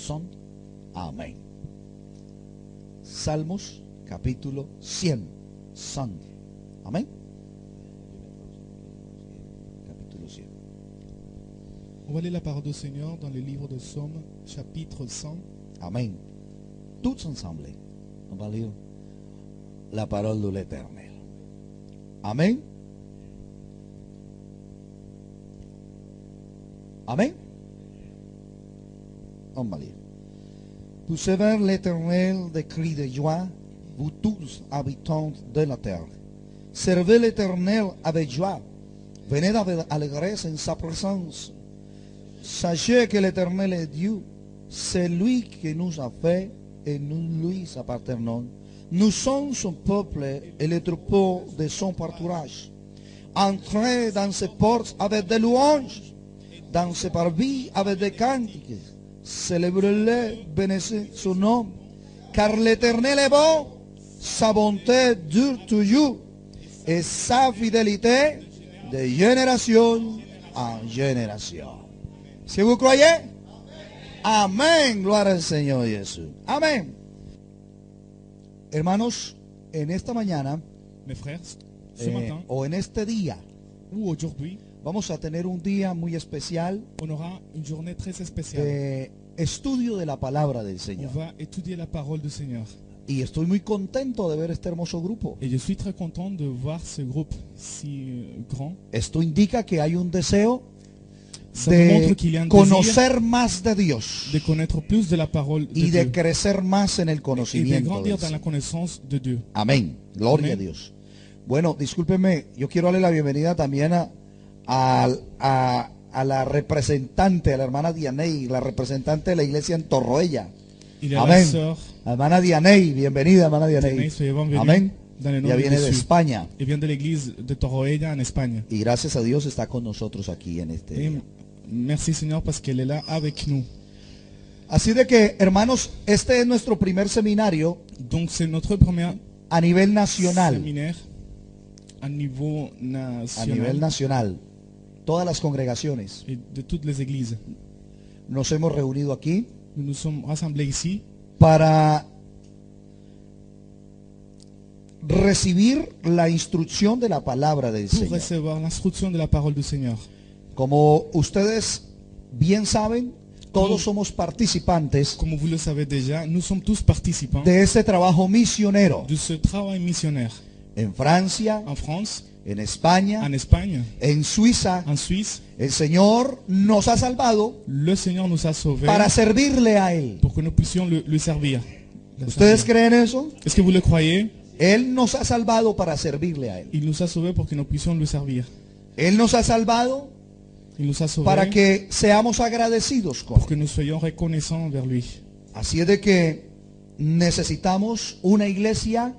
corazón. Amén. Salmos capítulo 100. Son. Amén. Capítulo 100. On va lire la parole du Seigneur dans le livre de Psaumes, chapitre 100. Amén. Tous ensemble. On va lire la parole de l'Éternel. Amén. Amén. On va lire. Poussez vers l'Éternel des cris de joie, vous tous habitants de la terre. Servez l'Éternel avec joie. Venez avec allégresse en sa présence. Sachez que l'Éternel est Dieu. C'est lui qui nous a fait et nous lui appartenons. Nous sommes son peuple et le troupeau de son pâturage. Entrez dans ses portes avec des louanges, dans ses parvis avec des cantiques. Célébrez-le, bénissez son nom, car l'Éternel est bon, sa bonté dure toujours, et sa fidélité de génération en génération. Si vous croyez, amén, gloria al Señor Jesús. Amén. Hermanos, en esta mañana Mes frères, ce matin o en este día ou aujourd'hui, vamos a tener un día muy especial on aura une journée très spéciale. de estudio de la palabra del On Señor. va étudier la parole du Seigneur. Y estoy muy contento de ver este hermoso grupo. Et je suis très content de voir ce groupe si grand. Esto indica que hay un deseo Ça me montre de qu'il y a un désir conocer más de Dios de connaître plus de la parole de y de Dieu crecer más en el et de conocimiento de grandir dans la Dios. connaissance de Dieu. Amén. Gloria Amén. a Dios. Bueno, discúlpenme, yo quiero darle la bienvenida también a la representante, a la hermana Dianey, la representante de la iglesia en Torroella. Il y a la Amén. sœur La hermana Dianey, bienvenida hermana Dianey. Dianey, soyez bienvenue Amén. dans le nom Ya de viene de Jésus. España Elle vient de l'église de Torroella en Espagne. y gracias a Dios está con nosotros aquí en este Et día. merci Seigneur parce qu'elle est là avec nous. Así de que, hermanos, este es nuestro primer seminario Donc c'est notre premier a nivel nacional. séminaire à niveau A nivel national nacional. Todas las congregaciones. et de toutes les églises. Nos hemos reunido aquí Nous nous sommes rassemblés ici para recibir la instrucción de la palabra del pour Señor. recevoir l'instruction de la parole du Seigneur. Como ustedes bien saben, todos somos participantes Comme vous le savez déjà, nous sommes tous participants de este trabajo misionero de ce travail missionnaire en Francia, en France, en España, en Espagne, en Suiza. en Suisse. El Señor nos ha salvado Le Seigneur nous a sauvés para servirle a Él. pour que nous puissions lui servir. ¿Ustedes creen eso? Est-ce que vous le croyez? Él nos ha salvado para servirle a Él. Il nous a sauvés pour que nous puissions lui servir. Él nos ha salvado Il nous a sauvés para que seamos agradecidos con pour que nous soyons reconnaissants envers lui. Así es de que necesitamos una iglesia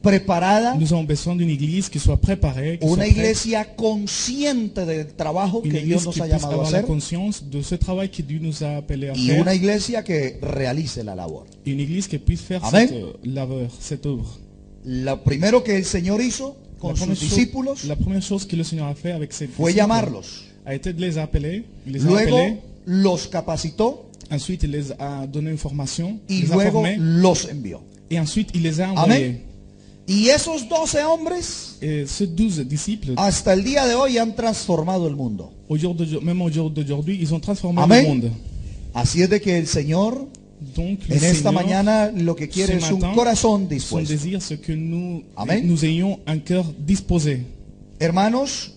preparada, Nous avons besoin d'une église qui soit préparée, qui una soit prête, iglesia consciente del trabajo une que Dios église nos qui ha puisse llamado a avoir la hacer conscience de ce travail que Dieu nous a appelé à y faire, una iglesia que realice la labor. une église qui puisse faire Amen. cette labeur, cette œuvre. Lo primero que el Señor hizo con sus discípulos La première chose que le Seigneur a fait avec ses fue disciples llamarlos. a été de les appeler. Il les a Luego appelés. los capacitó Ensuite, il les a donné une formation. y Les a luego formés. los envió. Et ensuite, il les a envoyés. Amén. Y esos 12 hombres Et ces 12 disciples, hasta el día de hoy han transformado el mundo. même au jour d'aujourd'hui, ils ont transformé Amén. le monde. Así es de que el Señor Donc, le en esta Seigneur, mañana lo que quiere ce es un matin, corazón son dispuesto. désir, c'est que Amén. nous ayons un cœur disposé. Hermanos,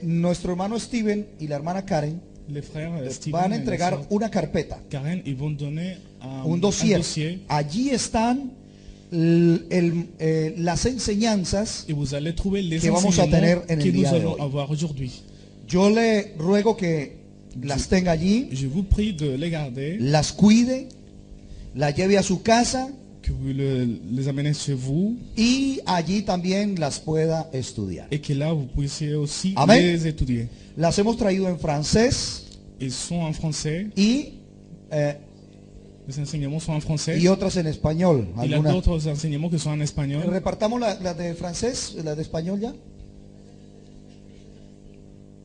nuestro hermano Steven y la hermana Karen Les frères Steven van a et la entregar sœur una carpeta, Karen, ils vont donner un un dossier. dossier. Allí están las enseñanzas. Et vous allez trouver les que vamos a tener enseignements en el que nous día de allons hoy. avoir aujourd'hui. Yo le ruego que las tenga allí, Je vous prie de les garder, las cuide, la lleve a su casa que vous les amenez chez vous y allí también las pueda estudiar. et que là vous puissiez aussi Amen. les étudier. Las hemos traído en francés Ils sont en français, y les enseignements sont en français. otras en español. Il y a Algunas. d'autres enseignements qui sont en espagnol. Repartamos la de francés, la de español ya.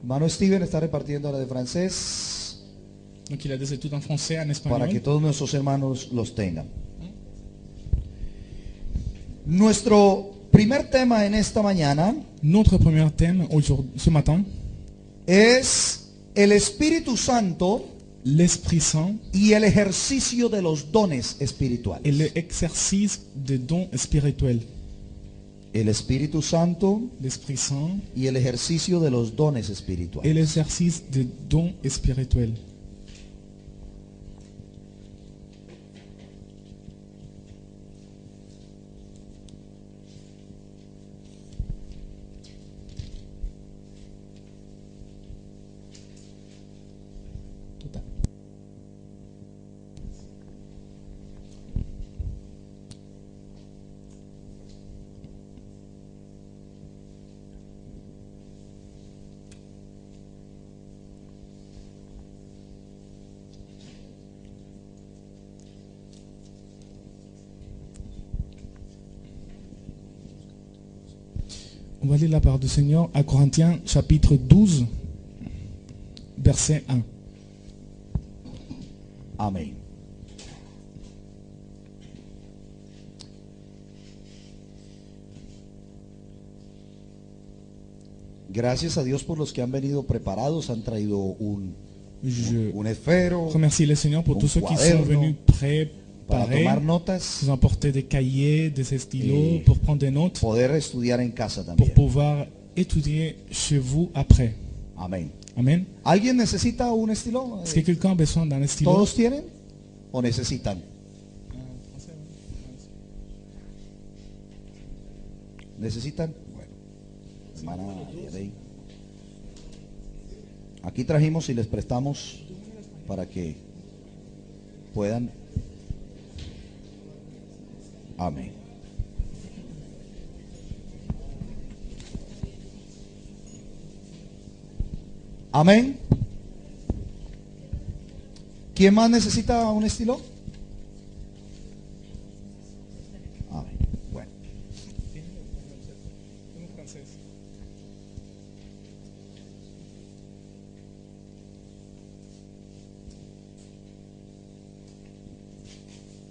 Hermano Steven está repartiendo la de francés. Donc il a des études en français, en para que espagnol. todos nuestros hermanos los tengan. Nuestro primer tema en esta mañana Notre premier thème aujourd'hui, ce matin, es el Espíritu Santo l'Esprit Saint y el ejercicio de los dones espirituales. et l'exercice des dons spirituels. El Espíritu Santo L'Esprit Saint y el ejercicio de los dones et espirituales. l'exercice des dons spirituels. Total. On va lire la parole du Seigneur à Corinthiens chapitre 12, verset 1. Amén. Gracias a Dios por los que han venido preparados, han traído Je un esfero remercie le Seigneur pour un tous ceux qui sont cuaderno venus para préparés. tomar notas, Vous emportez des cahiers, des stylos Et pour prendre des notes, poder estudiar en casa pour también. pouvoir étudier chez vous après. Amén. Amen. ¿Alguien necesita un estilo? Est-ce que quelqu'un a besoin d'un stylo? ¿Todos tienen o necesitan? ¿Necesitan? Bueno, hermana Yerey. Aquí trajimos y les prestamos para que puedan. Amén. Amén. ¿Quién más necesita un estilo? Amén. Bueno.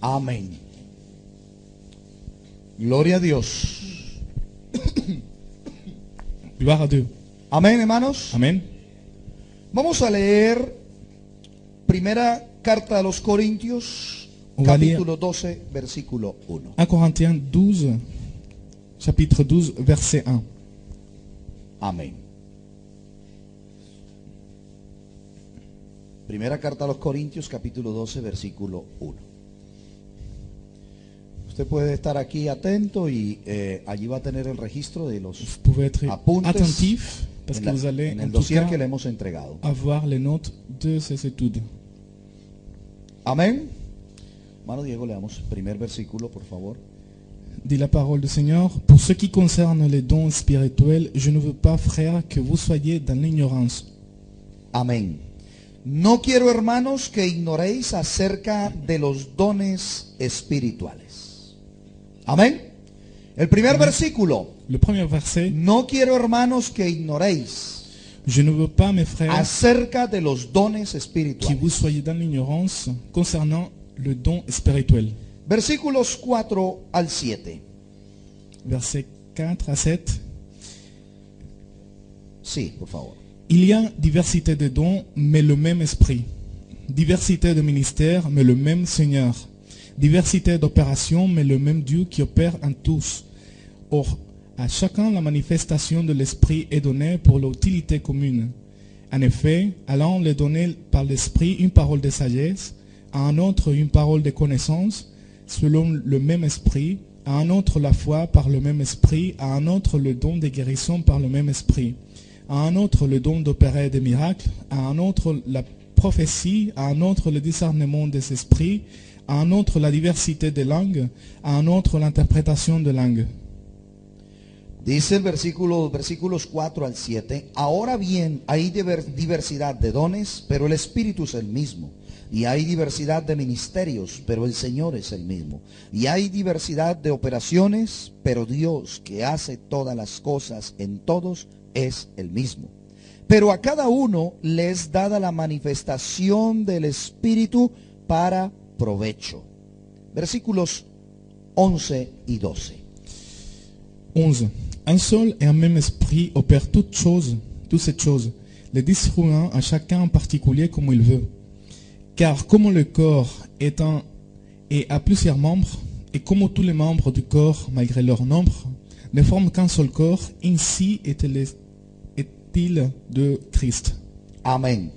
Amén. Gloria a Dios. Gloire à Dieu. Amén, hermanos. Amen. Vamos a leer primera carta a los Corintios, On va lire capítulo 12, versículo 1. 1 Corinthiens 12, chapitre 12, verset 1. Amén. Primera carta a los Corintios, capítulo 12, versículo 1. Usted puede estar aquí atento y allí va a tener el registro de los Vous pouvez être apuntes attentif parce en, que vous allez en en el tout dossier cas que le hemos entregado. avoir les notes de ces études. Amén. Hermano Diego, leamos primer versículo, por favor. Dit la parole du Seigneur, pour ce qui concerne les dons spirituels, je ne veux pas, frères, que vous soyez dans l'ignorance. Amén. No quiero, hermanos, que ignoréis acerca de los dones espirituales. Amén. El primer versículo. Le premier verset, No quiero, hermanos, que ignoréis je ne veux pas, mes frères, acerca de los dones que espirituales. vous soyez dans l'ignorance concernant le don spirituel. Versículos 4 al 7. Versets 4 à 7. Sí, por favor. Il y a diversité de dons, mais le même esprit. Diversité de ministères, mais le même Seigneur. Diversité d'opérations, mais le même Dieu qui opère en tous. Or, à chacun la manifestation de l'esprit est donnée pour l'utilité commune. En effet, à l'un les donner par l'esprit une parole de sagesse, à un autre une parole de connaissance, selon le même esprit, à un autre la foi par le même esprit, à un autre le don de guérison par le même esprit, à un autre le don d'opérer des miracles, à un autre la prophétie, à un autre le discernement des esprits, à un autre la diversité des langues, à un autre l'interprétation de langues. Dice el versículos 4 al 7, ahora bien hay diversidad de dones, pero el Espíritu es el mismo. Y hay diversidad de ministerios, pero el Señor es el mismo. Y hay diversidad de operaciones, pero Dios que hace todas las cosas en todos es el mismo. Pero a cada uno le es dada la manifestación del Espíritu para provecho. Versículos 11 y 12. 11. Un seul et un même esprit opère toutes ces choses, les distribuant à chacun en particulier comme il veut. Car comme le corps est un et a plusieurs membres, et comme tous les membres du corps, malgré leur nombre, ne forment qu'un seul corps, ainsi est-il de Christ. Amén.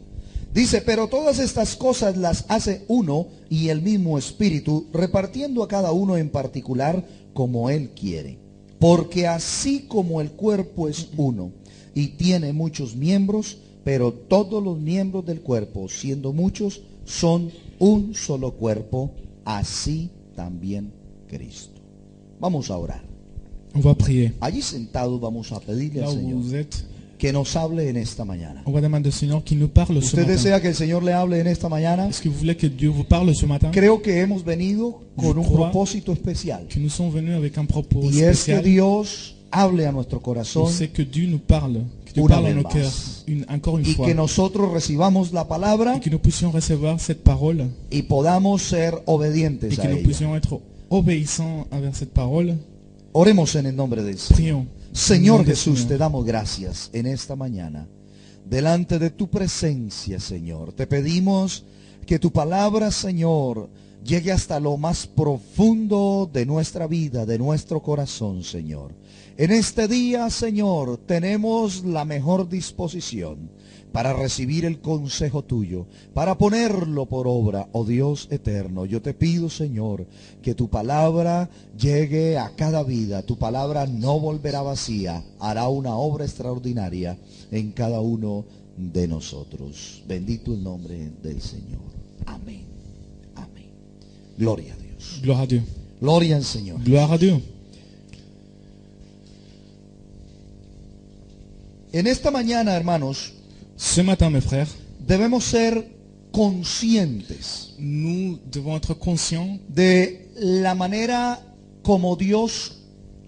Dice, pero todas estas cosas las hace uno y el mismo Espíritu, repartiendo a cada uno en particular como Él quiere. Porque así como el cuerpo es uno y tiene muchos miembros, pero todos los miembros del cuerpo, siendo muchos, son un solo cuerpo, así también Cristo. Vamos a orar. On va prier. Allí sentados vamos a pedirle Là al où Señor vous êtes, que nos hable en esta mañana. on va demander au Seigneur qu'il nous parle ce ¿Usted matin. desea que el Señor le hable en esta mañana? Est-ce que vous voulez que Dieu vous parle ce matin? Creo que hemos venido con un Je crois propósito especial. Que nous sommes venus avec un propos Y es que spécial. Dios hable a nuestro corazón C'est que Dieu nous parle, que Dieu Una parle à vez nos más. cœurs, encore une y fois. que nosotros recibamos la palabra Et que nous puissions recevoir cette parole y podamos ser et obedientes que a nous ella. puissions être obéissants envers cette parole. Oremos en el nombre del Señor. Prions. Señor Au nom du Jesús, Seigneur. te damos gracias en esta mañana. Delante de tu presencia, Señor, te pedimos que tu palabra, Señor, llegue hasta lo más profundo de nuestra vida, de nuestro corazón, Señor. En este día, Señor, tenemos la mejor disposición para recibir el consejo tuyo, para ponerlo por obra, oh Dios eterno. Yo te pido, Señor, que tu palabra llegue a cada vida. Tu palabra no volverá vacía, hará una obra extraordinaria en cada uno de nosotros. Bendito el nombre del Señor. Amén. Amén. Gloria a Dios. Gloire à Dieu. Gloria al Señor. Gloire à Dieu. En esta mañana, hermanos, Ce matin, mes frères, debemos ser conscientes nous devons être conscients de la manera como Dios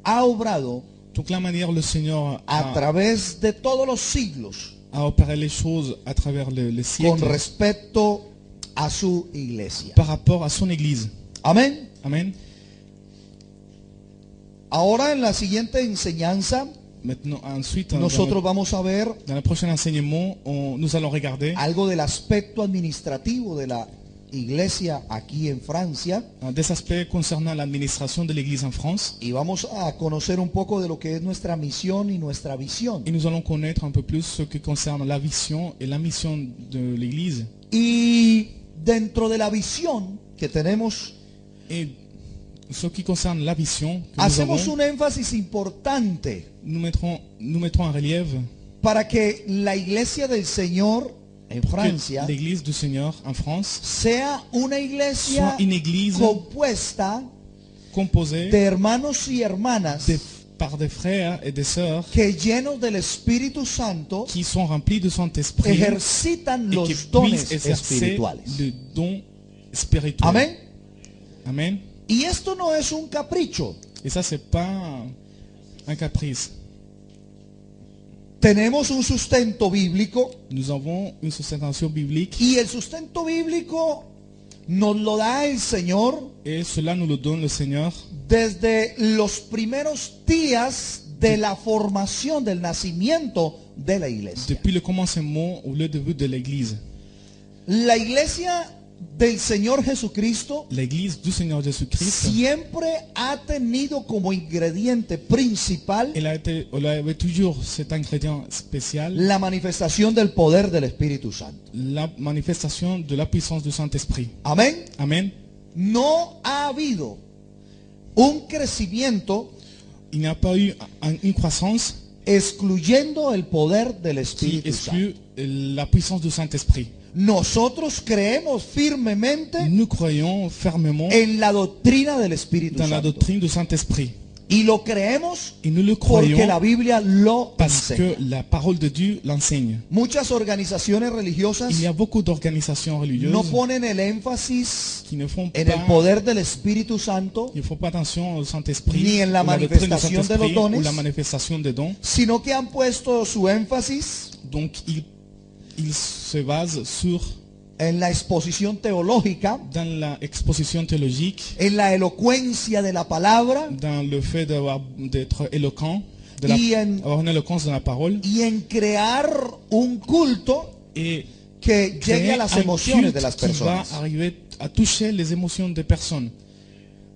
ha obrado de la manière le Seigneur a través de todos los siglos a opéré les choses à travers les con siècles respecto a su iglesia. par rapport à son Église. Amén. Amen. Ahora en la siguiente enseñanza Maintenant, ensuite, nosotros vamos a ver dans le prochain enseignement, nous allons regarder algo del aspecto administrativo de la iglesia aquí en Francia des aspects concernant l'administration de l'Église en France. y vamos a conocer un poco de lo que es nuestra misión y nuestra visión. Et nous allons connaître un peu plus ce qui concerne la vision et la mission de l'Église. Y dentro de la visión que tenemos, Et ce qui concerne la vision que nous avons, hacemos un énfasis importante nous mettrons en relief para que la iglesia del Señor en Francia que l'Église du Seigneur en France sea una iglesia soit une église compuesta composée de hermanos y hermanas par des frères et des sœurs que llenos del Espíritu Santo qui sont remplis de Saint-Esprit ejercitan et qui los dones puissent exercer espirituales. le don spirituel. Amén. Amen. Y esto no es un capricho. Et ça, c'est pas un caprice. Tenemos un sustento bíblico Nous avons une sustentation biblique y el sustento bíblico nos lo da el Señor et cela nous le donne le Seigneur desde los primeros días de la formación, del nacimiento de la iglesia. depuis le commencement ou le début de l'Église. La iglesia del Señor Jesucristo L'Église du Seigneur Jésus-Christ, siempre ha tenido como ingrediente principal elle avait toujours cet ingrédient spécial, la manifestación del poder del Espíritu Santo. la manifestation de la puissance du Saint-Esprit. Amén. Amen. No ha habido un crecimiento Il n'y a pas eu une croissance excluyendo el poder del qui Espíritu Santo. exclut la puissance du Saint-Esprit. Nosotros creemos firmemente Nous croyons fermement en la doctrina del Espíritu dans la Santo. doctrine du Saint-Esprit. Y lo creemos Et nous le porque croyons la Biblia lo parce enseña. que la parole de Dieu l'enseigne. Muchas organizaciones religiosas Il y a beaucoup d'organisations religieuses no ponen el énfasis qui ne font en el pas, poder del Espíritu Santo, ils font pas attention au Saint-Esprit, ni en la ou la doctrine du manifestación de los Saint-Esprit, dones, ou la manifestation des dons. sino que han puesto su énfasis Donc ils se basent sur en la exposición teológica, dans la exposition théologique, en la elocuencia de la palabra dans le fait d'être éloquent, avoir une éloquence dans la parole, y en crear un culto et que llegue créer a las un emociones culte de las qui va personas. arriver à toucher les émotions des personnes.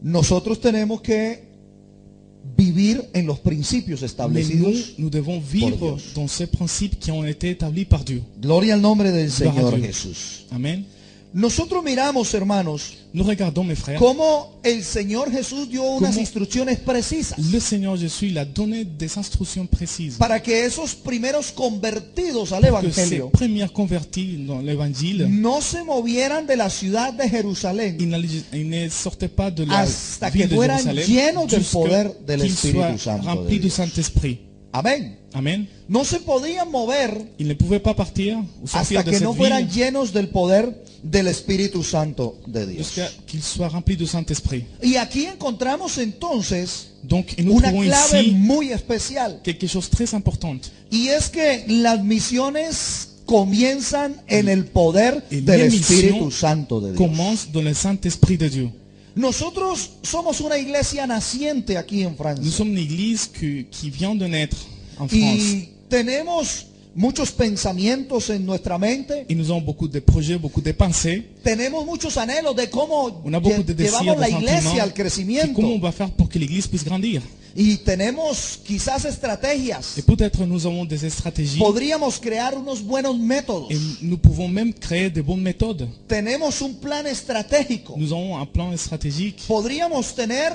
Nosotros tenemos que vivir en los principios Mais establecidos. nous devons por vivre Dios. dans ces principes qui ont été établis par Dieu. Gloria al nombre del Gloria a Señor Dios. Jesús. Amen. Nosotros miramos, hermanos, Nous regardons, mes frères, cómo el Señor Jesús dio unas ¿Cómo? instrucciones precisas le Seigneur Jésus il a donné des instructions précises para que esos primeros convertidos al que ces Evangelio premiers convertis dans l'évangile, no se movieran de la ciudad de Jerusalén ils ne sortaient pas de la hasta que ville de fueran Jérusalem llenos del jusqu'à poder del qu'ils Espíritu soient Santo de remplis du Dios. Saint-Esprit. Amén. Amen. No se podían mover Ils ne pouvaient pas partir ou sortir hasta de que cette no fueran ville llenos del poder del Espíritu Santo de Dios. jusqu'à qu'ils soient remplis du Saint-Esprit. Y aquí encontramos entonces Donc, nous una trouvons clave ici muy especial. quelque chose de très important. Y es que las misiones comienzan en el poder Et del les Espíritu missions Santo de Dios. commencent dans le Saint-Esprit de Dieu. Nosotros somos una iglesia naciente aquí en Nous Francia. sommes une église qui vient de naître en France. Y tenemos muchos pensamientos en nuestra mente. Et nous avons beaucoup de projets, beaucoup de pensées. Tenemos muchos anhelos de cómo On a beaucoup de désirs, llevamos de la iglesia al sentiments. Et crecimiento. comment on va faire pour que l'église puisse grandir? Y tenemos quizás estrategias. Et peut-être nous avons des stratégies. Podríamos crear unos buenos métodos. Et nous pouvons même créer de bonnes méthodes. Tenemos un plan estratégico. Nous avons un plan stratégique. Podríamos tener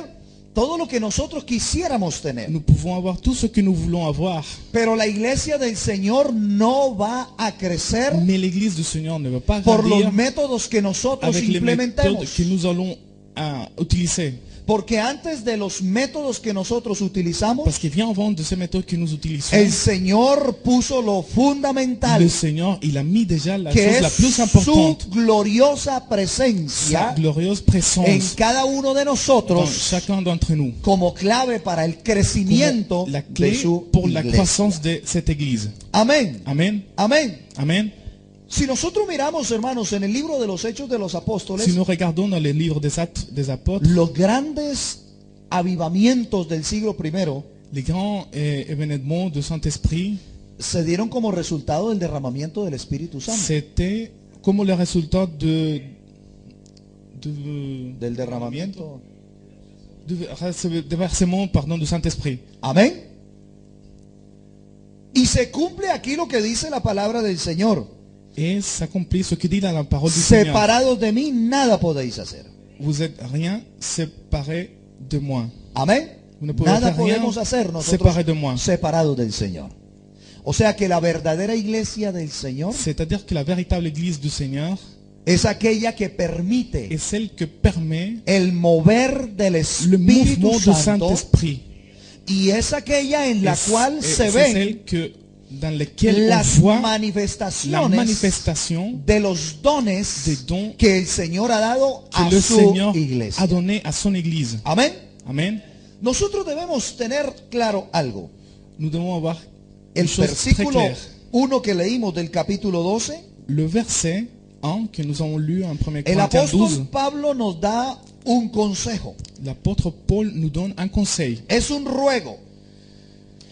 todo lo que nosotros quisiéramos tener. Nous pouvons avoir tout ce que nous voulons avoir. Pero la iglesia del Señor no va a crecer Mais l'église du Seigneur ne veut pas por los grandir métodos que nosotros avec les méthodes implementemos. que nous allons utiliser. Porque antes de los métodos que nosotros utilizamos, Parce qu'il vient avant de ces méthodes que nous utilisons. el Señor puso lo fundamental, Le Seigneur, il a mis déjà la que chose la es plus su importante. gloriosa Sa presencia glorieuse en présence cada uno de dans nosotros chacun d'entre nous. como clave para el crecimiento Como la de clé su pour la iglesia. croissance de cette église. Amén. Amen. Amén. Amen. Si nosotros miramos, hermanos, en el libro de los Hechos de los Apóstoles, Si nous regardons dans les livres des Actes des Apôtres, los grandes avivamientos del siglo I les grands événements du Saint-Esprit, se dieron como resultado del derramamiento del Espíritu Santo. c'était comme le résultat Del derramamiento. de versement du Saint-Esprit. Amén. Y se cumple aquí lo que dice la palabra del Señor. Et s'accomplit ce que dit dans la parole du Seigneur. Separados de mí, nada podéis hacer. Vous êtes rien séparé de moi. Amén. Vous ne pouvez Nada faire rien podemos hacer nosotros séparé de moi. separados del Señor. O sea que la verdadera iglesia del Señor C'est-à-dire que la véritable église du Seigneur es aquella que permite est celle que permet el mover del le Espíritu mouvement du Santo, Saint-Esprit. y es aquella en la cual se C'est ven celle dans laquelle on las voit la manifestaciones manifestation de los dones des dons que el Señor ha dado a que le su Seigneur iglesia. a donné à son église. Amén. Amen. Nosotros debemos tener claro algo. Nous devons avoir El une chose très versículo claire. 1 que leímos del capítulo 12, Le verset 1 que nous avons lu en 1 el Corinthiens apóstol 12, Pablo nos da un consejo. l'apôtre Paul nous donne un conseil. Es un ruego.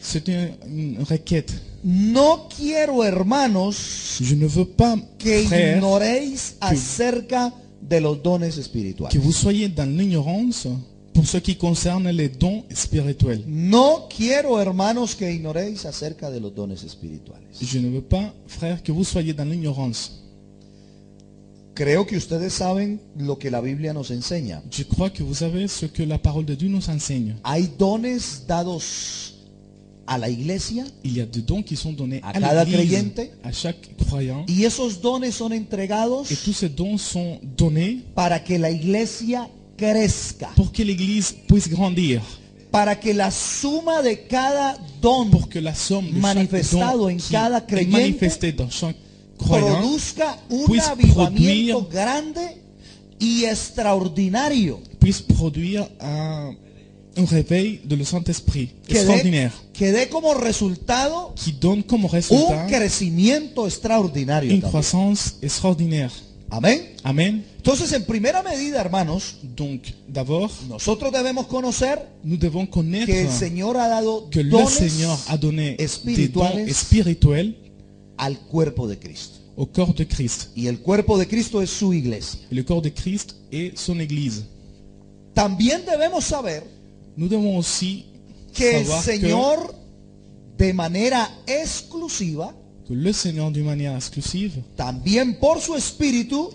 C'est une requête. No quiero, hermanos, Je ne veux pas, que frères, ignoréis acerca de los dones que espirituales. vous soyez dans l'ignorance pour ce qui concerne les dons spirituels. No quiero, hermanos, que ignoréis acerca de los dones espirituales. Je ne veux pas, frères, que vous soyez dans l'ignorance. Creo que ustedes saben lo que la Biblia nos enseña. Je crois que vous savez ce que la parole de Dieu nous enseigne. Hay dones dados a la iglesia Il y a des dons qui sont donnés a à cada l'Église, creyente, à chaque croyant. y esos dones son entregados Et tous ces dons sont donnés para que la iglesia crezca, pour que l'Église puisse grandir. para que la suma de cada don Pour que la somme de chaque manifestado don en qui cada est creyente manifesté dans chaque croyant produzca un puisse avivamiento produire grande y extraordinario puisse produire un réveil de le Saint-Esprit extraordinaire que dé como resultado qui donne comme un résultat crecimiento extraordinario une también. croissance extraordinaire. Amén. Amen. Entonces, en primera medida, hermanos, Donc, d'abord, nosotros debemos conocer nous devons connaître que el Señor ha dado que le dones Seigneur a donné des espirituales dons spirituels al cuerpo de Cristo. au corps de Christ. Y el cuerpo de Cristo es su iglesia. Et le corps de Christ est son Église. También debemos saber Nous devons aussi que el savoir Señor, de manera exclusiva, que le Seigneur, d'une manière exclusive, también por su Espíritu,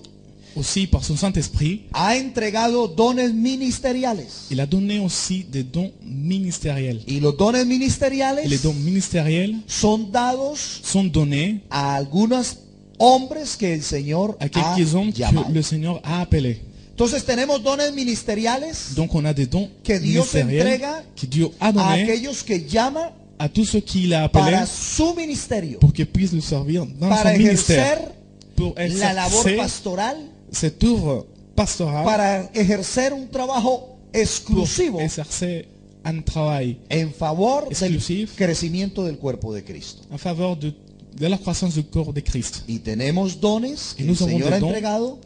aussi par son Saint-Esprit, ha entregado dones ministeriales. il a donné aussi des dons ministériels. Y los dones Et les ministeriales dons ministériels son dados sont donnés a algunos hombres que el Señor à ha quelques hommes llamado. que le Seigneur a appelés. Entonces tenemos dones ministeriales Donc on a des dons que Dios ministériels entrega que Dieu a a donnés aquellos que llama à tous ceux qu'il a appelés para su ministerio, pour qu'ils puissent le servir dans para son ministère, ejercer pour la labor exercer pastoral, cette œuvre pastorale, para ejercer un trabajo pour exclusivo exercer un travail en favor del exclusif crecimiento del cuerpo de Cristo. en faveur de la croissance du corps de Christ. Y tenemos dones que Y el nous avons Señor des ha dons entregado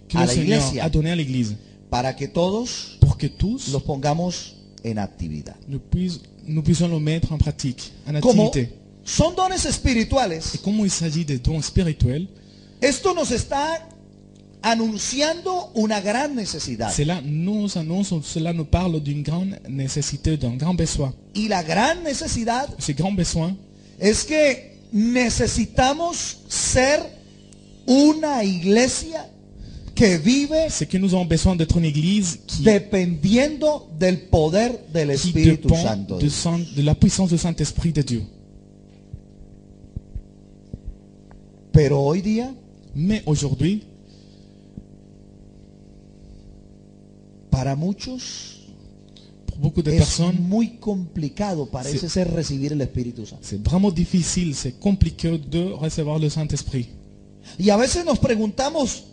Que a le la Seigneur iglesia. a donné à l'Église para que todos pour que tous los pongamos en actividad. nous puissions le mettre en pratique, en Como activité. son dones espirituales, Et comme il s'agit des dons spirituels, esto nos está anunciando una gran necesidad. cela nous annonce, cela nous parle d'une grande nécessité, d'un grand besoin. Y la gran necesidad Ce grand besoin, es que necesitamos ser una iglesia que vive c'est que nous avons besoin d'être une Église qui dependiendo del poder del Espíritu dépend Santo. de la puissance du Saint-Esprit de Dieu. Pero hoy día, Mais aujourd'hui, para muchos, pour beaucoup de es personnes, muy complicado, parece Sí. ser, recibir el Espíritu Santo. c'est vraiment difficile, c'est compliqué de recevoir le Saint-Esprit. Y a veces nos preguntamos,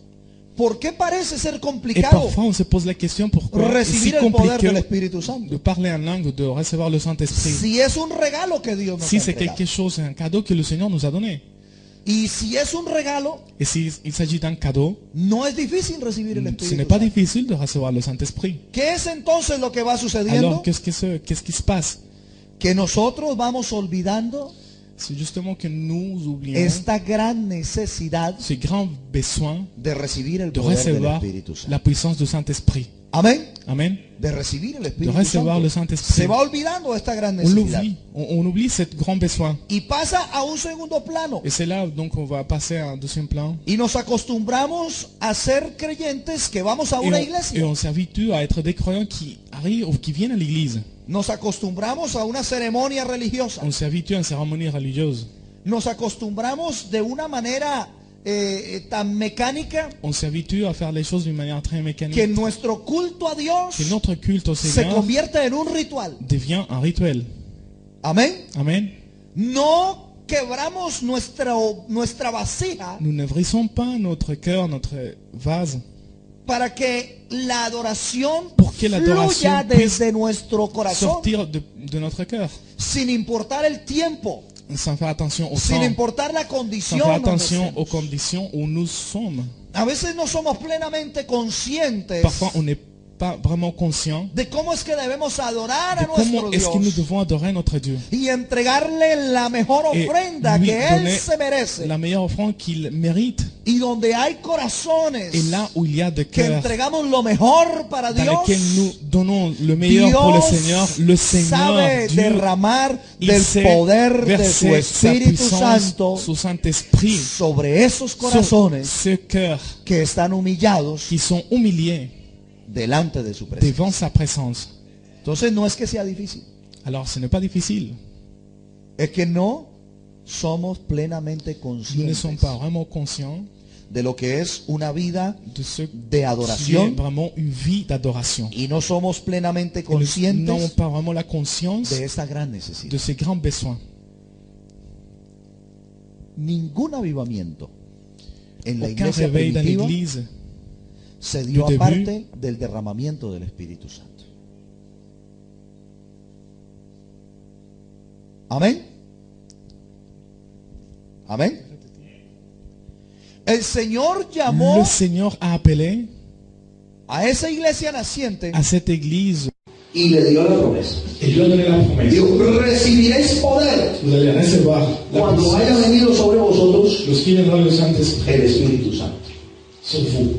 ¿por qué parece ser Et complicado parfois, on se pose la question pourquoi c'est si recibir el poder compliqué del Espíritu Santo? de parler en langue, de recevoir le Saint-Esprit. Si es un regalo que Dios nos Si ha c'est entregado. quelque chose, un cadeau que le Seigneur nous a donné. Y si es un regalo, Et s'il s'agit d'un cadeau, no es difícil recibir el ce Espíritu n'est pas Santo. difficile de recevoir le Saint-Esprit. ¿Qué es entonces lo que va sucediendo? Alors, qu'est-ce qui se passe? Que nosotros vamos olvidando C'est justement que nous oublions esta gran necesidad ce grand besoin de recibir el de poder del recevoir Espíritu Santo. la puissance du Saint-Esprit. Amén. Amen. De recibir el De Espíritu recevoir le Santo. Saint-Esprit. Se va olvidando esta gran On necesidad. l'oublie. On oublie ce grand besoin. Y pasa a un segundo plano. Et c'est là, donc, on va passer à un deuxième plan. Y nos acostumbramos a ser creyentes que vamos a una Et iglesia. on s'habitue à être des croyants qui arrivent ou qui viennent à l'église. Nos acostumbramos a una ceremonia religiosa. On s'habitue à une cérémonie religieuse. Nos acostumbramos de una manera tan mecánica On s'habitue à faire les choses d'une manière très mécanique. que nuestro culto a Dios Que notre culte au se Seigneur convierte en un ritual. devient un rituel. Amén. Amen. No quebramos nuestra vasija Nous ne brisons pas notre cœur, notre vase, para que la adoración pour que l'adoration fluya puisse desde nuestro corazón sortir de notre cœur, sin importar el tiempo, sans faire attention au sin temps, importar la sans condición. faire donde attention estemos. aux conditions où nous sommes. A veces no somos plenamente conscientes Parfois, on n'est pas vraiment conscient de cómo es que debemos adorar a de comment nuestro est-ce que nous Dios devons adorer notre Dieu y entregarle la mejor et ofrenda lui que Él donner se merece, la meilleure offrande qu'il mérite. y donde hay corazones Et là où il y a de que cœurs entregamos lo mejor para dans Dios, lesquels nous donnons le meilleur pour le Seigneur, le Seigneur, sabe Dieu, derramar il del sait poder de su verser sa Espíritu puissance, Santo son Saint-Esprit sobre esos sur corazones ce cœur que están humillados qui sont humiliés delante de su presencia. devant sa présence. Entonces no es que sea difícil, Alors ce n'est pas difficile. es que no somos plenamente Nous ne conscientes sommes pas vraiment conscients de lo que es una vida de ce de qui est adoración vraiment une vie d'adoration. y no somos plenamente Et nous n'avons conscientes pas vraiment la conscience de esta gran de necesidad. ces grands besoins. Ningún avivamiento en la Aucun iglesia réveil dans primitiva l'église se dio du début aparte del derramamiento del Espíritu Santo. Amén. Amén. El Señor llamó le Seigneur a appelé a esa iglesia naciente à cette église y le dio la promesa. et lui a donné la promesse. Dijo, recibiréis poder Vous allez recevoir la cuando haya puissance venido sobre vosotros lorsqu'il viendra le Saint-Esprit el Espíritu Santo. sur vous.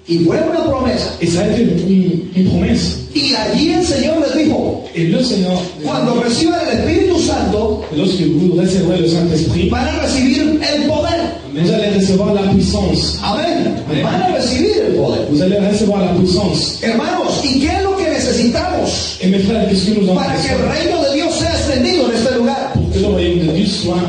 Y fue una promesa. Et ça a été une promesse. Y allí el Señor les dijo, Et le Seigneur, cuando reciban el Espíritu Santo, lorsque vous recevrez le Saint-Esprit, van a recibir el poder. vous allez recevoir la puissance. Amén. Van a recibir el poder. Vous allez recevoir la puissance. Hermanos, ¿y qué es lo que necesitamos Et mes frères, qu'est-ce que nous en para que el pensons reino de Dios sea extendido en este lugar? pour que le royaume de Dieu soit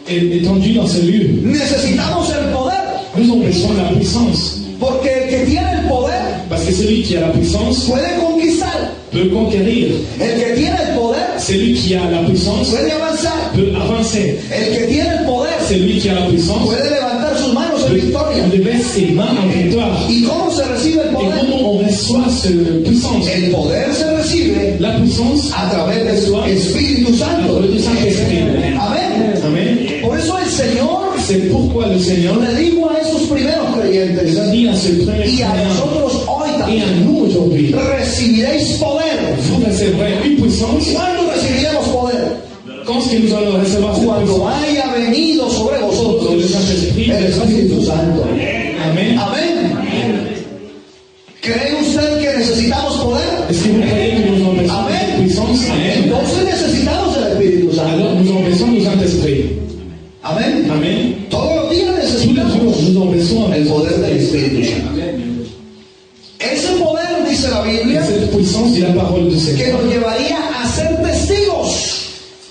étendu dans ce lieu? Necesitamos el poder, Nous en besoin de la puissance. porque el que tiene el poder Parce que celui qui a la puissance puede conquistar. peut conquérir. El que tiene el poder Celui qui a la puissance puede avanzar. peut avancer. El que tiene el poder Celui qui a la puissance puede levantar sus manos en peut victoria. lever ses mains en victoire. ¿Y cómo se recibe el Et poder? comment on reçoit cette puissance? El poder se recibe La puissance a través del Espíritu Santo. du Saint-Esprit. Amén. Amen. Por eso el Señor C'est pourquoi le Seigneur le dijo a esos primeros creyentes les a dit à ce premier y a chrétien nosotros hoy et también, à nous aujourd'hui, recibiréis poder. vous recevrez une puissance. ¿Cuándo recibiremos poder? Quand est-ce que nous allons recevoir cette Cuando puissance? haya venido sobre vosotros Le Saint-Esprit. el Espíritu Santo. Amen. Amén. ¿Cree usted que necesitamos poder? Est-ce que vous croyez que nous avons besoin de cette Amen. puissance? Amen. Entonces necesitamos el Espíritu Santo. Alors nous avons besoin du Saint-Esprit. Amén. Amen. Todos los días Tous les necesitamos jours, nous avons besoin el poder del Espíritu Santo. Ese poder, dice la de Biblia, cette puissance de la parole de que Seigneur. nos llevaría a ser testigos,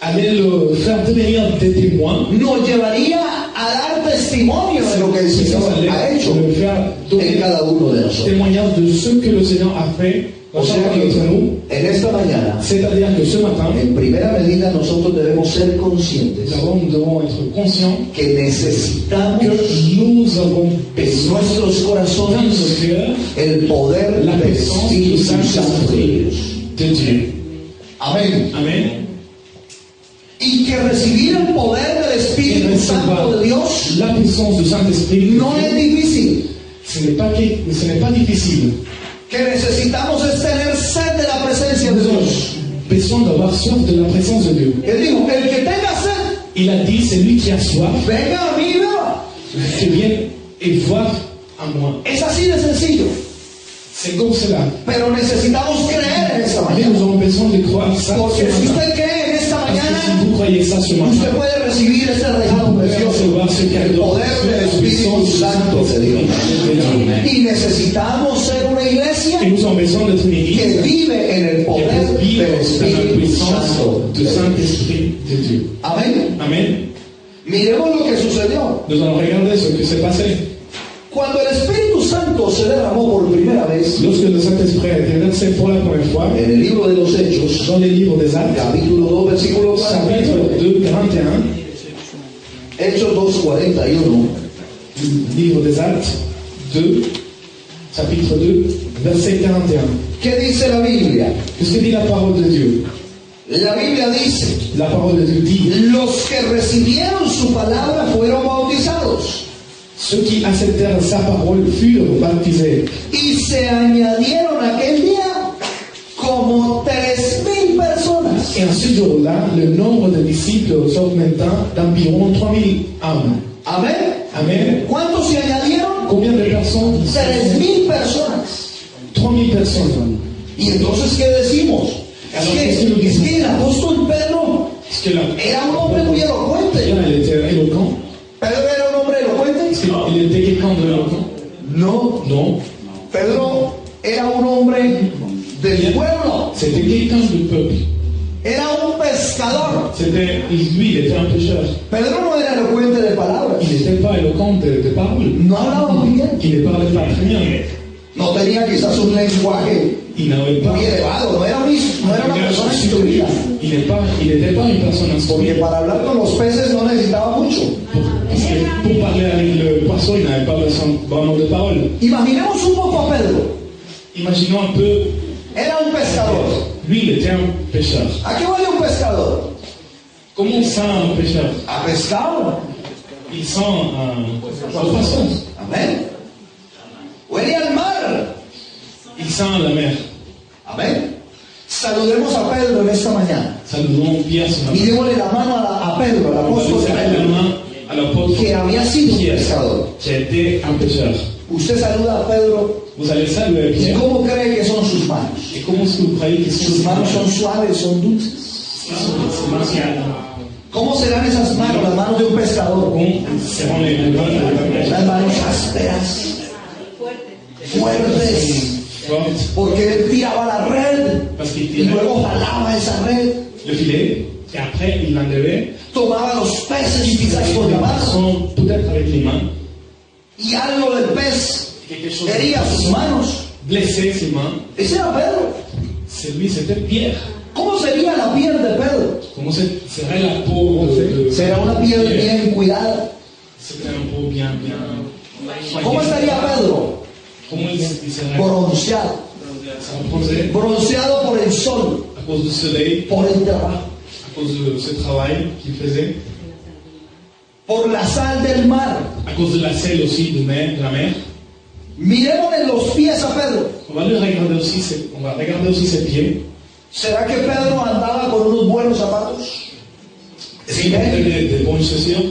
Allez le faire devenir des témoins. nos llevaría a dar testimonio de lo que el Señor Allez ha hecho le faire en donner cada uno de nosotros. témoignage de ce que le Seigneur a fait O dans sea chacun que d'entre nous. en esta mañana, C'est-à-dire que ce matin, en primera medida, nosotros debemos ser conscientes d'abord nous devons être conscients que necesitamos que nous avons en besoin nuestros dans corazones nos cœurs el poder la del puissance du Espíritu Santo de Saint-Esprit Dios. de Dieu. Amén. Amen. Y que recibir el poder del Et Espíritu Santo de Dios la puissance du Saint-Esprit no es difícil. ce n'est pas difficile. Que necesitamos es tener sed de la presencia de Nous avons Dios. besoin d'avoir soif de la présence de Dieu. Él dijo, el que tenga sed, Il a dit, c'est lui qui a soif, venga a mí y beba. qui vienne et voir à moi. Es así de sencillo. C'est comme cela. Pero necesitamos creer en esta Mais mañana. nous avons besoin de croire ça Porque ce si matin. usted cree en esta Parce que mañana, si vous croyez ça ce usted matin, puede recibir este regalo vous pouvez precioso, recevoir ce el cadeau, poder del Espíritu Santo de Dios. Y necesitamos ser una iglesia Et nous avons besoin d'être une que église vive en el qui poder vit del dans la Espíritu puissance Santo du de Dios. Saint-Esprit de Dieu. Amén. Amen. Miremos lo que sucedió. Nous allons regarder ce qui s'est passé. Cuando el Espíritu Santo se derramó por primera vez Lorsque le Saint-Esprit a été versé pour la première fois, en el libro de los Hechos, dans les livres des Actes, capítulo 2, versículo 41, chapitre 2, 41, Hechos 2, 41, livre des Actes 2, chapitre 2, verset 41. ¿qué dice la Biblia? Qu'est-ce que dit la parole de Dieu? La Biblia dice, La parole de Dieu dit, los que recibieron su palabra fueron bautizados ceux qui acceptèrent sa parole furent baptisés. y se añadieron aquel día como 3,000 personas. Et en ce jour-là, le nombre de disciples augmenta d'environ 3000 âmes. Amén. Amen. ¿Cuántos se añadieron? Combien de personnes? 3,000 personas. 3000 personnes. Y entonces, ¿qué decimos? Es que el apóstol Pedro Est-ce que là, era un hombre muy elocuente. il était éloquent? ¿Pedro era un hombre elocuente? Est-ce qu'il était quelqu'un de éloquent? No. Non. Pedro era un hombre del pueblo. C'était quelqu'un du peuple. Era un pescador. Lui, il était un pécheur. Pedro no era elocuente de palabras. Il n'était pas éloquent de parole. No hablaba muy bien. Il ne parlait pas très bien. No tenía quizás un lenguaje Il n'avait pas. muy elevado. No era una persona instruida. Il n'était pas une personne Porque instruite. para hablar con los peces no necesitaba mucho. Parce que pour parler avec le poisson, il n'avait pas besoin vraiment de parole. Imaginemos un poco a Pedro. Imaginons un peu, Era un pescador. lui il était un pêcheur. ¿A qué huele un pescador? Comment sent un pêcheur? A pescado. Il sent un poisson. Amén. Huele al mar. Il sent la mer. Amén. Saludemos a Pedro en esta mañana. Saludons Pierre ce matin. Y démosle la mano a Pedro, al On va apóstol lui serrer la Pedro, main à l'apôtre que había sido un Pierre, pescador. qui a été un pêcheur. Usted saluda a Pedro. Vous allez saluer ¿Y Pierre. cómo cree que son sus manos? Et comment est-ce que vous croyez qu'ils sont Sus manos son suaves, son dulces. ¿Cómo serán esas manos, las manos de un pescador? Comment serrant les mains de Las manos ásperas, fuertes, forte porque él tiraba la red parce qu'il y tirait luego jalaba esa red, le filet et après il l'enlevait. tomaba los peces quizás por la mano Sans peut-être avec les mains, y algo del pez quelque chose hería sus manos. blessait ses mains. Ese era Pedro. C'est lui, c'était Pierre. ¿Cómo sería la piel de Pedro? Comment serait la peau de Será una piel Pierre? bien cuidada. C'était un peau bien ¿Cómo soignée. estaría Pedro? Comment il serait Bronceado. ça bronzé Bronceado por el sol, à cause du soleil, por el trabajo, à cause de ce travail qu'il faisait, por la sal del mar. à cause de la sel aussi de la mer. Miremosle los pies a Pedro. On va regarder aussi ses pieds. ¿Será que Pedro andaba con unos buenos zapatos? Est-ce qu'il portait des bonnes chaussures?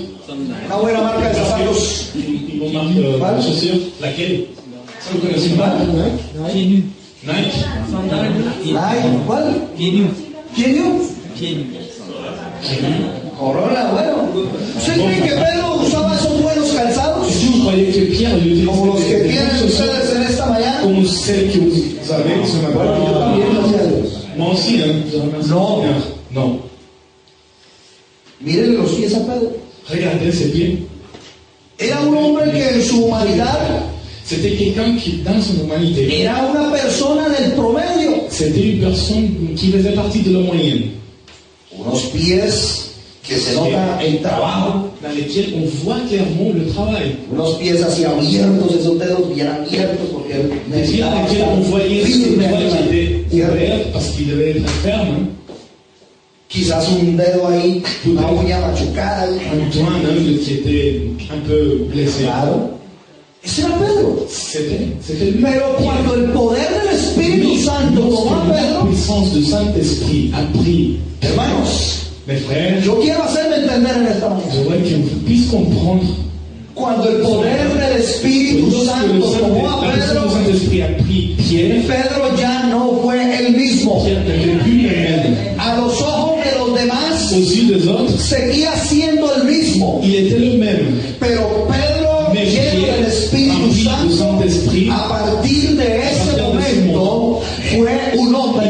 Una buena marca de zapatos. Une bonne marque de chaussures? Laquelle? Ça vous connaissez pas? Pieds nus. Nike? Ay, ¿cuál? Pieds nus. ¿Quién yo? Pieds nus. Corona, bueno. ¿Usted cree que Pedro usaba esos buenos calzados? Si vous croyez que Pierre lui Como los que utilisait des tienen bonnes chaussures ustedes en esta mañana. comme celles que vous avez ce Bueno, yo matin? también, gracias a Dios. Moi aussi, hein? Je remercie Non. Pierre. Non. Mírenle los pies a Pedro. Regardez ses pieds. Era un hombre que en su humanidad C'était quelqu'un qui, dans son humanité, era una persona del promedio. c'était une personne qui faisait partie de la moyenne, Unos pies que se nota el trabajo. dans lesquels on voit clairement le travail. Unos pies así abiertos, esos dedos bien abiertos, porque él Des pieds dans necesitaba lesquels estar on voyait ce firme doigt en la qui était tierra. ouvert parce qu'il devait être ferme. Hein. Quizás un dedo ahí, una uña machucada. Un doigt, un ongle qui était un peu blessé. Claro. Ese era Pedro. C'était lui. Pero cuando el poder del Espíritu Santo tomó a La Pedro, puissance du Saint-Esprit a pris. hermanos, Mes frères, yo quiero hacerme entender en esta mañana. je voudrais qu'on puisse comprendre Cuando el poder del Espíritu que Santo tomó a la puissance du Pedro, Saint-Esprit a pris Pierre, Pedro ya no fue el mismo. Pierre n'était plus le même. A los ojos de los demás, Aux yeux des autres, seguía siendo el mismo. il était le même. Pero Pedro, Mais lleno del Pierre, Espíritu rempli du Santo, Saint-Esprit, a partir de ese momento fue un hombre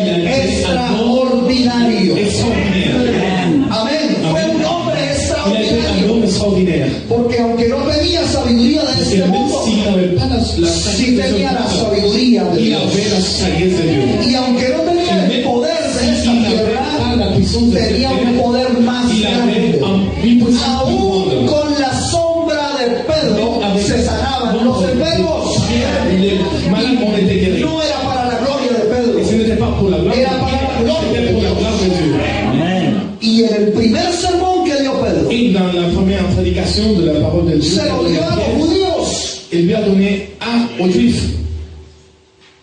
extraordinario. Extraordinaire. Amén. Fue un hombre Il a été un extraordinario. homme extraordinaire. Porque aunque no tenía sabiduría de Et este même mundo, s'il n'avait pas la sí sagesse de tenía la Dieu, sabiduría de il Dios. avait la sagesse de Dieu. Y aunque no tenía el poder de esta Il n'avait pas tierra, la puissance de cette tenía un terre. poder más Il avait grande. une puissance plus Aún grande. con la sombra de Pedro se sanaban los enfermos. Les malades ont été guéris. No era para la gloria de Et ce Pedro. n'était pas pour la gloire de Era para la gloria Dieu, de c'était pour la Dios. gloire de Dieu. Amen. Y en el primer sermón que dio Pedro, Et dans la première prédication de la parole de Dieu, se lo dio a los judíos. il lui a donné aux Juifs.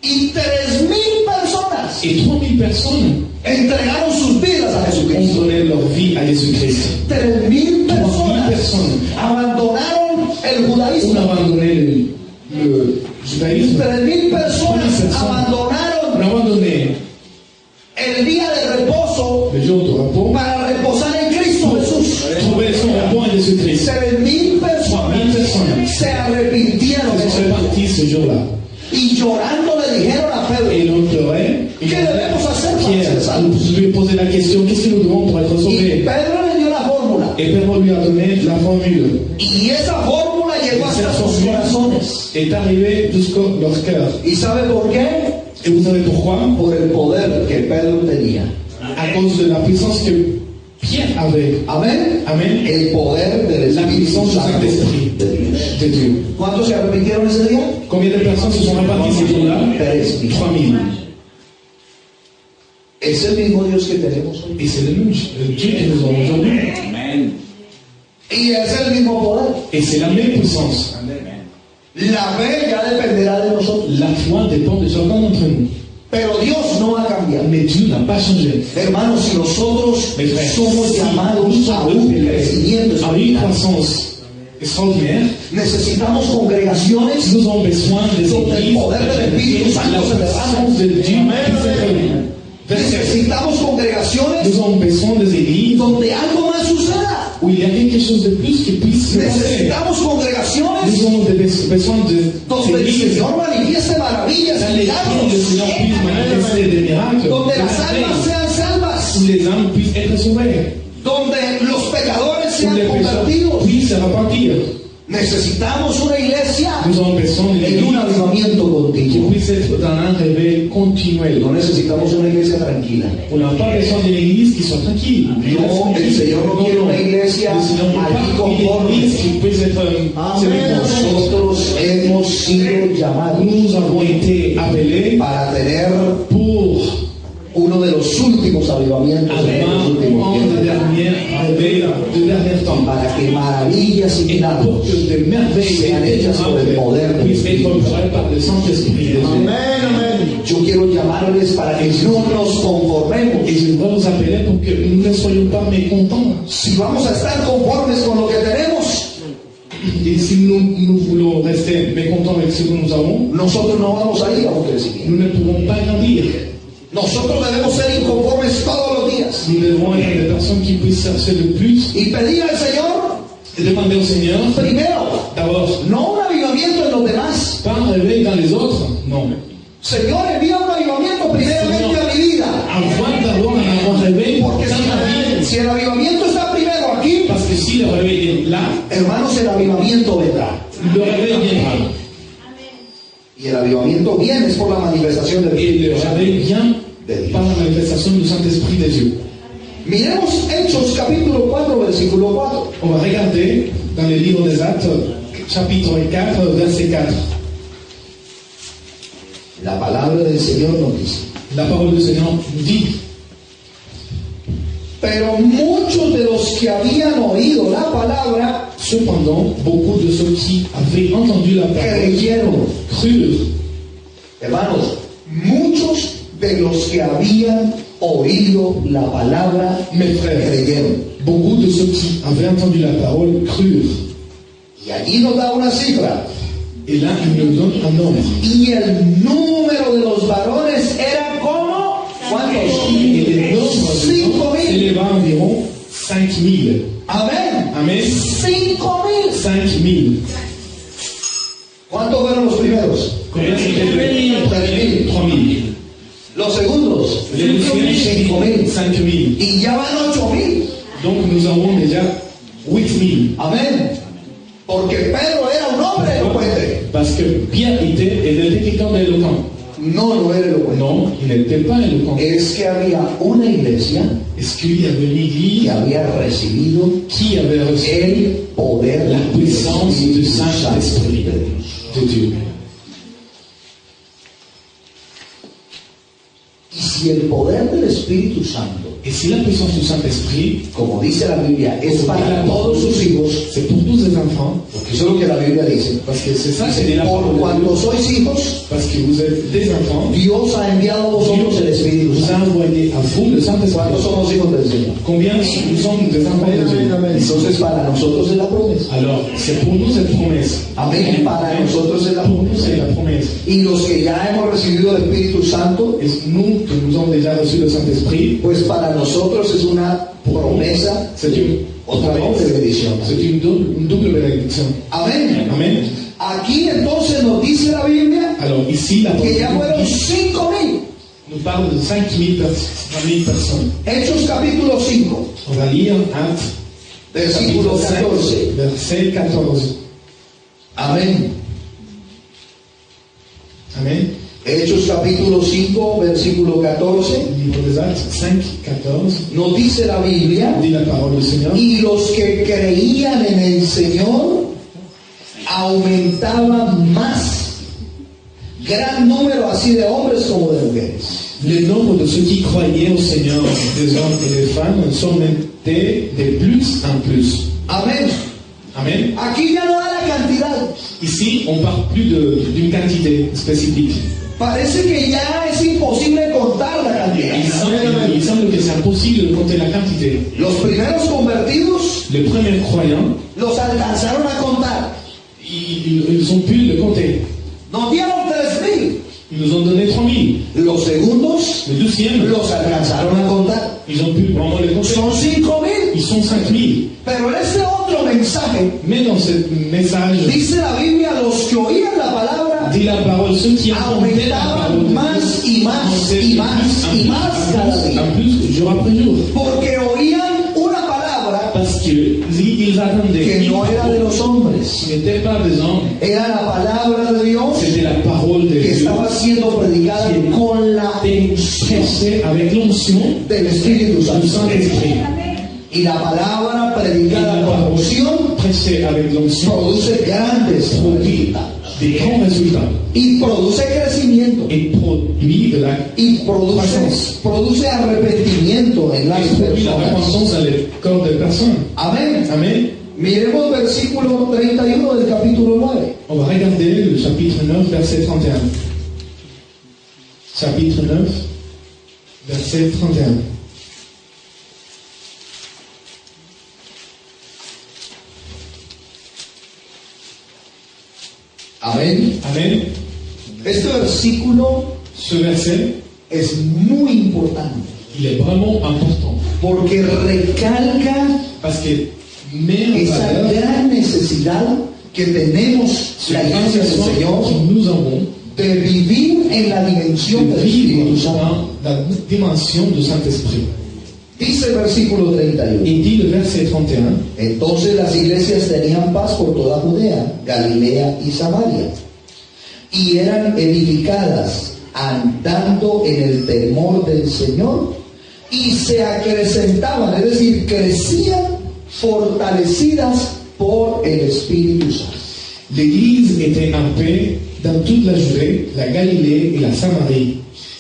Y 3.000 personas Et 3000 personnes entregaron sus vidas a ont Jesucristo. donné leur vie à Jésus-Christ. 3.000 personas personnes abandonaron el ont judaísmo. abandonné le judaïsme. 3.000 personas On abandonaron a abandonné el día de reposo le jour de repos para reposar en Cristo Jesús. trouver son repos en Jésus-Christ. 3.000 personas se arrepintieron Ils de sont eso. partis ce jour-là. Y llorando le dijeron a Et Pedro, ils ont pleuré. ¿qué debemos hacer para ser Pierre, salvos? je lui ai posé la question, qu'est-ce que nous devons pour être Y sauvés? Pedro le dio la fórmula. Et Pedro lui a donné la formule. Y esa fórmula llegó hasta sus corazones. Est arrivée jusqu'à leur cœur. ¿Y sabe por qué? Et vous savez pourquoi? Por el poder que Pedro tenía. À cause de la puissance que Pierre avait. Amén. Amen. El poder del La Espíritu puissance du Santo Saint-Esprit de Dios. de Dieu. ¿Cuántos se arrepintieron ese día? Combien de personnes se sont réparties ce jour-là? 3.000. 3000. 3000. Es el mismo Dios que tenemos hoy. Et c'est le même Dieu que nous avons aujourd'hui. Amen. Y es el mismo poder. Et c'est la même puissance. La fe ya dependerá de nosotros. La foi dépend de chacun d'entre nous. Pero Dios no ha cambiado. Mais Dieu n'a pas changé. Hermanos, si nosotros Mes frères, somos llamados a un crecimiento à une espiritual, croissance extraordinaire, necesitamos congregaciones nous avons besoin des donde el églises, poder del Espíritu la Santo se puissance derrame. de Dieu puisse être versée. Necesitamos congregaciones Nous avons besoin des églises donde algo más suceda. où il y a quelque chose de plus qui puisse se passer. Necesitamos congregaciones Nous avons besoin de donde ces el églises Señor manifieste maravillas dans y lesquelles le Seigneur milagros, puisse manifester des miracles, donde des las almas merveilles, sean salvas, où les âmes puissent être sauvées, donde los pecadores où sean les pécheurs convertidos. puissent se repentir. Necesitamos una iglesia Nous avons besoin d'une en un église avivamiento qui continuo. puisse être dans un réveil continuel. No necesitamos una iglesia tranquila. On n'a pas besoin d'une église qui soit tranquille. No, el Señor no quiere una iglesia Le Seigneur ne veut allí pas une conforme. église qui puisse être Nosotros hemos sido llamados Nous avons été appelés para tener pour uno de los últimos avivamientos en los avoir últimos un tiempos. dernier réveil de dernier temps. Para que maravillas y Et pour milagros que des merveilles sean et des hechas por el poder miracles del puissent être Espíritu Santo. opérés par le Saint-Esprit de Dieu. Yo quiero llamarles para que no nos conformemos. Et je dois vous appeler pour que nous ne soyons pas mécontents. Si vamos a estar conformes con lo que tenemos, Et si nous voulons rester mécontents avec ce que nous avons, nosotros no vamos a ir a un crecimiento. nous ne pourrons pas grandir. Nosotros debemos ser inconformes todos los días Nous devons être des personnes qui puissent chercher le plus y pedir al Señor, et demander au Seigneur, primero, d'abord, no un avivamiento en los demás. pas un réveil dans les autres, non. Señor, envía un avivamiento primeramente a mi vida. Avoir d'abord un réveil Porque dans ma vie. si el avivamiento está primero aquí, Parce que si le réveil est là, hermanos, el avivamiento vendrá. le réveil viendra. Y el avivamiento viene es por la manifestación del Et le Espíritu Santo. réveil vient par la manifestation du Saint-Esprit de Dieu. Miremos Hechos capítulo 4, versículo 4. On va regarder dans le livre des Actes, chapitre 4, verset 4. La palabra del Señor nos dice: La parole du Seigneur nous dit, pero muchos de los que habían oído la palabra cependant, beaucoup de ceux qui avaient entendu la parole creyeron. crurent. Hermanos, muchos de los que habían oído la palabra Mes frères, creyeron. beaucoup de ceux qui avaient entendu la parole crurent. Y allí nos da una cifra. Et là, il nous donne un nombre. Y el número de los varones era como ¿cuántos? Et le nombre de 5,000. s'éleva à environ 5000. Amén. Amen. 5,000. 5000. ¿Cuántos fueron los primeros? Combien c'était le 3000. Los segundos. Les deuxièmes, 5,000. 5000. Y ya van 8,000. Donc nous avons déjà 8000. Amén. Porque Pedro era un hombre elocuente. Parce que Pierre était quelqu'un d'éloquent. No, no era elocuente. Non, il n'était pas éloquent. Es que había una iglesia Est-ce qu'il y avait une église que había recibido qui avait reçu el poder la del puissance du Espíritu Santo Saint-Esprit de Dios. de Dieu? Y si el poder del Espíritu Santo, Et si la puissance du Saint-Esprit, como dice la Biblia, es para todos sus hijos, c'est pour tous les enfants, porque eso es lo que la Biblia dice, parce que c'est ça, c'est la por parole de cuando Dieu. sois hijos, Parce que vous êtes des enfants, Dios ha enviado a vosotros el Espíritu vous a Santo. envoyé à vous le ¿Cuántos Saint-Esprit. somos hijos del Señor? Combien nous sommes des enfants de Dieu? Entonces para nosotros es la promesa. Alors, c'est pour nous cette promesse. Amén. Para nosotros es la Pour nous, c'est promesa. la promesse. Y los que ya hemos recibido el Espíritu Santo, Et nous, que nous avons déjà reçu le Saint-Esprit, pues para nosotros es una promesa, c'est une otra doble bendición. C'est une double bénédiction. Amén. Amen. Aquí entonces nos dice la Biblia Alors ici, la que ya fueron parole 5,000. nous parle de 5000 personnes. Hechos capítulo 5, On va lire Actes, versículo 14. verset 14. Amén. Amen. Hechos capítulo 5, versículo 14. Livre des Actes 5, 14. Nos dice la Biblia: Dit la parole du Seigneur. y los que creían en el Señor aumentaban más gran número así de hombres como de mujeres. Le nombre de ceux qui croyaient au Seigneur, des hommes et des femmes, s'augmentait de plus en plus. Amén. Amen. Aquí ya no da la cantidad. Ici, on parle plus d'une quantité spécifique. Parece que ya es imposible contar la cantidad. Il semble que c'est impossible de compter la quantité. Los primeros convertidos Les premiers croyants, los alcanzaron a contar. ils ont pu le compter. Nos dieron 3,000. Ils nous ont donné 3000. Los segundos Le deuxième, los alcanzaron a contar. ils ont pu vraiment le compter. Son 5,000. Ils sont 5000. Pero en este otro mensaje Mais dans ce message, dice la Biblia, los que oían la palabra dit la parole, ceux qui entendaient la parole de aumentaban más y más augmentaient y de más y más cada plus día. en plus, jour après jour. Porque oían una palabra Parce qu'ils attendaient que no era de los hombres, qui n'étaient pas des hommes, era la palabra de Dios c'était la parole de que Dieu estaba siendo predicada con la unción prêchée avec l'onction del Espíritu du Santo. Saint-Esprit. Y la palabra Et predicada la con la parole unción prêchée avec l'onction produce grandes produit resultados des grands résultats y produce crecimiento et produit de la y produce arrepentimiento en las produit la personas. repentance dans les corps des personnes. Amén. Amen. Miremos versículo 31 del capítulo 9. On va regarder le chapitre 9, verset 31. Chapitre 9, verset 31. Amén. Amen. Este versículo Ce verset, es muy importante il est vraiment important porque recalca parce que met en esa valeur gran necesidad que tenemos la cette iglesia del intention Señor que nous avons de vivir en la dimensión de del Espíritu vivre Santo. dans la dimension du Saint-Esprit. Dice el versículo 31. Il dit le verset 31, Entonces las iglesias tenían paz por toda Judea, Galilea y Samaria, y eran edificadas andando en el temor del Señor, y se acrecentaban, es decir, crecían fortalecidas por el Espíritu Santo. l'Église était en paix dans toute la Judée, la Galilée et la Samarie,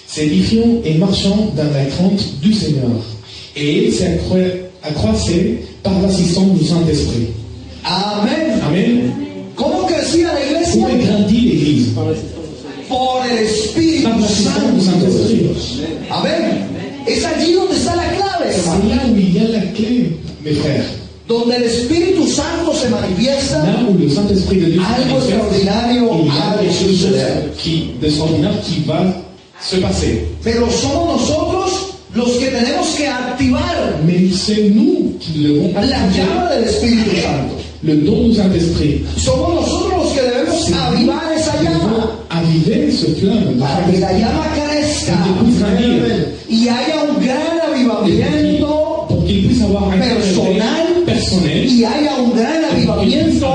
s'édifiant et marchant dans la crainte du Seigneur. Et il s'accroissait par l'assistance du Saint-Esprit. Amén. Amen. ¿Cómo crecía la iglesia? Comment grandit l'Église? Por el Espíritu Par l'assistance du Santo. Saint-Esprit. Amén. Es allí donde está la clave, C'est hermano. là où il y a la clé, mes frères. Donde el Espíritu Santo se manifiesta, Là où le Saint-Esprit de Dieu se algo manifeste, extraordinario il y a ha de quelque chose suceder. d'extraordinaire qui va se passer. Pero somos nosotros los que tenemos que activar Mais c'est nous qui devons la activer llama del Espíritu Santo. le don du Saint-Esprit. Somos nosotros los que debemos avivar esa Nous devons llama aviver ce flamme de para que la Saint-Esprit llama crezca pour qu'il puisse grandir, y haya un gran avivamiento pour qu'il puisse avoir un personal personnel y haya un gran avivamiento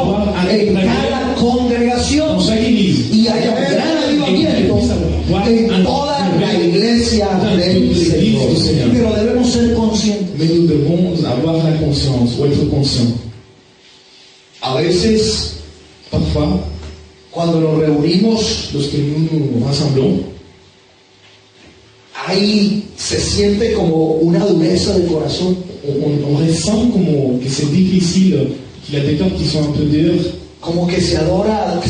en cada congregación dans chaque église. y haya un gran avivamiento en toda la iglesia del Señor. Pero debemos ser conscientes. Mais nous devons avoir la conscience ou être conscients. A veces, Parfois, cuando nos reunimos, lorsque nous nous rassemblons, ahí se siente como una dureza de corazón. on ressent comme que c'est difficile, qu'il y a des cœurs qui sont un peu durs. Como que se adora al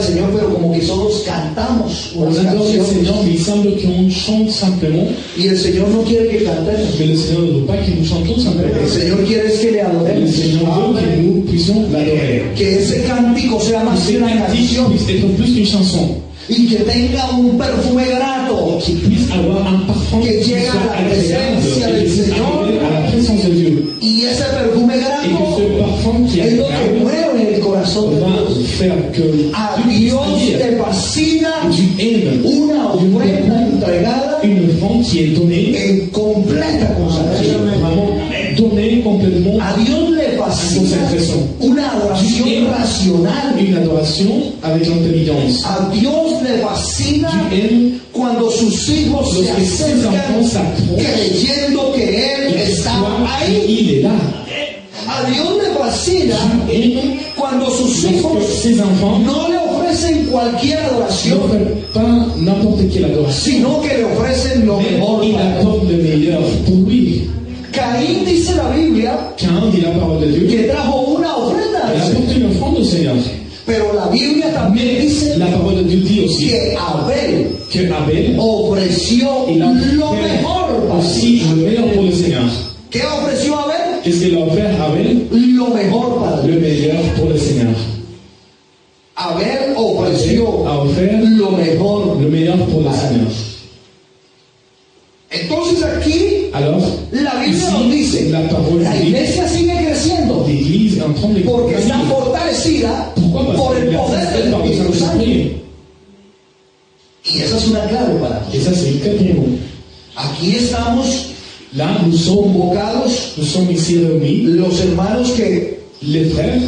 Señor, pero como que solo cantamos On unas adore le Seigneur, canciones. mais il semble qu'on chante simplement, Y el Señor no quiere que cantemos. mais le Seigneur ne veut pas que nous chantons simplement. El Señor quiere es que le Le adoremos. Seigneur veut que nous puissions l'adorer. Que ese cántico sea más que Que una cette canción puisse être plus qu'une chanson, y que tenga un perfume grato qu'il puisse avoir un parfum Que qui llegue à soit la agréable, presencia et del qui puisse Señor. arriver à la présence de Dieu. y ese perfume Et que grato ce parfum qui est es lo que agréable mueve el corazón de va Dios. faire que A tu puisses Dios dire le fascina que tu aimes una ofrenda entregada une offrande qui est donnée, en completa qui est consagración. vraiment donnée complètement, A Dios le fascina una adoración racional. une adoration avec l'intelligence. A Dios le fascina Tu aimes cuando sus hijos se lorsque ses enfants acercan s'approchent creyendo que Él et está toi, ahí. il est là. A Dios le fascina Tu aimes cuando sus hijos lorsque ses enfants no le ofrecen ofrecen cualquier adoración, n'offre pas n'importe quelle adoration, sino que le ofrecen lo mais mejor il para él. apporte le meilleur pour lui. Caín, dice la Biblia, Caïn dit la parole de Dieu, que trajo una ofrenda elle al Señor. apporte une offrande au Seigneur. Pero la Biblia también Mais dice la parole de Dieu dit aussi que Abel que Abel, ofreció il a lo fait mejor para aussi Dios. le meilleur pour le Seigneur. ¿Qué ofreció Abel? Qu'est-ce qu'il a offert Abel? Lo mejor para Le Dios. meilleur pour le Seigneur. Abel Abel ofreció a offert lo mejor. le meilleur pour le Seigneur. Entonces aquí Alors, la Biblia nos ici, dice, la parole la dit, iglesia sigue creciendo l'Église est en train de porque está grandir. fortalecida Pourquoi? Parce por el qu'elle est poder faite del par le Espíritu Santo. Saint-Esprit. Y esa es una clave para nosotros. Et ça, c'est une clé pour nous. Aquí estamos Là, nous sommes convocados ici réunis, los hermanos que les frères,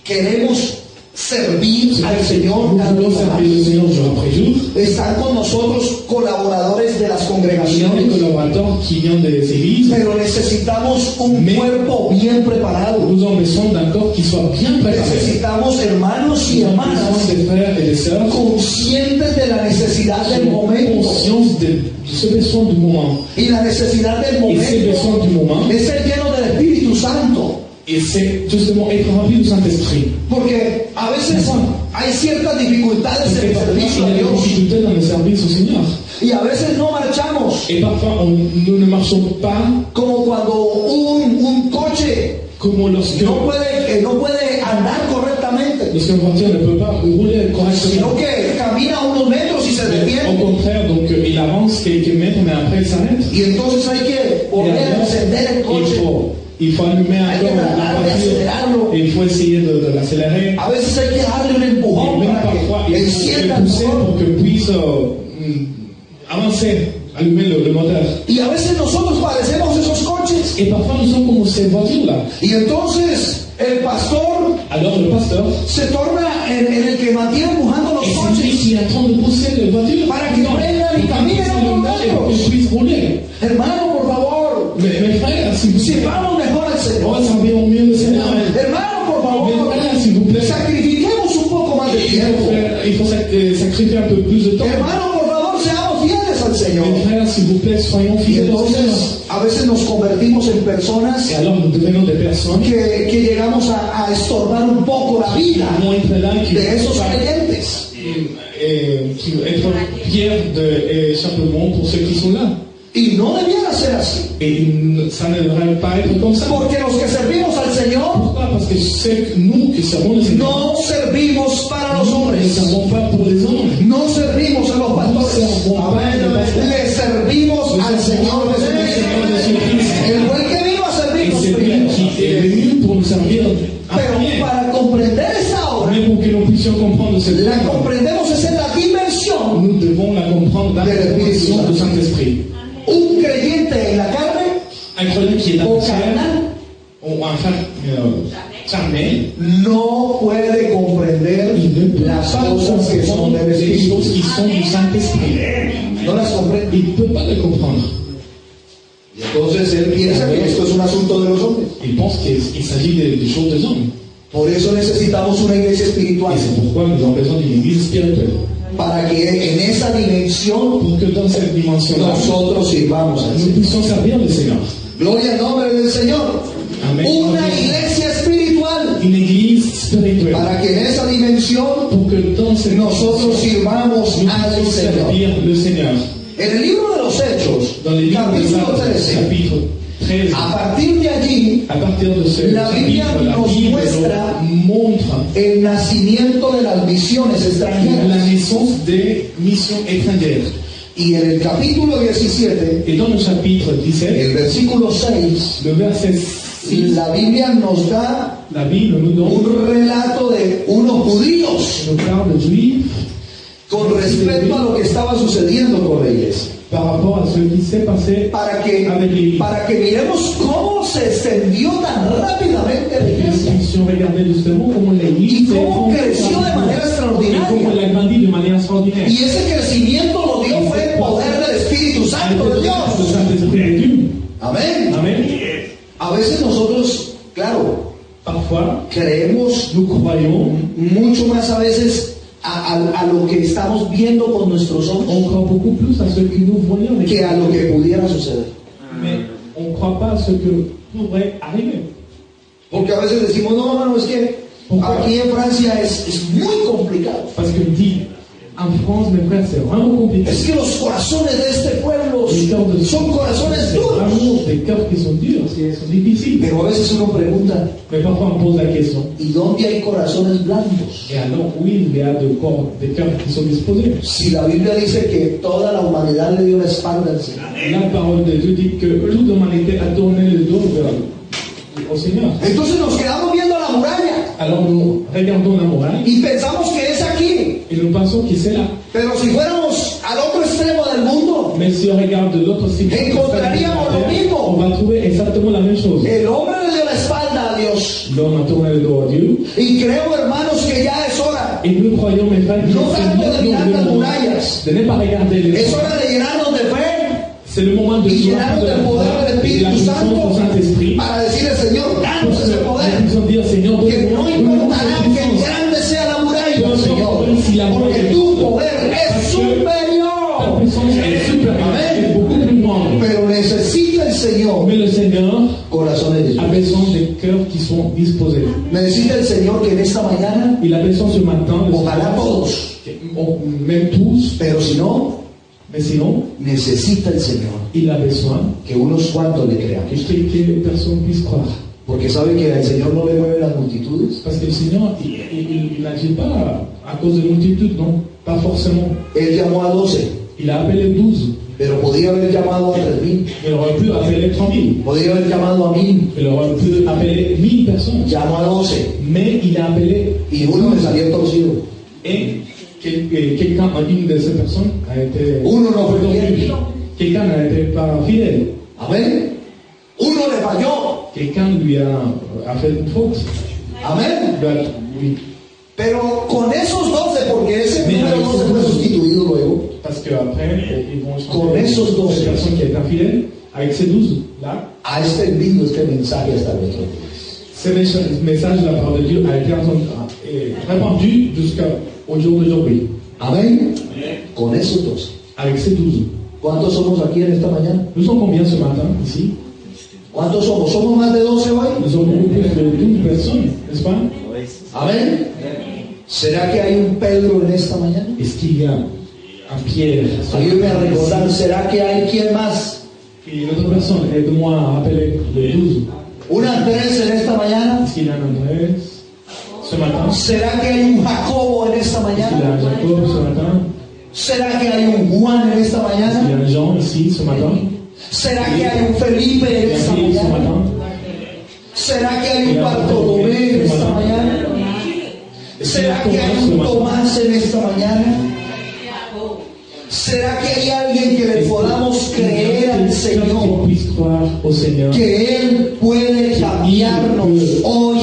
queremos servir al nous Señor cada voulons día servir le más. Seigneur jour après jour. Están con nosotros colaboradores de las Il y a des congregaciones, collaborateurs qui viennent des églises. pero necesitamos un Mais- cuerpo bien preparado. Nous avons besoin d'un corps qui soit bien préparé. Necesitamos hermanos y Nous avons hermanas besoin des frères et des sœurs conscientes de la necesidad qui del ont momento. conscience de ce besoin du moment. Y la necesidad del Et ce besoin momento du moment, es ser lleno del Espíritu Santo. et c'est justement être rempli du Saint-Esprit. Porque a veces hay ciertas dificultades Parce en que el parfois, servicio il y a a des Dios. difficultés dans le service au Seigneur. Y a veces no marchamos. Et parfois, nous ne marchons pas Como cuando un coche comme lorsque no puede andar correctamente, une voiture ne peut pas rouler correctement. sino que camina unos metros y se Au detiene. contraire, donc il avance quelques mètres, mais après il s'arrête. Y entonces hay que Et volver a alors, encender el coche. il faut allumer Hay que encore la tratar de voiture. acelerarlo. Et il faut essayer de l'accélérer. A veces hay que darle un Et empujón même para parfois, que il faut encienda le el pousser motor. pour que puisse avancer, allumer le moteur. Y a veces nosotros padecemos esos coches. Et parfois, nous sommes comme ces voitures-là. Y entonces el pastor Alors, le pasteur, se torna en el que mantiene empujando los et c'est lui coches qui est en train de pousser les voitures para que prendan y caminen et unos qu'ils puissent rouler. Hermano, por favor, Mes frères, s'il vous plaît, sirvamos mejor al on Señor. va servir au mieux le Seigneur. Hermano, por Mes favor, frères, s'il vous plaît, sacrifiquemos un poco más de tiempo. il faut sacrifier un peu plus de temps. Hermano, por favor, seamos fieles al Señor. Mes frères, s'il vous plaît, soyons Y fidèles au Seigneur. entonces, a veces nos convertimos en personas Et alors, nous devenons des personnes qui que llegamos a estorbar un poco la vida vont être là, qui de esos vont creyentes. qui vont être fiers et simplement pour ceux qui sont là. Y no debiera ser así. Et ça ne devrait pas être comme ça. Porque los que servimos al Señor Pourquoi? Parce que c'est nous qui servons le Seigneur. no servimos para los Nous ne hombres. servons pas pour les hommes. No servimos a los pastores. Le servimos al Señor Jesucristo. Él fue el que vino a Et servirnos c'est lui primero. qui est venu pour nous servir en Pero premier. para comprender esta obra, Mais pour que nous puissions comprendre cette la œuvre, comprendemos es en la dimensión. nous devons la comprendre dans la dimension du Saint-Esprit. Un creyente en la carne Un croyant qui est dans o le ciel, carnal ou enfin charnel, no puede comprender il ne peut las pas cosas que son comprendre del les Espíritu. choses qui sont du Saint-Esprit. No las comprende. Il ne peut pas les comprendre. Y entonces él piensa que esto es un asunto de los hombres. Il pense qu'il s'agit des choses des hommes. Por eso necesitamos una iglesia Et espiritual. c'est pourquoi nous avons besoin d'une église spirituelle. Para que en esa dimensión Pour que dans cette dimension-là, nosotros sirvamos al nous Señor. puissions servir le Seigneur. Gloria al nombre del Señor. Amen. Una iglesia espiritual. Une église spirituelle. Para que en esa dimensión Pour que dans cette nosotros sirvamos nous al puissions Señor. servir le Seigneur. En el libro de los Hechos, Dans les livres des capítulo Actes, 13, chapitre 13, a partir de allí, à partir de ce La Biblia chapitre, la nos Bible muestra nous montre el nacimiento de las misiones la extranjeras. naissance des missions étrangères. Y en el capítulo 17, Et dans le chapitre 17, el versículo 6, le verset 6, la Biblia nos da la Bible nous donne un relato de unos judíos nous parle de juifs con respecto a lo que estaba sucediendo con la iglesia. par rapport à ce qui s'est passé Para avec l'Église. que miremos cómo se extendió tan rápidamente la Que nous iglesia puissions regarder justement comment y l'Église s'est cómo étendue creció de manera et comment extraordinaria. elle a grandi de manière extraordinaire. Y ese crecimiento lo dio fue el poder del Espíritu Santo de Le Dios. Saint-Esprit de Dieu. Amén. Amen. A veces nosotros, claro, Parfois, creemos nous croyons mucho más a veces a lo que estamos viendo con nuestros ojos On croit beaucoup plus à ce que nous voyons avec que a lo que pudiera suceder. mais on ne croit pas à ce que pourrait arriver. Porque a veces decimos, no, hermano, es que aquí en Francia es muy complicado. Parce que me dit, en France, mes frères, c'est vraiment compliqué. Es que los corazones de este pueblo son corazones C'est duros. vraiment des cœurs qui sont durs, sont difficiles. Pero a veces uno pregunta, Mais parfois on pose la question, ¿y dónde hay corazones blandos? et alors oui, il y a des cœurs qui sont disposés. Si la Biblia dice que toda la humanidad le dio la espalda al Señor. La parole de Dieu dit que toute l'humanité a tourné le dos au Seigneur. Entonces nos quedamos viendo la muralla Alors nous regardons la muraille y pensamos que es aquí. et nous pensons que c'est là. Pero si fuéramos al otro extremo del mundo, Mais si on regarde de l'autre side, Encontraríamos lo mismo. on va trouver exactement la même chose. el hombre le dio la espalda a Dios. L'homme a tourné le dos à Dieu. Y creo, hermanos, que ya es hora. Et nous croyons, mes frères, que No tanto de c'est mirar las le moment murallas. de ne pas regarder les Es murailles. hora de llenarnos de fe C'est le moment de y se llenarnos remplir del poder del de la Espíritu puissance du Santo Saint-Esprit. para decirle, Señor, Pour danos que ese nous poder. puissions dire, Seigneur, Que no donne-nous importará cette que puissance. grande sea la muralla, Señor, porque tu poder es Ta superior. puissance est supérieure, est beaucoup plus grande. Pero necesita el Señor Mais le Seigneur corazones de a Dios. besoin des cœurs qui sont disposés. Necesita el Señor que en esta mañana, Il a besoin ce matin, ojalá todos, même tous, pero si no, mais sinon, necesita el Señor il a besoin que unos cuantos le crean. que quelques personnes puissent croire. Porque sabe que al Señor no le mueven las multitudes. Parce que le Seigneur, il n'agit pas à cause de multitudes, non, pas forcément. Él llamó a 12, Il a appelé 12, pero podía haber llamado a 3,000, il aurait pu appeler 3000, podía haber llamado a 1,000. il aurait pu appeler 1000 personnes. Llamó a 12 Mais il a appelé y uno le salió torcido. et quelqu'un, une de ces personnes a été Uno no fue tordu. fiel. Quelqu'un n'a été pas fidèle. Amén. Uno le falló. Quelqu'un lui a fait une faute. Amén. Oui. Pero con esos 12, porque ese Mira, número 12 fue sustituido luego, Parce qu'après, ils vont Con esos 12. cette personne qui est infidèle, avec ces 12 là, ha extendido este mensaje hasta nuestros días. ce message de la part de Dieu a été répandu jusqu'au jour d'aujourd'hui. Amén. Con esos 12. Avec ces 12. ¿Cuántos somos aquí en esta mañana? Nous sommes combien ce matin ici? ¿Cuántos somos? ¿Somos más de 12 hoy? Nous sommes beaucoup plus de 12 personnes, n'est-ce pas? Amén. ¿Será que hay un Pedro en esta mañana? Est-ce qu'il y a un Pierre? Ayúdeme a recordar, ¿será que hay quién más? Et une autre personne, aide-moi à appeler les 12. ¿Un Andrés en esta mañana? Est-ce qu'il y a un André ce matin? ¿Será que hay un Jacobo en esta Est-ce qu'il y a mañana? un Jacob ce matin? ¿Será que hay un Juan en esta Est-ce qu'il y a mañana? un Jean ici ce matin? ¿Será que hay un Felipe en Il y a esta Philippe ce mañana? matin? ¿Será que hay un Bartolomé en esta mañana? ¿Será que hay un Tomás en esta mañana? ¿Será que hay alguien que le podamos creer al Qu'on Señor? puisse croire au Seigneur. Que Él puede cambiarnos hoy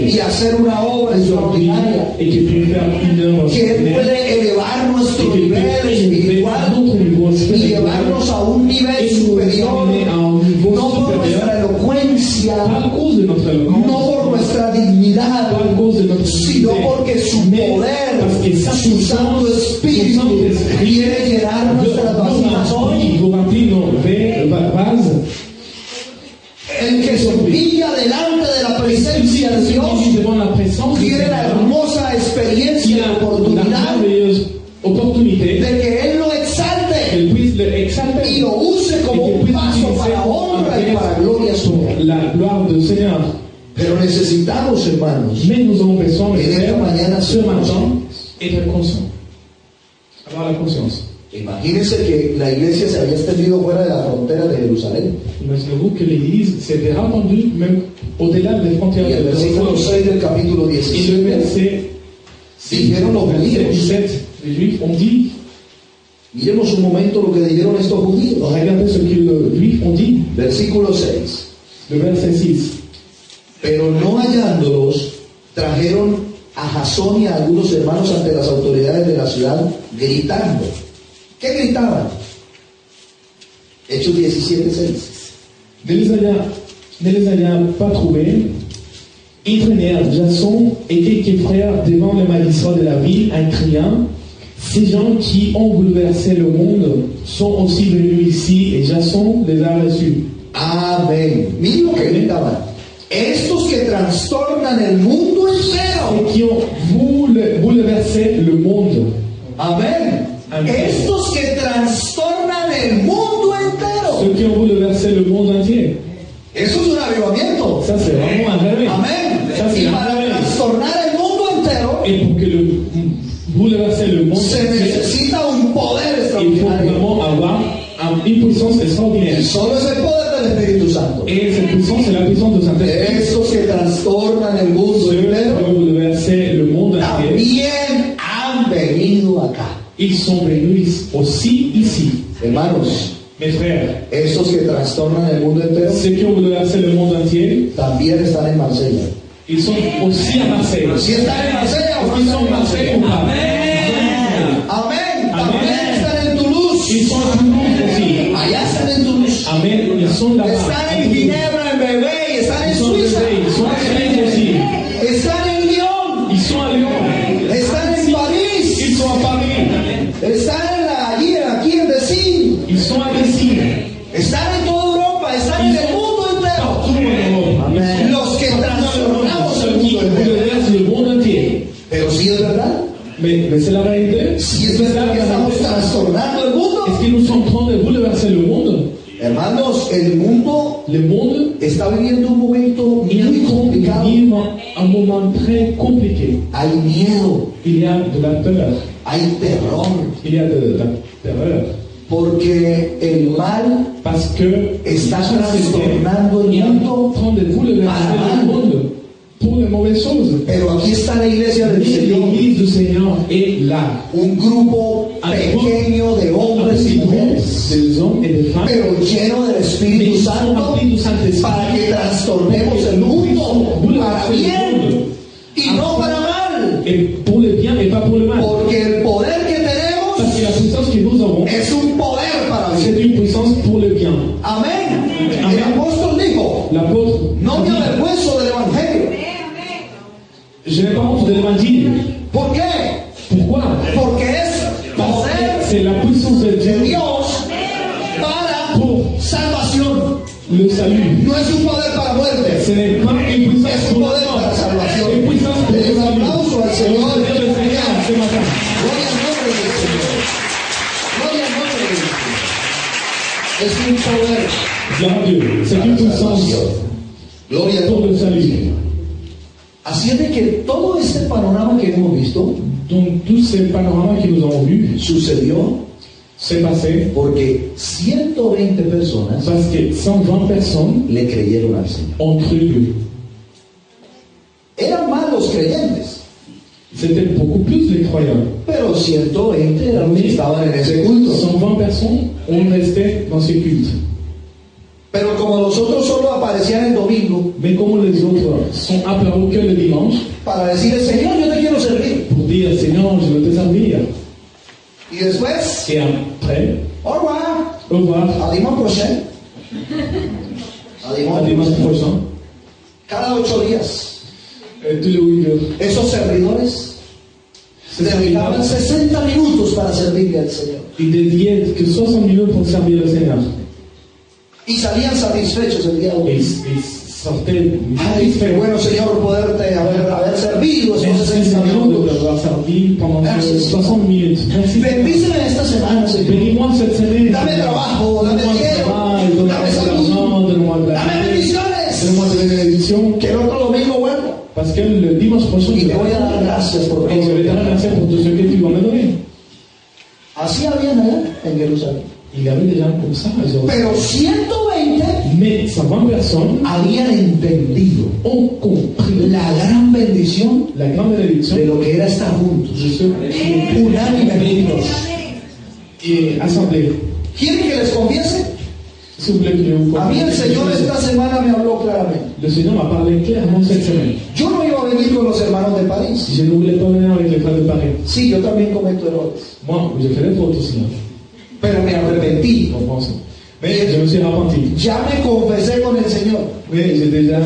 y hacer una obra Aujourd'hui, extraordinaria. et qu'il peut faire une œuvre Que Él extraordinaire, puede elevar et nuestro qu'il nivel peut élever espiritual notre niveau y spirituel llevarnos a un nivel et nous superior, amener à un niveau no por nuestra supérieur, elocuencia, pas à cause de notre éloquence, no por nuestra pas dignidad, à cause de notre sino dignité, porque su mais poder, parce que sa su Santo puissance, Espíritu son Saint-Esprit, quiere llenar nuestras vasijas hoy. vous remplir nos vases. El que se humilla delante de la presencia de Dios Devant la présence de tiene la Dieu, hermosa il experiencia y a la oportunidad merveilleuse opportunité de que Él lo exalte qu'elle puisse le exalter y lo use como un paso para honra y para gloria suya. la gloire du Seigneur. Pero necesitamos, hermanos, Mais nous avons besoin de en esta faire mañana ce matin être conscient, avoir la conscience. imagínense que la iglesia se había extendido fuera de la frontera de Jerusalén. Imaginez-vous que l'Église s'était répandue même au-delà des frontières Y el de versículo Jérusalem. 6 del capítulo Et le 17 verset dijeron los verset judíos. 17, les Juifs ont dit, Miremos un momento lo que dijeron estos judíos. regardez ce que les Juifs ont dit, Versículo 6. le verset 6. Pero no hallándolos, trajeron a Jasón y a algunos hermanos ante las autoridades de la ciudad, gritando. ¿Qué gritaban? Hechos 17:6. Ne les ayant pas trouvés, Ils freinèrent Jason et quelques frères devant le magistrat de la ville en criant: ces gens qui ont bouleversé le monde sont aussi venus ici et Jason les a reçus. Amén. Miren lo que gritaban. Estos que trastornan el mundo entero. Ceux qui ont bouleversé le monde. Amén. Amén. Estos que trastornan el mundo entero. Ceux qui ont bouleversé le monde entier. Eso es un avivamiento. Ça, c'est vraiment un réveil. Amén. Ça, c'est Y un para réveil. trastornar el mundo entero Et pour que bouleverser le monde se entier, necesita un poder il faut extraordinario. vraiment avoir une puissance extraordinaire. Y solo es el poder del Espíritu Santo. Et cette puissance, c'est la puissance de Saint-Esprit. Estos que trastornan el mundo Ceux qui entero ont bouleversé le monde entier, también han venido acá. ils sont venus aussi ici. Hermanos, Mes frères, estos que trastornan el mundo entero ceux qui ont bouleversé le monde entier, también están en Marsella. ils sont aussi à Marseille. Si están en Marsella, Est-ce qu'ils sont à Marseille ou pas? Amén. También Amén. están en Toulouse. Ils sont à Toulouse aussi. Allá están en Toulouse. Amen. Ils sont là-bas. Están en Ginebra, en Bebé, y están en Ils sont à Suiza. Marseille, ils sont à Suisse aussi. Están en Lyon. Ils sont à Lyon. Están en París. Ils sont à Paris. Están allí, aquí en Dessine. Ils sont à Dessine. Están en toda Europa. Están en el mundo entero. Partout en Europe. Amén. Los que trastornamos Ceux el qui mundo entero. bouleversent le monde entier. Pero si es verdad. Mais c'est la réalité. Si es verdad que estamos trastornando el mundo. Est-ce que nous sommes en train de bouleverser le monde? Hermanos, el mundo Le monde está viviendo un momento est muy complicado. vivre un moment très compliqué. Hay miedo, Il y a de la peur. hay terror, Il y a de la terreur. porque el mal Parce que está la société trastornando el est en mundo. train de bouleverser le monde pour les mauvaises choses. Pero aquí está la iglesia del Mais Señor, l'église du Seigneur est là. un grupo pequeño de hombres y mujeres, Des hommes et des femmes. pero lleno del Mais Espíritu ils sont Santo, remplis du Saint-Esprit. para que trastornemos el mundo para bien y no para mal, Et pour le bien et pas pour le mal. porque el poder que Parce que tenemos la puissance que nous avons, es un poder para bien. c'est une puissance pour le bien. Amén. Amén. El apóstol dijo, L'apôtre no me dit, avergüenzo del Evangelio. je n'ai pas honte de l'évangile. ¿Por qué? Pourquoi? Porque es Parce que poder c'est la puissance de de Dieu Dios para salvación. le salut. No es un poder para Ce muerte. n'est pas une puissance Es un pour le poder para mort. salvación. C'est une puissance pour le Un salut. aplauso al Et Señor. on peut dire le Seigneur ce matin. Gloria al nombre del Señor. Gloria al nombre del Señor. Es un poder Gloire à Dieu. C'est para une puissance salvación. Gloria al pour nombre le del salut. Señor. Así es de que todo este panorama que hemos visto Donc tous ces panoramas que nous avons vus, sucedió c'est passé porque 120 personas parce que 120 personnes le creyeron al Señor. ont cru Dieu. Eran más los creyentes, C'était beaucoup plus les croyants. pero 120 eran los que estaban en ese culto. 120 personnes ont resté dans ce culte. Pero como los otros solo aparecían el domingo Mais comme les autres sont apparus que le dimanche, para decirle, Señor, yo te quiero servir. pour dire Seigneur, je veux te servir. Y después, Et après, au revoir, au revoir, à dimanche prochain. A à dimanche dimanche prochain. prochain, Cada 8 días, tous les 8 jours. esos servidores dedicaban 60 minutos para servirle al Señor. Il dédiait que 60 minutes pour servir le Seigneur. Y salían satisfechos el día Et 1. ils sortaient Ay, qué satisfaits. bueno, Señor, poderte haber servido esos Merci 60 Seigneur de minutos. t'avoir servi pendant Merci. 60 minutes. Merci. Bendíceme esta semana, Señor. Bénis-moi cette semaine. Dame trabajo, dame Donne-moi du dinero, travail, donne-moi dame de salud, l'argent, donne-moi de la dame vie, bendiciones. donne-moi de la bénédiction. Que el otro domingo vuelvo Parce que le dimanche prochain, y te voy a dar gracias por et je vais te todo. remercier pour tout ce que tu vas me donner. Así habían allá en Jerusalén. Il y avait des gens comme ça à Jérusalem. Pero 120 Mais 120 personnes habían entendido ont compris la gran bendición la grande bénédiction de lo que era estar juntos, de ceux qui unánimes unidos. est assemblé. ¿Quieren que les confiese? S'il vous plaît, que je vous A mí el Señor esta semana me habló claramente. Le Seigneur m'a parlé clairement cette semaine. Yo no iba a venir con los hermanos de París. Je ne voulais pas venir avec les frères de Paris. Sí, yo también cometo errores. Moi, j'ai fait des fautes aussi. Hein, Pero me arrepentí en France. Mais je me suis repenti. Ya me confesé con el Señor. Mais j'ai déjà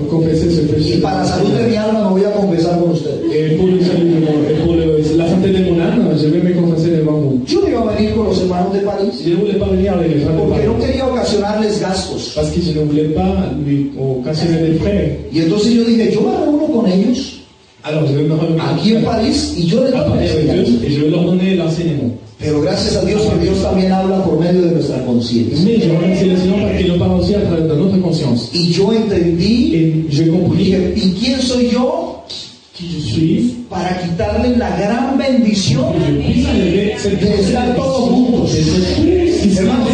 confessé ce Y péché. para la salud de mi alma me voy a confesar con ustedes. Et pour, le salut de mon, et pour la santé de mon âme, je vais me confesser devant vous. Yo no iba a venir con los hermanos de París Je ne voulais pas venir avec les frères de porque no Paris. quería ocasionarles gastos. Parce que je ne voulais pas lui occasionner des frais. Y entonces yo dije, yo me reúno con ellos Alors je vais me aquí en París y yo les à doy la parler avec enseñanza. eux et je vais leur donner l'enseignement. Pero gracias a Dios que Dios también habla por medio de nuestra conciencia. Mais je remercie le Seigneur parce qu'il nous parle aussi à travers de notre conscience. Y yo entendí, Et j'ai compris dije, ¿y quién soy yo qui je suis, para quitarle la gran bendición que je puisse enlever cette de estar todos juntos? Hermanos,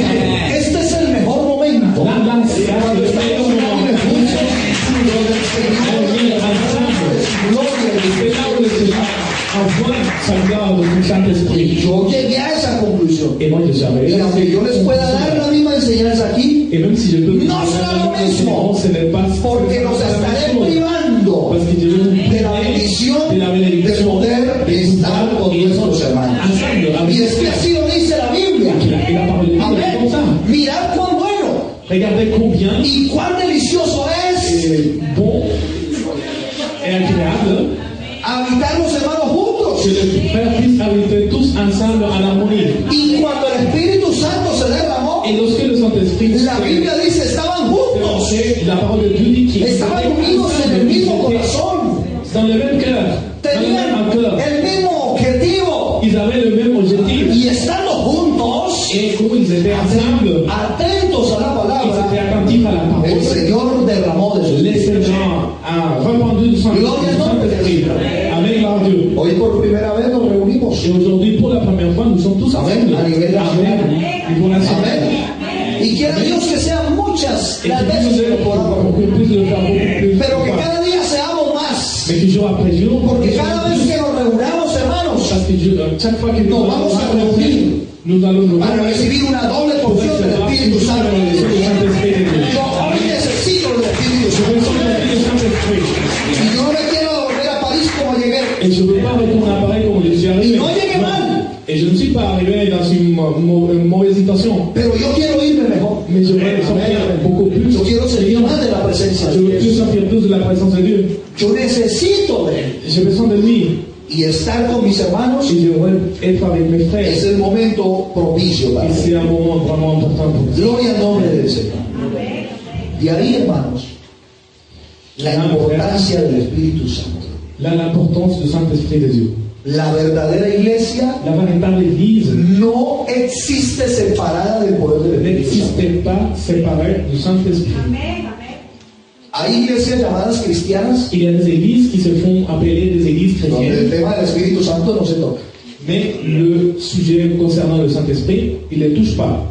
este es el mejor momento. Là, c'est Cuando estamos unidos juntos, donde el Señor gloria y là où le Seigneur envoie sa gloire de son Saint-Esprit. yo llegué a esa conclusión. Et moi, je savais. Y aunque yo les pueda dar la misma enseñanza aquí, Et même si je peux vous No será lo donner mismo. ce n'est pas porque los estaré privando parce que je vais vous de la priver bendición de la de bénédiction poder estar con nuestros hermanos. ensemble avec Y es que así lo dice la Biblia. et la parole de Dieu est comme ça. Amén. Mirad cuán bueno Regardez combien y cuán delicioso es bon et agréable habitar los hermanos juntos. que les frères puissent habiter tous ensemble en harmonie. Y cuando el Espíritu Santo se derramó, Et lorsque le Saint-Esprit la Biblia dice estaban juntos, la parole de Dieu dit qu'ils estaban unidos en el mismo corazón, dans le même cœur, dans le tenían même cœur. el mismo objetivo Ils avaient le même objectif. y estando juntos, Et comme ils étaient ensemble, atentos a la ils palabra, étaient attentifs à la el parole. Señor derramó de su Le Espíritu. Seigneur a répandu de son Saint-Esprit. Amen, gloire à Dieu. Hoy por primera vez nos reunimos. Et aujourd'hui, pour la première fois, nous sommes tous Amen. ensemble. A nivel nacional. Amen. Niveau national. Amén. Y quiera Dios que sean muchas Et las que veces Dieu que lo podamos, pour que puisse le faire beaucoup plus. pero que cada día seamos más. Mais que jour après jour, Porque cada vez que nos reunamos, hermanos, parce que Dieu, chaque fois que nous Nos vamos a reunir nous allons nous para recibir una doble pour porción del recevoir Espíritu une Santo. Saint-Esprit de Dieu. Yo hoy necesito el Espíritu Je Santo. reçois le Saint-Esprit. Y yo no me quiero volver a París como llegué. Et je ne veux pas retourner à Paris comme je suis Y arrivé. no llegué mal, Et je ne suis pas arrivé dans une mauvaise situation. pero yo quiero irme mejor. Mais je veux sortir beaucoup plus. Yo quiero sentir más de la presencia Je de veux plus Dios. sortir plus de la présence de Dieu. Yo necesito de Él. J'ai besoin de lui. Y estar con mis hermanos Et je veux être avec mes frères. es el momento propicio para Et mí. c'est un moment vraiment important pour nous. Gloria al nombre del Señor. De ahí, hermanos, la importancia del Espíritu Santo. Là, l'importance du Saint-Esprit de Dieu. La verdadera iglesia La véritable Église no existe separada del poder del Espíritu Santo. n'existe pas séparée du Saint-Esprit. Hay iglesias llamadas cristianas Il y a des églises qui se font appeler des églises donde el chrétiennes, tema del Espíritu Santo no se toca, mais le sujet concernant le Saint-Esprit, il ne les touche pas.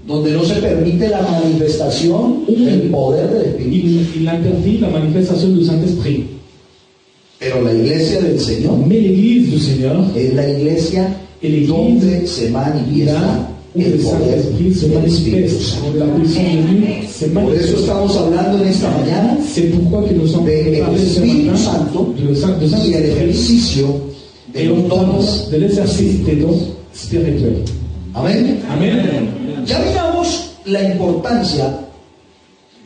donde no se permite la manifestación del poder del Espíritu. Il interdit la manifestation du Saint-Esprit. Pero la iglesia del Señor Mais l'Église du Seigneur, es la iglesia et l'Église, donde se manifiesta là où el le poder Saint-Esprit se del Espíritu manifeste, Santo. où la puissance de Dieu se Por eso manifeste. estamos hablando en esta mañana C'est pourquoi que nous sommes del parlés ce Espíritu matin Santo de y el Saint-Esprit ejercicio de et los on parle dones. de l'exercice des dons spirituels. Amén. Amen. Ya miramos la importancia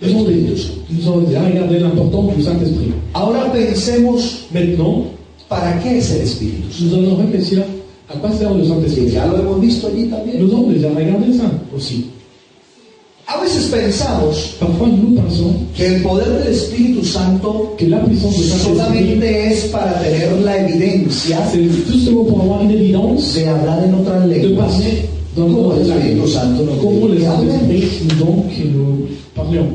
del Espíritu Santo. Nous avons déjà regardé l'importance du Saint-Esprit. Ahora pensemos, Maintenant, ¿para qué es el Espíritu Santo? nous allons réfléchir à quoi sert le Que Saint-Esprit. ya lo hemos visto allí también. Nous avons déjà regardé ça aussi. A veces pensamos Parfois, nous pensons que el poder del Espíritu Santo que la puissance du Saint-Esprit, solamente es para tener la evidencia c'est tout simplement pour avoir une évidence de hablar en otras de lenguas, parler dans como el notre Espíritu langue. Santo nos Comment le dice que hablemos. Saint-Esprit nous donne que nous parlions.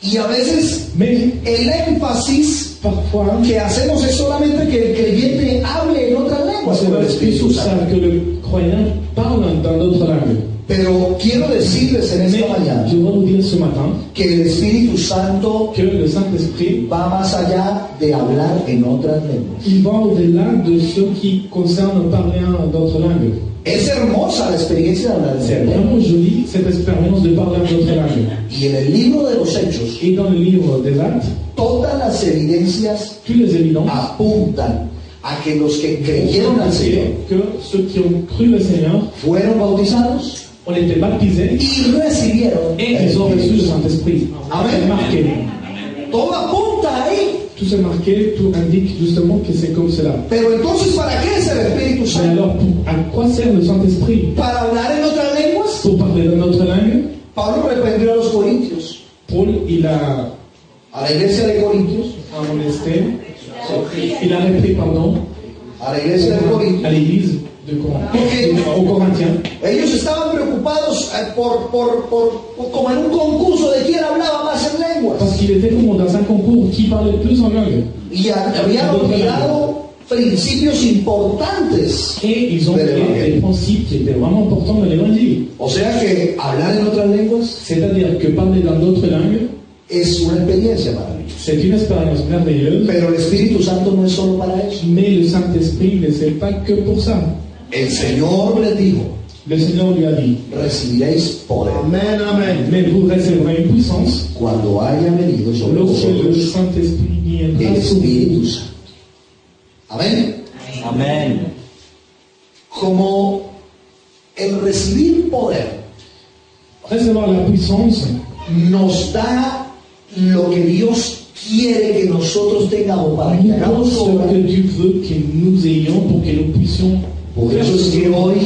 Y a veces Mais el énfasis parfois, que hacemos es solamente que el creyente hable en otras lenguas c'est con el parce que Espíritu sur ça Santo. que le croyant parle dans d'autres langues. Pero quiero decirles en Mais esta mañana je vais vous dire ce matin que el Espíritu Santo que le Saint-Esprit, va más allá de hablar en otras lenguas. il va au-delà de ce qui concerne parler en d'autres langues. Es hermosa la experiencia de hablar en C'est otras lenguas. vraiment joli cette expérience de parler en d'autres langues. Y en el libro de los Hechos, Et dans le livre des Actes, todas las evidencias toutes les évidences apuntan a que los que creyeron al Señor que ceux qui ont cru le Seigneur fueron bautizados, on était baptisés y recibieron et el ils ont reçu Espíritu le Santo. Saint-Esprit. Amen. C'est marqué. Todo apunta ahí. Tout c'est marqué, tout indique justement que c'est comme cela. Pero entonces, ¿para qué es el Espíritu Mais Santo? alors, à quoi sert le Saint-Esprit? ¿Para hablar en otras lenguas? Pour parler dans notre langue. Pablo reprendió a los corintios, Paul, il a a la iglesia de Corintios, amonesté, il a repris, pardon, a la iglesia de à Corintios. l'église de aux Corinthiens. Ellos estaban preocupados como en un concurso de quién hablaba más en lenguas. Parce qu'il était comme dans un concours qui parlait plus en langue. Y habían olvidado principios importantes. Et ils ont oublié des principes qui étaient vraiment importants dans l'évangile. O sea que hablar en otras lenguas C'est-à-dire que parler dans d'autres langues, es una experiencia maravillosa. c'est une expérience merveilleuse, Pero el Espíritu Santo no es solo para eso. mais le Saint-Esprit ne c'est pas que pour ça. El Señor les dijo, Le Seigneur lui a dit, recibiréis poder mais vous recevrez une puissance cuando haya venido sobre lorsque le vosotros Saint-Esprit el viendra sur vous. Espíritu Santo. Amén. Amen. Como el recibir poder Recevoir la puissance nos da lo que Dios quiere que nosotros tengamos para que nous donne hagamos ce obra. que Dieu veut que nous ayons pour que nous puissions Por eso es que hoy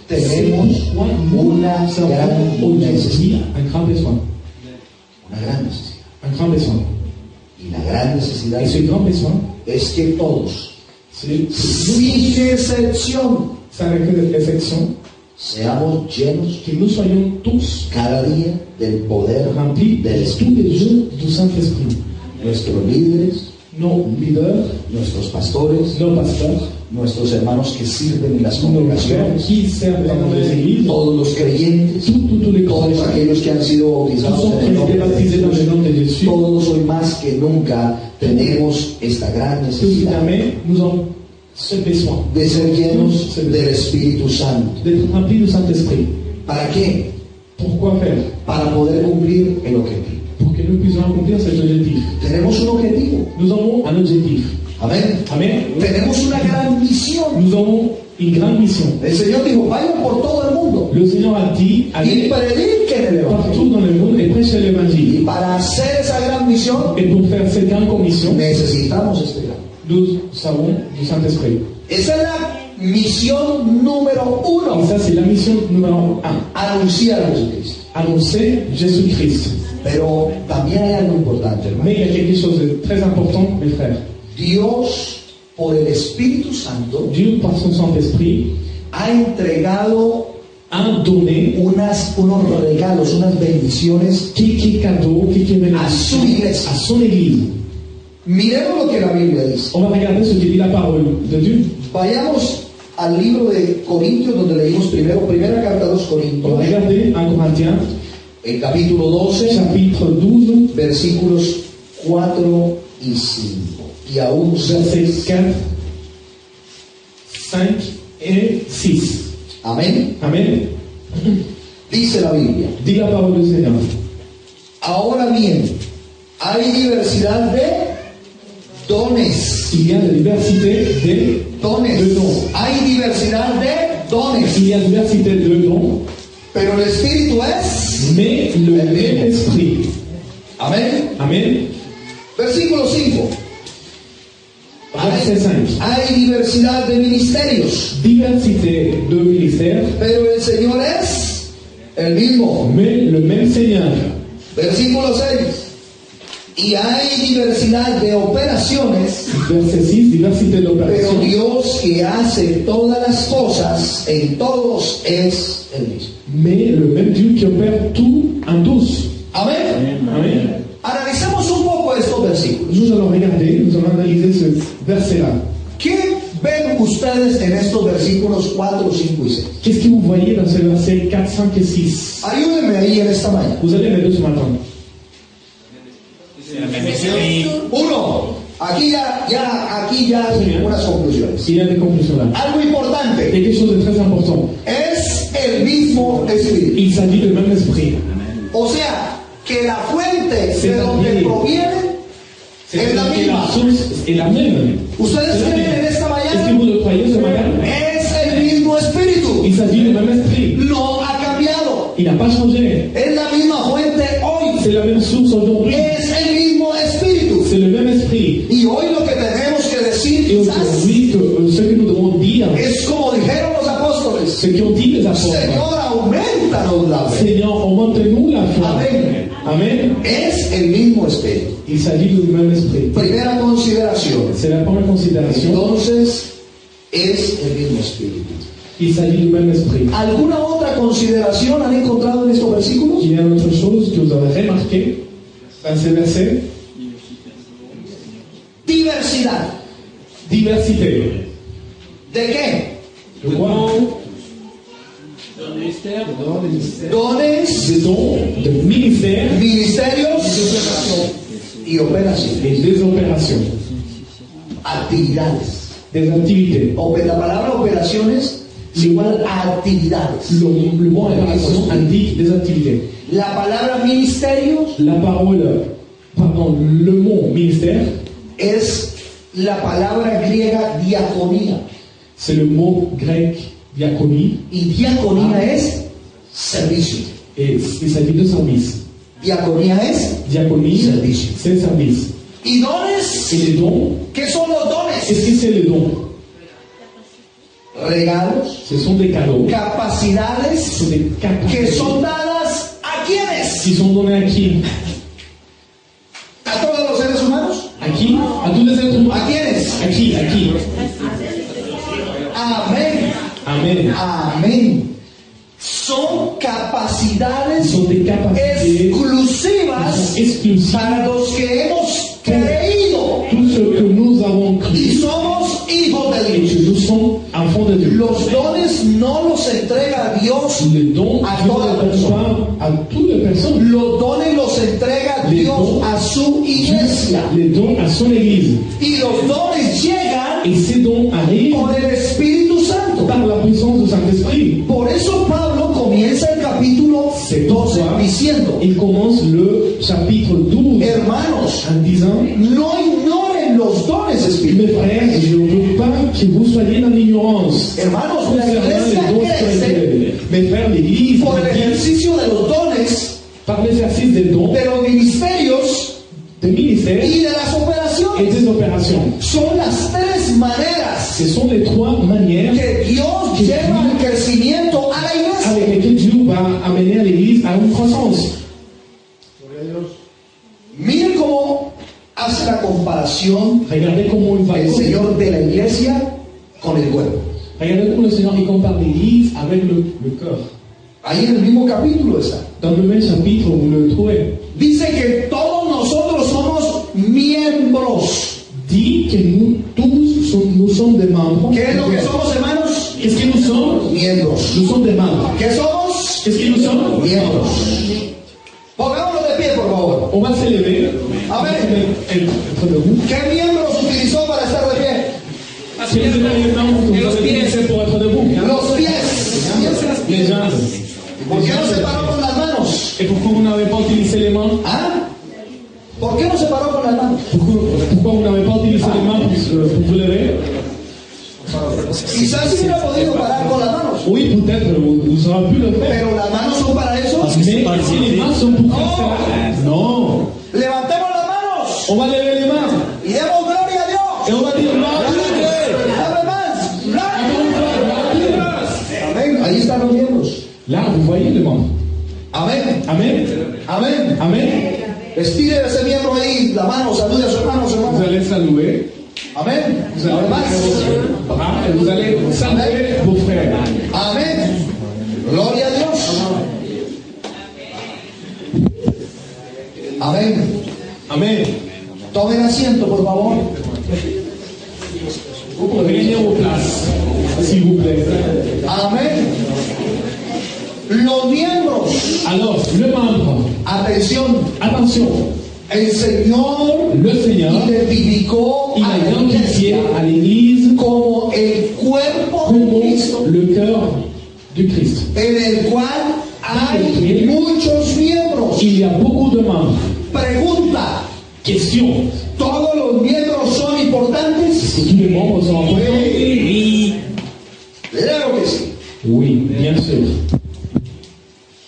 tenemos una gran aujourd'hui necesidad. un grand besoin. Una gran necesidad. Un grand besoin. Y la gran necesidad Et ce grand besoin, es que todos, c'est sin excepción, sans exception, seamos llenos que nous soyons tous cada día del poder remplis del tous Espíritu les Santo. jours du Saint-Esprit. Nuestros líderes, Nos leaders, nuestros pastores, nos pasteurs, nuestros hermanos que sirven en las nos frères congregaciones, qui servent dans les églises, todos los creyentes, tous les todos croyants, aquellos que han sido tous bautizados ceux en qui el ont nombre été de baptisés dans le Jesús, nom de Jésus, todos hoy más que nunca tenemos esta gran tous necesidad jamais, nous avons ce besoin de ser llenos del Espíritu Santo. d'être remplis du Saint-Esprit. ¿Para qué? Pourquoi faire? Para poder cumplir el objetivo. Pour que nous puissions accomplir cet objectif. Tenemos un objetivo. Nous avons un objectif. Amén. Amen. Tenemos una gran misión. Nous avons une grande mission. El Señor dijo, vayan por todo el mundo Le Seigneur a dit, y allez prediquen el Evangelio. partout dans le monde et prêchez Y l'évangile. para hacer esa gran misión Et pour faire cette grande commission, necesitamos este gran. nous savons du Saint-Esprit. Esa es la misión número Et uno. ça, c'est la mission numéro 1. Anunciar a Jesucristo. Annoncer Jésus-Christ. Pero también hay algo importante, hermano. Mais il y a quelque chose de très important, mes frères. Dios, por el Espíritu Santo, Dieu, par son Saint-Esprit, ha entregado a donné unos regalos, unas bendiciones. quelques cadeaux, quelques bénédictions À son église. à son Église. Miremos lo que la Biblia dice. On va regarder ce que dit la parole de Dieu. Vayamos al libro de Corintios, donde leímos primera carta a los On va Corintios, regarder 1 Corinthiens, el capítulo 12, chapitre 12, versículos 4 y 5. Y aún versets 4, 5 et 6. Amén. Amen. Dice la Biblia. Dit la parole du Seigneur. Ahora bien, hay diversidad de dones. Il y a de diversité de Dones. dons. Hay diversidad de dones. Il y a diversité de dons, Pero el Espíritu es. mais le même esprit. Amén. Amen. Versículo 5. Verset 5. Hay diversidad de ministerios. Diversité de ministères, Pero el Señor es el mismo. mais le même Seigneur. Versículo 6. Y hay diversidad de operaciones, Verset 6, diversité pero d'opérations. Dios que hace todas las cosas en todos es el mismo. Mais le même Dieu qui opère tout en tous. Amén. Amen. Analicemos un poco estos versículos. Nous allons regarder, nous allons analyser ce verset-là. ¿Qué ven ustedes en estos versículos 4, 5 y 6? Qu'est-ce que vous voyez dans ce verset 4, 5 et 6? Ayúdenme ahí en esta mañana. Vous allez m'aider ce matin. Uno, aquí ya hay unas conclusiones. Il y a des conclusions là. Algo importante, Quelque chose de très important. es el mismo Espíritu. Il s'agit du même esprit. O sea, que la fuente Sí, de donde también. proviene es la C'est-à-dire que misma. la source est la même. ¿Ustedes creen en esta Est-ce que mañana? vous le croyez ce matin? Es el mismo Espíritu. Il s'agit du même esprit. No ha cambiado. il n'a pas changé. Es la misma fuente hoy. C'est la même source aujourd'hui. Es el mismo espíritu. C'est le même esprit. Y hoy lo que tenemos que decir Et quizás aujourd'hui, ce que nous devons dire, es como dijeron los apóstoles. ce qu'ont dit les apôtres, Señor, aumentanos la fe. Seigneur, augmente-nous la foi. Amén. Amen. Es el mismo espíritu. Il s'agit du même esprit. Primera consideración. C'est la première considération. Entonces, es el mismo espíritu. Il s'agit du même esprit. ¿Alguna otra consideración han encontrado en estos versículos? Il y a une autre chose que vous avez remarqué dans ces versets. Diversidad. Diversité. ¿De qué? De quoi? Dones, Des dons, de ministères ministerios y operaciones. et des opérations. Actividades. Des activités. La palabra operaciones es igual a actividades. Le mot opération indique des activités. La palabra ministerios La parole, pardon, le mot ministère, es la palabra griega diaconía. c'est le mot grec diaconie, Y diaconía es servicio. et il s'agit de service. Diaconía es. Diaconie, Service. c'est service. ¿Y dones? Et les dons, ¿Qué son los qu'est-ce dones? que c'est les dons? Regalos, Ce sont des cadeaux. Ce capacidades sont des que capacités son dadas a quienes? qui sont donnés à qui? A todos los seres humanos. À qui? À tous les êtres humains. ¿A quiénes? À qui? À qui? Amén. Amen. Amén. Son capacidades Ce sont des capacités exclusivas exclusives para los que hemos creído tout ce que nous avons cru y somos hijos de et Dios. que nous sommes enfants de Dieu. Los dones no los entrega Dios Les dons, a Dieu toda ne donne persona. pas à toutes les personnes. Los dones los entrega Les Dios dons. a su iglesia. Les dons à son Église. Y los dones llegan Et ces dons arrivent por el Espíritu Santo. par la puissance du Saint-Esprit. Por eso Pablo comienza el capítulo C'est 12 pourquoi diciendo, il commence le chapitre 12 hermanos, en disant: no ignoren los dones mes espirituales. frères, je ne veux pas que vous soyez dans l'ignorance Hermanos, la concernant iglesia les dons crece spirituels. Mes frères, l'Église, por el ejercicio de los dones, par l'exercice des dons, de los ministerios des ministères y de las et operaciones. des opérations. Son las tres maneras Ce sont les trois manières que Dios lleva al crecimiento a la iglesia. avec lesquelles Dieu va amener à l'Église à une croissance. Miren cómo hace la comparación Regardez comment il va el Señor de la iglesia con el cuerpo. Regardez comment le Seigneur il compare l'Église avec le corps. Ahí en el mismo capítulo está. Dans le même chapitre, vous le trouvez. Dice que todos nosotros somos miembros. Dit que nous tous nous sommes des membres. ¿Qué es lo que somos, hermanos? Qu'est-ce que nous sommes? Miembros. Nous sommes des membres. ¿Qué somos? Qu'est-ce que nous sommes? Miembros. Pongámonos de pie, por favor. On va s'élever. Amen. Être debout. ¿Qué miembros utilizó para estar de pie? Quels étaient les membres que vous avez utilisés pour être debout? Los pies. Les jambes. ¿Por qué no se paró con las manos? Et pourquoi vous n'avez pas utilisé les mains? ¿Ah? ¿Por qué no se paró con las manos? Pourquoi vous n'avez pas utilisé les mains pour vous lever? Quizás sí hubiera podido parar con las manos. Oui, peut-être, vous aurez pu le faire. Pero las manos son para eso. Mais si les mains sont pour faire ça, non. Levantemos las manos On va lever les mains. y demos gloria a Dios. Et on va dire gloire à Dieu. Dame más. Gloire. Amén. Ahí están los miembros. Là, vous voyez les membres. Amén. Amen. Amén. Amen. Estire ese miembro ahí, la mano, salude a su hermano, su Vous hermano. allez saluer. Amén. Vous allez Más. bras et vous allez saluer vos frères. Amén. Gloria a Dios. Amén. Amen. Tomen asiento, por favor. Vous pouvez gagner vos places, s'il vous plaît. Amén. Los miembros, Alors, le membre, atención, attention, el Señor le Seigneur, identificó il a a la identifié iglesia à l'Église como el cuerpo de como Cristo, le cœur du Christ. en el cual hay muchos miembros. Il y a beaucoup de membres. Pregunta, Question, ¿todos los miembros son importantes? est-ce que tous les membres sont importants? Oui. Claro que sí. Oui, bien sûr.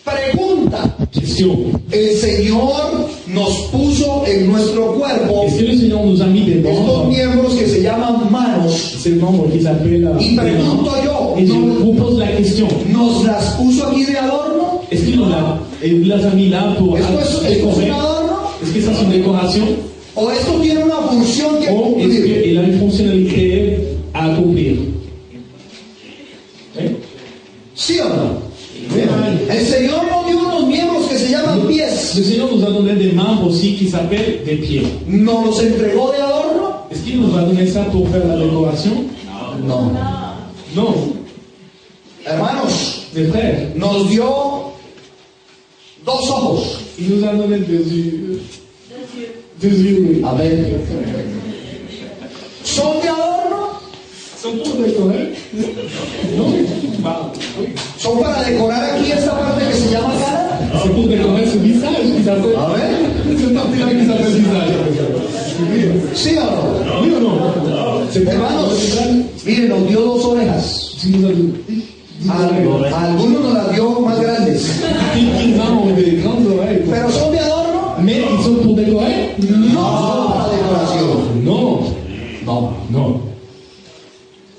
Pregunta. Question. El Señor nos puso en nuestro cuerpo Est-ce que le Seigneur nous a mis des estos membres, miembros que se llaman manos. ces membres qui s'appellent Y pregunto yo, et je vous pose la question. ¿nos las puso aquí de adorno? Est-ce qu'il nous les a mis là pour ¿Esto es décorer? un adorno? Est-ce que ça c'est une décoration? ¿O esto tiene una función que Ou est-ce cumplir? qu'il a une fonctionnalité à accomplir? Hein? ¿Sí o no? El Señor nos dio unos miembros que se llaman pies. Le Seigneur nous a donné des membres aussi qui s'appellent des pieds. ¿Nos los entregó de adorno? Est-ce qu'il nous a donné ça pour faire la décoration? No. Non. Hermanos, Mes frères, nos dio dos ojos. il nous a donné des yeux. Des yeux, oui. Amén. ¿Son de adorno? Sont pour décorer? Non. Bah, oui. ¿Son para decorar aquí esta parte que se llama cara? C'est pour décorer ce visage qui s'appelle. Amén. Cette partie-là qui s'appelle visage. ¿Sí o no? Oui ou non? C'est pour Hermanos, visage. miren, nos dio dos orejas. Tu nous as donné. A algunos nos las dio más grandes. Ils ont des grandes oreilles. ¿Pero son de adorno? Mais ils sont pour décorer? No son para decoración. Non. No. Non.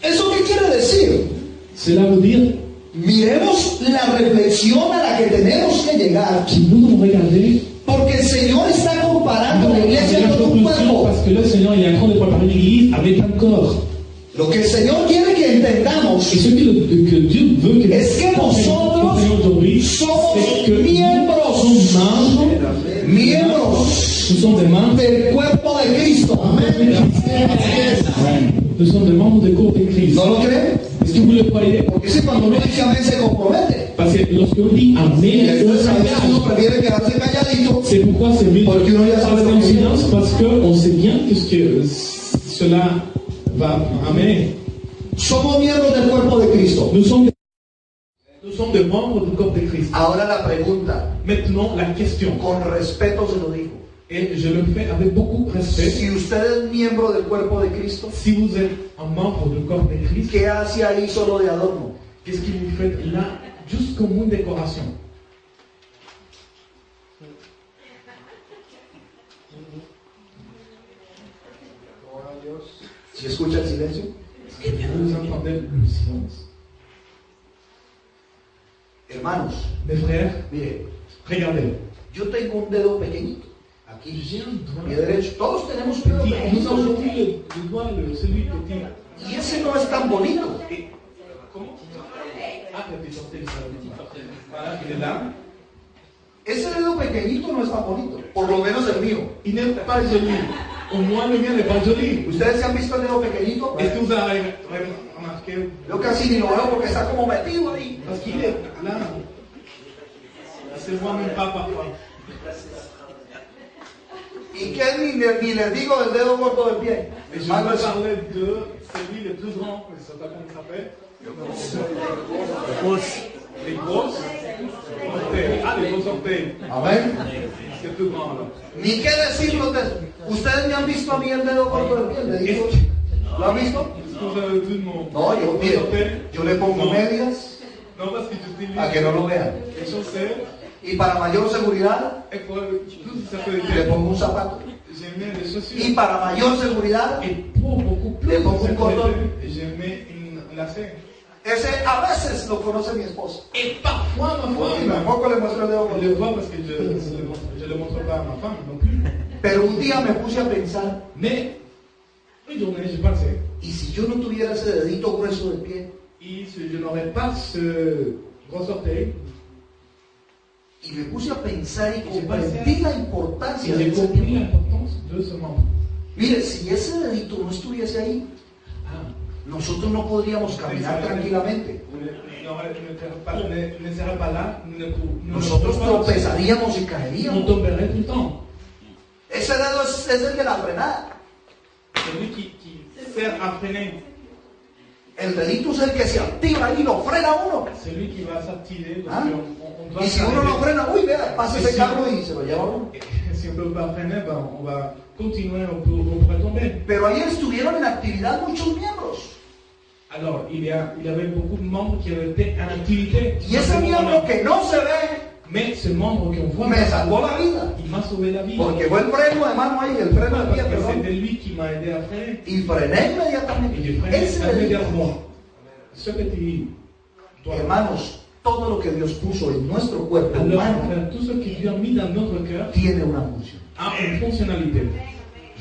¿Eso qué quiere decir? Cela veut dire Miremos la reflexión a la que tenemos que llegar. que nous devons regarder Porque el Señor está comparando la iglesia con un cuerpo. parce que le Seigneur il est en train de préparer l'église avec un corps. Lo que el Señor quiere que entendamos Et ce que Dieu veut que es que nosotros aujourd'hui, somos c'est que miembros, nous sommes miembros nous sommes des membres, del cuerpo de Cristo. nous sommes des membres du corps de Christ. ¿No lo creen? Est-ce que vous le croyez? Porque si cuando uno dice amén se compromete. Parce que lorsque on dit Y Amen, entonces a veces uno prefiere quedarse calladito. c'est pourquoi c'est mieux Porque uno ya sabe de lo rester en que silence parce qu'on sait bien que cela va amener. Somos miembros del cuerpo de Cristo. Nous sommes des membres du corps de Christ. Ahora la pregunta, Maintenant, la question, con respeto se lo digo. et je le fais avec beaucoup de respect. Si usted es miembro del cuerpo de Cristo, Si vous êtes un membre du corps de Christ, ¿qué hace ahí solo de adorno? qu'est-ce que vous faites là, juste comme une décoration? ¿Si escucha el silencio? Vous entendez le silence. Hermanos, Mes frères, mire, regardez. yo tengo un dedo pequeñito. Aquí, J'ai un doigt pie derecho. Todos tenemos un dedo petit. Nous avons pequeñito. tous le doigt, celui petit. Y ese no es tan bonito. Comment? Ah, il a fait sortir ça. Voilà, il est là. Ese dedo pequeñito no es tan bonito. Por lo menos el mío. Il n'est pas joli. Au moins, le mien n'est pas joli. ¿Ustedes se han visto el dedo pequeñito? Est-ce que vous avez remarqué? Yo casi ni lo veo porque está como metido ahí. Parce qu'il est là. Il se voit même pas parfois. ¿Y qué ni les digo del dedo gordo del pie? Et je Más vais grueso. parler de celui le plus grand. Mais ça comment il s'appelle? Les grosses orteils. Ah, les grosses orteils. Amén. C'est plus grand alors. Ni qué decirlo de... ¿Ustedes me han visto a mí el dedo gordo del pie? ¿El dedito? ¿Lo han visto? Est-ce que vous avez vu mon No, yo, mon mire, orteil? yo le pongo No. medias Non, parce que je suis para que no lo vean. les chaussettes. Y para mayor seguridad, Et pour plus de le sécurité, pongo un zapato. j'ai mis des Y chaussures. para mayor seguridad, Et pour beaucoup plus Le de pongo un cordon. sécurité, j'ai mis un lacet. ese a veces lo conoce mi esposa. Et parfois, ma Y femme, tampoco le muestro el dedo elle le gordo. voit parce que je le montre pas à ma femme non plus. Pero un día me puse a pensar, Mais une journée, je pensais, ¿y si yo no tuviera ese dedito grueso del pie? et si je n'aurais pas ce gros orteil, Y me puse a pensar y comprendí la importancia et de j'ai ese compris dedito. l'importance de ce membre. Mire, si ese dedito no estuviese ahí, Ah, nosotros no podríamos caminar tranquilamente. ne serait pas là, Nosotros tropezaríamos y on caeríamos. tomberait tout le temps. Ese dedo es el de la frenada. Celui qui sert à freiner, El dedito es el que se activa y lo frena a uno. celui qui va s'activer, Ah. parce qu'on doit Y si uno no s'arrêter. frena, uy, vea, pasa ese carro y se lo lleva a uno. Si on ne peut pas freiner, ben, on va continuer, on pourrait tomber. Pero ahí estuvieron en actividad muchos miembros. Alors, il y avait beaucoup de membres qui avaient été en activité. Y ese miembro que no se ve, Mais ce membre qu'on voit, me salvó la vida. il m'a sauvé la vie. Porque fue el freno de mano ahí, el freno de pie, Parce que perdón. c'était lui qui m'a aidé à freiner. Y frené inmediatamente. Et j'ai freiné Ese es el immédiatement. Ce que tu dois. Hermanos, todo lo que Dios puso en nuestro cuerpo Alors, humano frère, tout ce que Dieu a mis dans notre cœur tiene una función. a une fonctionnalité.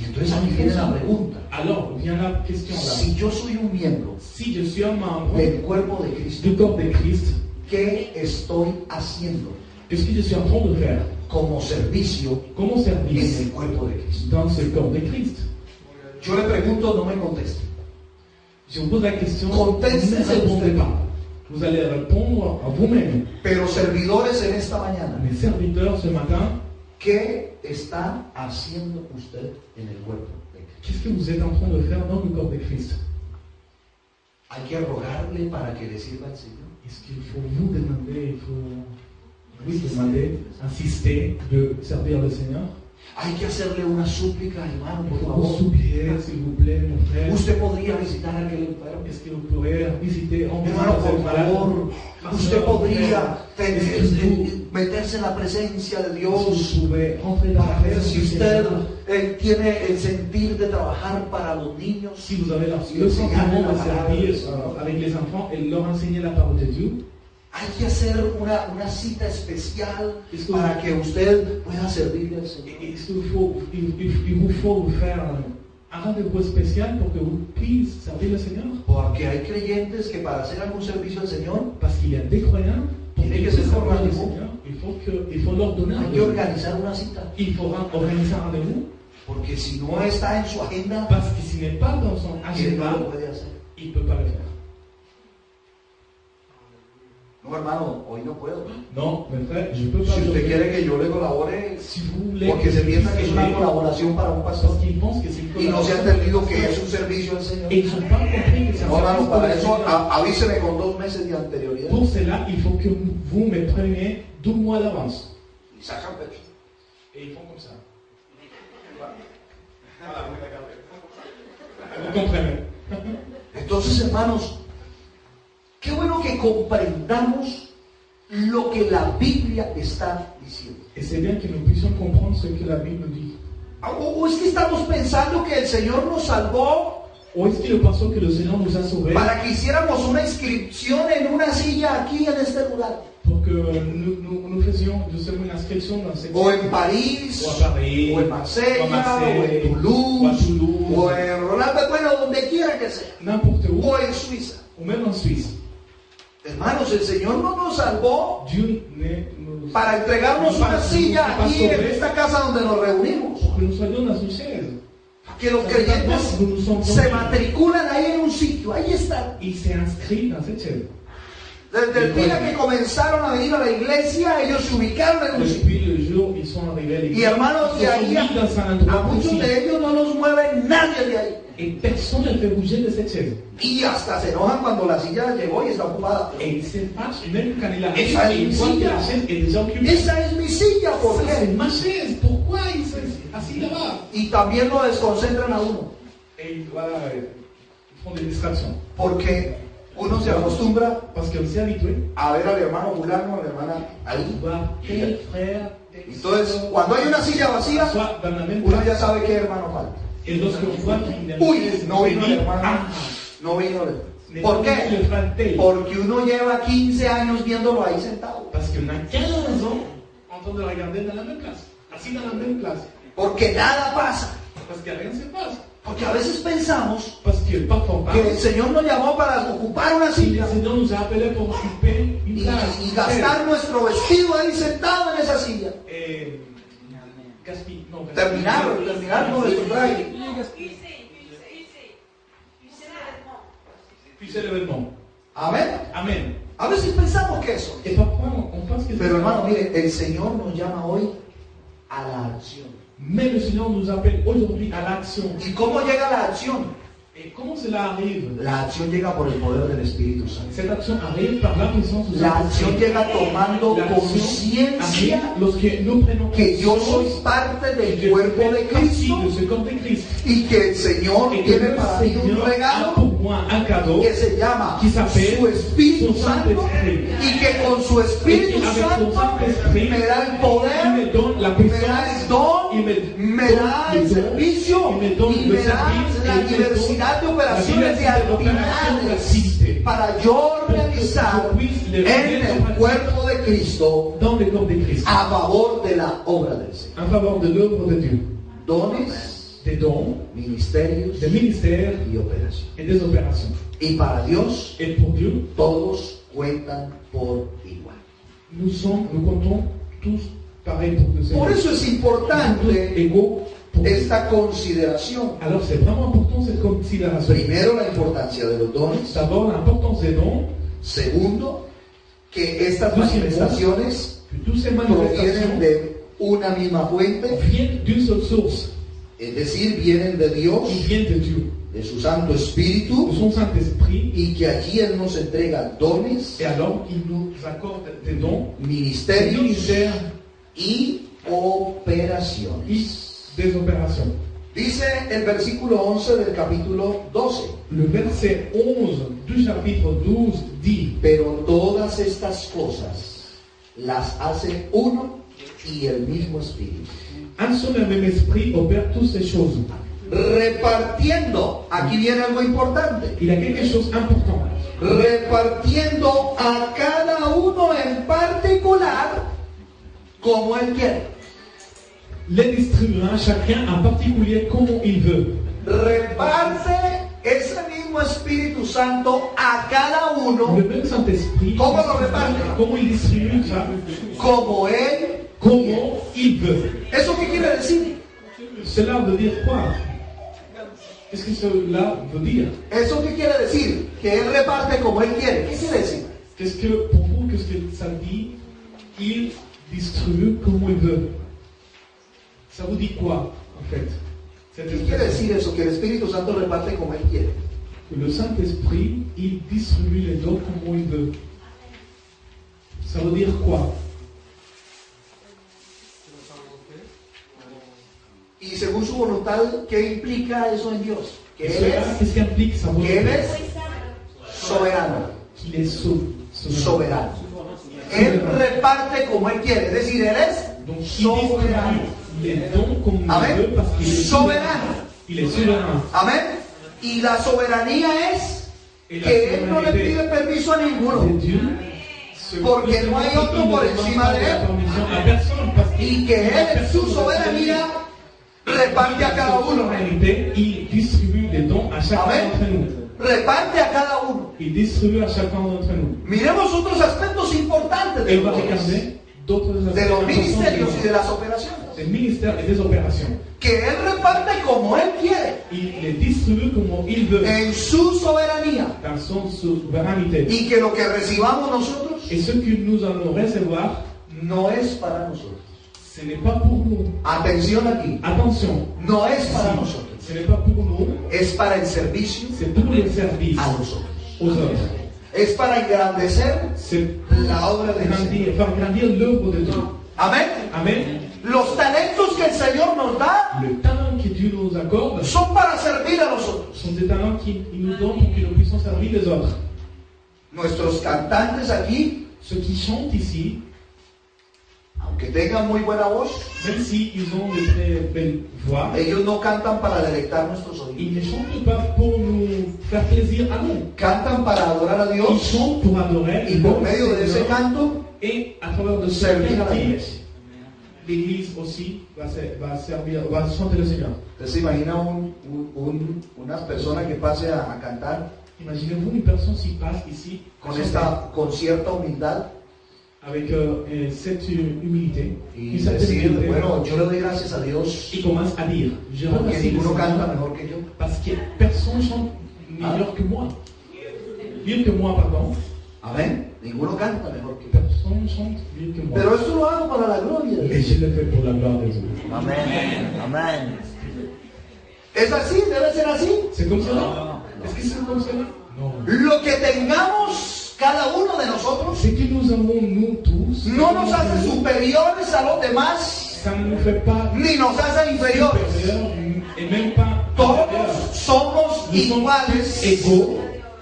Y entonces aquí viene la pregunta. Alors vient la question là. Si yo soy un miembro Si je suis un membre del cuerpo de Cristo, du corps de Christ, ¿qué estoy haciendo qu'est-ce que je suis en train de faire como servicio comme en service el cuerpo de Cristo? dans ce corps de Christ? Yo le pregunto, no me conteste. Je vous pose la question, Conteste, ne répondez pas. Vous allez répondre à vous-même. Pero servidores en esta mañana, Mes serviteurs, ce matin, ¿qué está haciendo usted en el cuerpo de Cristo? qu'est-ce que vous êtes en train de faire dans le corps de Christ? Hay que rogarle para que le sirva al Señor. Est-ce qu'il faut vous demander, il faut oui, demander, insister de servir le Seigneur? Hay que hacerle una súplica, hermano, Il por faut vous favor. supplier, s'il vous plaît, mon frère. Usted podría visitar a aquel enfermo. Est-ce que vous pourrez visiter en Hermano, por favor, usted podría Vous meterse en la presencia de Dios. pouvez entrer dans la A ver présence si du usted Seigneur. tiene el sentir de trabajar para los niños. Si vous avez le sentiment de servir avec les enfants et leur enseigner la parole de Dieu, Hay que hacer una cita especial Esto- para que usted pueda servirle al Señor. il vous faut faire un rendez-vous spécial pour que vous puissiez servir le Seigneur. Porque hay creyentes que para hacer algún servicio al Señor Parce qu'il y a des croyants qui Tiene que veulent ser servir le organisé. Seigneur. Il faut leur donner un hay que rendez-vous. organizar una cita. Il faut organiser un rendez-vous Porque si no está en su agenda, parce que s'il n'est pas dans son él no agenda, lo puede hacer. il ne peut pas le faire. No, hermano, hoy no puedo. Non, mes frères, je ne peux pas Si le usted faire. quiere que yo le colabore, Si vous voulez porque se piensa que es una aider, colaboración para un pastor parce qu'ils pensent que c'est une y no se ha collaboration. entendido que es un servicio al Señor. Et ils n'ont pas compris que c'est un No, hermano, service pour para le eso Seigneur. avíseme con 2 meses de anterioridad Pour cela, il faut que vous me preniez 12 mois d'avance. y sacan pecho. Et ils font comme ça. Vous comprenez? Entonces, hermanos, qué bueno que comprendamos lo que la Biblia está diciendo. Et c'est bien que nous puissions comprendre ce que la Bible dit. O es que estamos pensando que el Señor nos salvó Ou est-ce que nous pensons que le Seigneur nous a sauvés para que hiciéramos una inscripción en una silla aquí en este lugar, pour que nous faisions justement une inscription dans cette o en París, o a Paris, o en Marsella, o a Marseille, o en o a Toulouse, Toulouse, o en Rolando, bueno, donde quiera que sea, n'importe où, o en Suiza. ou même en Suisse. Hermanos, el Señor no nos salvó Dieu nous para entregarnos una silla aquí en esta casa donde nos reunimos. pour que nous soyons dans une chaise. Que los creyentes se matriculan ahí en un sitio, ahí están. Il s'est inscrit dans cette chaise. Desde el día que comenzaron a venir a la iglesia, ellos se ubicaron en un sitio. Depuis le jour où ils sont arrivés à l'église, Y hermanos, de ils se ahí sont mis dans un a endroit muchos précis. de ellos no los mueve nadie de ahí. Et personne ne fait bouger de cette chaise. Y hasta se enojan cuando la silla llegó y está ocupada. Et il se fâche même quand il arrive Esa et il voit que la chaise est déjà occupée. Esa es mi silla, ¿por Ça, c'est qué? ma chaise. Pourquoi il s'est assis là-bas? Y también lo desconcentran a uno, Et voilà, ils font des distractions. porque uno se acostumbra Parce qu'on s'est habitué a ver al hermano fulano, a la hermana à ahí. voir tel frère, tel Entonces, cuando hay una silla vacía, soit dans la même uno place. ya sabe qué hermano falta. Et lorsqu'on voit qu'il y a Uy, chaise, no on vino dit, el hermano, ah, no vino el... mais ¿Por le qué? frère tel. Porque uno lleva 15 años viéndolo ahí sentado. Parce qu'on a 15 ans en train de le regarder dans la même place, assis dans la même place. Porque nada pasa. Parce que rien ne se passe. Porque a veces pensamos Parce que parfois, que el Señor nos llamó para ocupar una si le silla Seigneur nous a appelés pour occuper une y, place, y gastar nuestro vestido ahí sentado en esa silla. et gaspiller, non, Terminar nuestro traje. Puisser l'événement. Amén. Amen. A veces pensamos que eso. Et parfois, on pense que Pero hermano, mire, el Señor nos llama hoy a la acción. Mais le Seigneur nous appelle aujourd'hui à l'action. ¿Y cómo llega la acción? Et comment cela arrive? La acción llega por el poder del Espíritu Santo. Cette action arrive par la puissance du La acción Saint-Esprit. llega tomando La acción conciencia arrive lorsque nous prenons que yo soy conscience parte que del je cuerpo fais de partie Cristo de ce corps de Christ. y que el Señor Et que tiene le para mí un Seigneur a regalo pour point un cadeau que se llama qui s'appelle su Espíritu son Santo Saint-Esprit. y que con su Espíritu Et avec son Santo Saint-Esprit, me da el il me poder, donne la me da puissance, el don, il me donne da le el don, servicio il me donne y le me da service, la et il me donne diversidad de la operaciones de diversité d'opérations, actividades d'activités, para yo que realizar je puisse les en remettre en el pratique cuerpo de Cristo dans le corps de Christ, a favor de la obra del Señor. en faveur de l'œuvre de Dieu. Dones, Des dons, ministerios des ministères y operaciones. et des opérations. Y para Dios Et pour Dieu, todos cuentan por igual. nous comptons tous pareil pour le Seigneur. Por eso es Tous importante égaux pour Dieu. esta consideración. Alors c'est vraiment important cette considération. Primero, la importancia de los dones. D'abord l'importance des dons, Segundo, que estas Deuxièmement, manifestaciones que toutes ces provienen manifestations de una misma fuente, viennent d'une seule source. es decir, vienen de Dios, Ils viennent de Dieu, de su Santo de Espíritu, son Saint-Esprit, y que allí Él nos entrega dones, et alors il nous accorde des dons, des ministerios ministères y operaciones. et des opérations. Dice el versículo 11 del capítulo 12. Le verset 11 du chapitre 12 dit: Pero todas estas cosas las hace uno y el mismo Espíritu, un seul et même esprit opère toutes ces choses. repartiendo, aquí viene algo importante, Il y a quelque chose d'important. repartiendo a cada uno en particular como Él quiere. Les distribuant chacun en particulier comme il veut. Reparte ese mismo Espíritu Santo a cada Le uno même Saint-Esprit, ¿Cómo lo reparte? comment il distribue ça, como Él quiere. comment il veut. ¿Eso qué quiere decir? Cela veut dire quoi? Qu'est-ce que cela veut dire? ¿Eso qué quiere decir? Que Él reparte como Él quiere. ¿Qué quiere decir? Qu'est-ce que, pour vous, qu'est-ce que ça dit? Il distribue comme il veut. Ça vous dit quoi, en fait? Cette ¿Qué quiere expression? decir eso? Que el Espíritu Santo reparte como Él quiere. Que le Saint-Esprit, il distribue les dons comme il veut. Ça veut dire quoi? Y según su voluntad, ¿qué implica eso en Dios? Que Él Cela, qu'est-ce qu'implique sa que Él volonté? es soberano. Qu'il est Soberano. Él reparte como Él quiere. Es decir, Él es Donc, il distribue soberano. les dons comme il Amen. veut parce qu'il est Soberano. Il est souverain. Amén. Y la soberanía es Et la que Él no le souveraineté pide permiso a ninguno. de Dieu, ce Porque que no hay il otro ne por demande encima pas de la él. permission à personne parce Y que Él en su soberanía reparte a cada uno. souveraineté, il distribue les dons à chacun Amen. d'entre nous. Reparte a cada uno. Il distribue à chacun d'entre nous. Miremos otros aspectos importantes Et de on va los regarder d'autres de aspects los importants ministerios y de des las operaciones. ministères et des opérations. Que Él reparte como Él quiere, Il les distribue comme il veut, en su soberanía. dans son souveraineté. Y que lo que recibamos nosotros Et ce que nous allons recevoir, no es para nosotros. ce n'est pas pour nous. Atención aquí. Attention, No es para si nosotros. ce n'est pas pour nous, Es para el servicio c'est pour les services a los otros. aux autres. Es para engrandecer C'est la obra del Señor. faire grandir l'œuvre de Dieu. Amén. Amen. Los talentos que el Señor nos da Le talent que Dieu nous accorde son para servir a los otros. sont des talents qu'il nous donne pour que nous puissions servir les autres. Nuestros cantantes aquí, Ceux qui chantent ici, aunque tengan muy buena voz, même s'ils ont de très belles voix, ellos no cantan para deleitar nuestros ils oídos. ne chantent pas pour nous faire plaisir à nous. Cantan para adorar a Ils Dios chantent pour adorer y por medio de ese canto et à travers de ce servir a la cantique, iglesia. l'Église aussi va chanter le Seigneur. ¿Usted se imagina una persona que pase a cantar Imaginez-vous une personne qui passe ici con cierta humildad avec cette humilité, y une certaine decir, humilité, bueno, yo le doy gracias a Dios et commence à dire, je porque remercie le ninguno canta Seigneur mejor que yo. parce que personne chante meilleur que moi. Mieux que moi, pardon. Amén. Ninguno canta mejor que yo. Personne chante mieux que moi. Pero esto lo hago para la gloria de Et Dios. je le fais pour la gloire de Dieu. Amén. Amén. ¿Es así? ¿Debe ser así? C'est comme cela? Est-ce que c'est comme cela? Non. Lo que tengamos cada uno de nosotros Ce que nous avons, nous tous, no nos hace superiores a los demás, ça ne nous fait pas ni nos hace inferiores. supérieurs et même pas Todos inférieurs. somos Nous sommes iguales égaux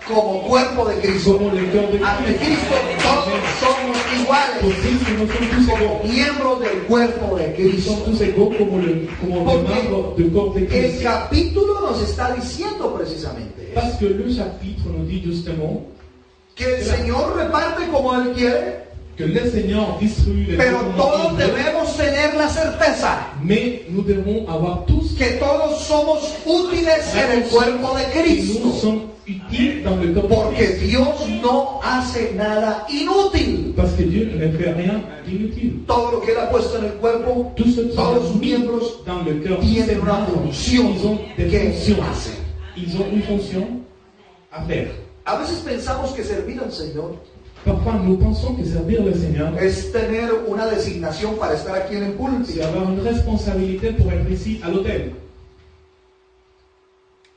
como cuerpo de Cristo. como le corps de Ante Christ. Cristo todos somos Pour iguales Christ, nous sommes tous como égaux. miembros del cuerpo de Nous Cristo. sommes tous égaux comme les membres du corps de El Christ. capítulo nos está diciendo precisamente Parce que le chapitre nous dit justement que el Señor reparte como Él quiere, que le Seigneur distribue les pero dons todos comme il veut, debemos tener la certeza mais nous devons avoir tous que todos somos útiles en el cuerpo de que nous Cristo. sommes utiles dans le corps de Porque Christ. Dios no hace nada inútil. Parce que Dieu ne fait rien d'inutile. Todo lo que Él ha puesto en el cuerpo, Tout ce qui todos sus est mis miembros dans le cœur tienen una ils función ont des que fonctions. hacen. Ils ont une fonction à faire. A veces pensamos que servir al Señor Parfois, nous pensons que servir le Seigneur, es tener una designación para estar aquí en el c'est púlpito. avoir une responsabilité pour être ici à l'hôtel.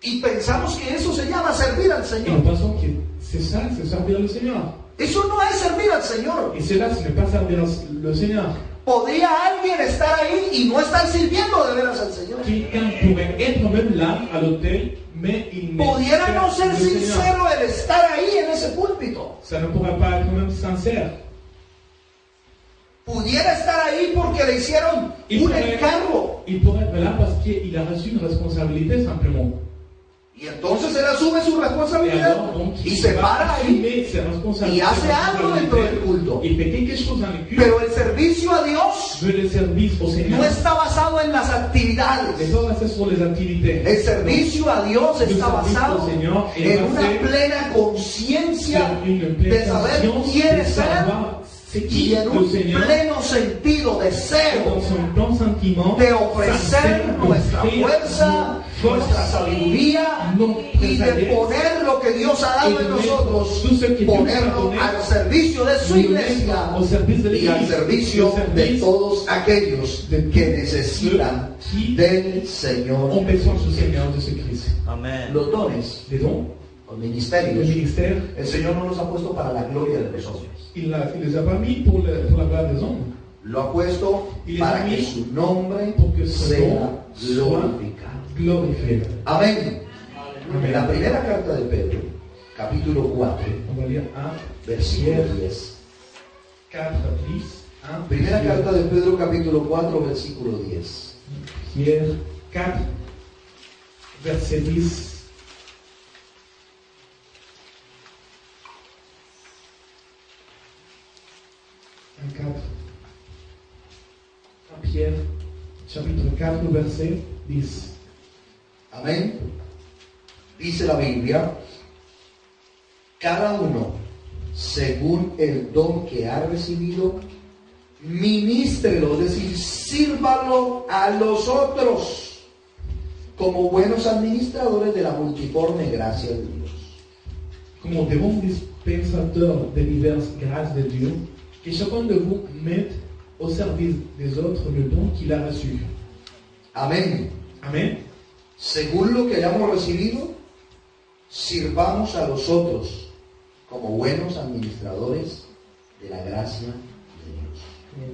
Y pensamos que eso se llama servir al Et nous Señor. pensons que c'est ça, c'est servir le Seigneur. Eso no es servir al Señor. Et cela, ce n'est pas servir le Seigneur. ¿Podría alguien estar ahí y no estar sirviendo de veras al Señor? Quelqu'un pourrait être même là, à l'hôtel, mais il ne Pudiera no ser sert le Seigneur. sincero el estar ahí en ese púlpito. Ça ne pourrait pas être même sincère. Pudiera estar ahí porque le hicieron un encargo. Il pourrait être là parce qu'il a reçu une responsabilité simplement. Y entonces él asume su Et responsabilidad alors, donc, y il se va para ahí. assumer ses responsabilités. y hace algo dentro del responsabilités. culto. Il fait quelque chose dans le culte. Pero el servicio a Dios Veut le service au Seigneur. no está basado en las Les actividades. pas basé sur les activités. El servicio a Dios está basado en una plena conciencia Sur une de pleine saber conscience quién de es Él savoir c'est qui y en le un Seigneur. pleno sentido, Dans deseo son bon sentiment, de ofrecer nuestra fuerza, nuestra sabiduría y de poner lo que Dios ha dado en nosotros, ponerlo al servicio de su iglesia y al servicio de todos aquellos que necesitan del ont Señor. besoin du Seigneur, de ce Christ. Los dones, Les dons, los le ministerios, ministère, el Señor no los ha puesto para la gloria de los hombres. il les a pas mis pour la gloire des hommes, Lo ha puesto para que su nombre sea glorificado. glorifié. Amén. En la primera carta de Pedro, capítulo 4, On va lire 1, versículo 10. 4, 10, 1, Primera carta de Pedro, capítulo 4, versículo 10. Pierre 4, verset 10. 4. 1 Pierre, chapitre 4, verset 10. Amén. Dice la Biblia, cada uno, según el don que ha recibido, ministrelo, es decir, sírvalo a los otros como buenos administradores de la multiforme gracia de Dios. Como de bons dispensateurs des diverses grâces de Dieu, que chacun de vous mette au service des autres le don qu'il a reçu. Amén. Amen. Según lo que hayamos recibido, sirvamos a los otros como buenos administradores de la gracia de Dios.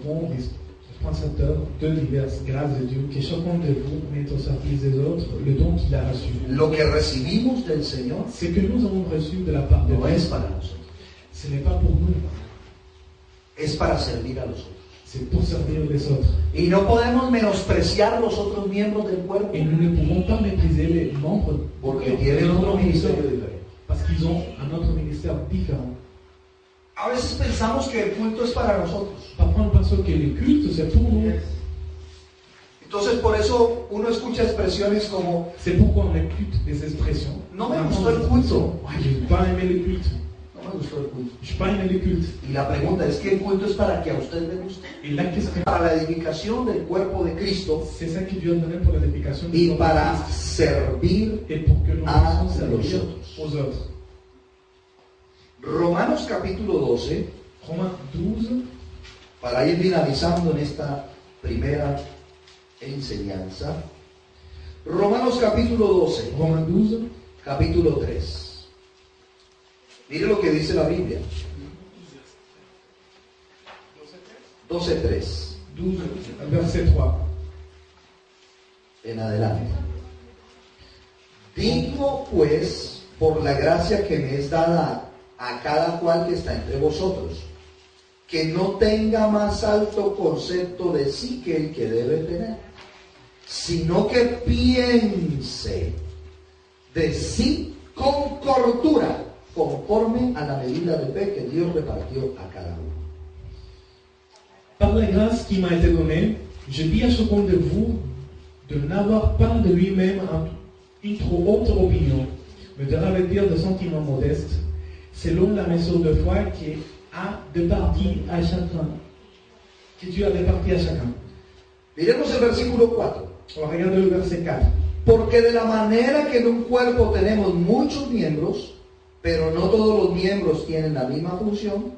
Como bons dispensateurs de diverses grâces de Dieu, que chacun de vous mette au service des autres le don qu'il a reçu. Lo que recibimos del Señor Ce que nous avons reçu de la part de no es Dieu, para nosotros, ce n'est pas pour nous, es para servir a los otros. c'est pour servir les autres. Y no podemos menospreciar los otros miembros del cuerpo Et nous ne pouvons pas mépriser les membres porque de tienen otro notre ministère, ministerio diferente. parce qu'ils ont un autre ministère différent. A veces pensamos que el culto es para nosotros. Parfois, nous pensons que le culte, c'est pour nous. Entonces por eso uno escucha expresiones como C'est pourquoi on écoute des expressions. no me gustó el culto, Ouais, je n'ai pas aimé le culte. no me gustó el culto. Je n'ai pas aimé le culte. Y la pregunta es que el culto es para que a usted le guste, Et la question, para la edificación del cuerpo de Cristo c'est ça que Dieu a donné pour l'édification de y notre para Christ. servir. Et pour que nous a puissions servir los aux autres. Romanos capítulo 12, Romains 12, para ir finalizando en esta primera enseñanza. Romanos capítulo 12, Romains 12, capítulo 3. Mire lo que dice la Biblia. 12:3 12, verset 3. en adelante. Digo pues, por la gracia que me es dada a cada cual que está entre vosotros, que no tenga más alto concepto de sí que el que debe tener, sino que piense de sí con cordura, conforme a la medida de fe que Dios repartió a cada uno. Par la grâce qui m'a été donnée, je dis à chacun de vous de n'avoir pas de lui-même une trop haute opinion, mais de revêtir de sentiments modestes, selon la mesure de foi qui a départi à chacun, que Dieu a départi à chacun. Miremos el versículo 4. On va regarder le verset 4. Porque de la manera que en un cuerpo tenemos muchos miembros, pero no todos los miembros tienen la misma función,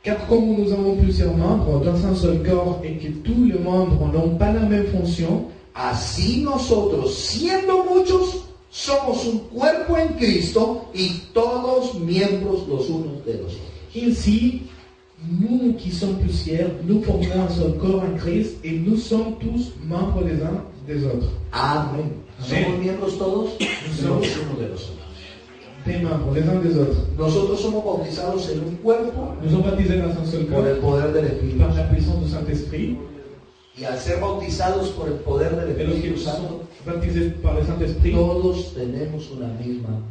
Car comme nous avons plusieurs membres dans un seul corps et que tous les membres n'ont pas la même fonction, así nosotros, siendo muchos, somos un cuerpo en Cristo y todos miembros los unos de los otros. ainsi, nous qui sommes plusieurs, nous formons un seul corps en Christ et nous sommes tous membres les uns des autres. Amén. ¿Somos miembros todos? Somos uno de los otros. Des membres les uns des autres. Nosotros somos bautizados en un cuerpo Nous sommes baptisés dans un seul por corps el poder del Espíritu par la Santo. puissance du Saint-Esprit. Y al ser bautizados por el poder del Et lorsque Espíritu nous sommes Santo, baptisés par le Saint-Esprit, todos tenemos una misma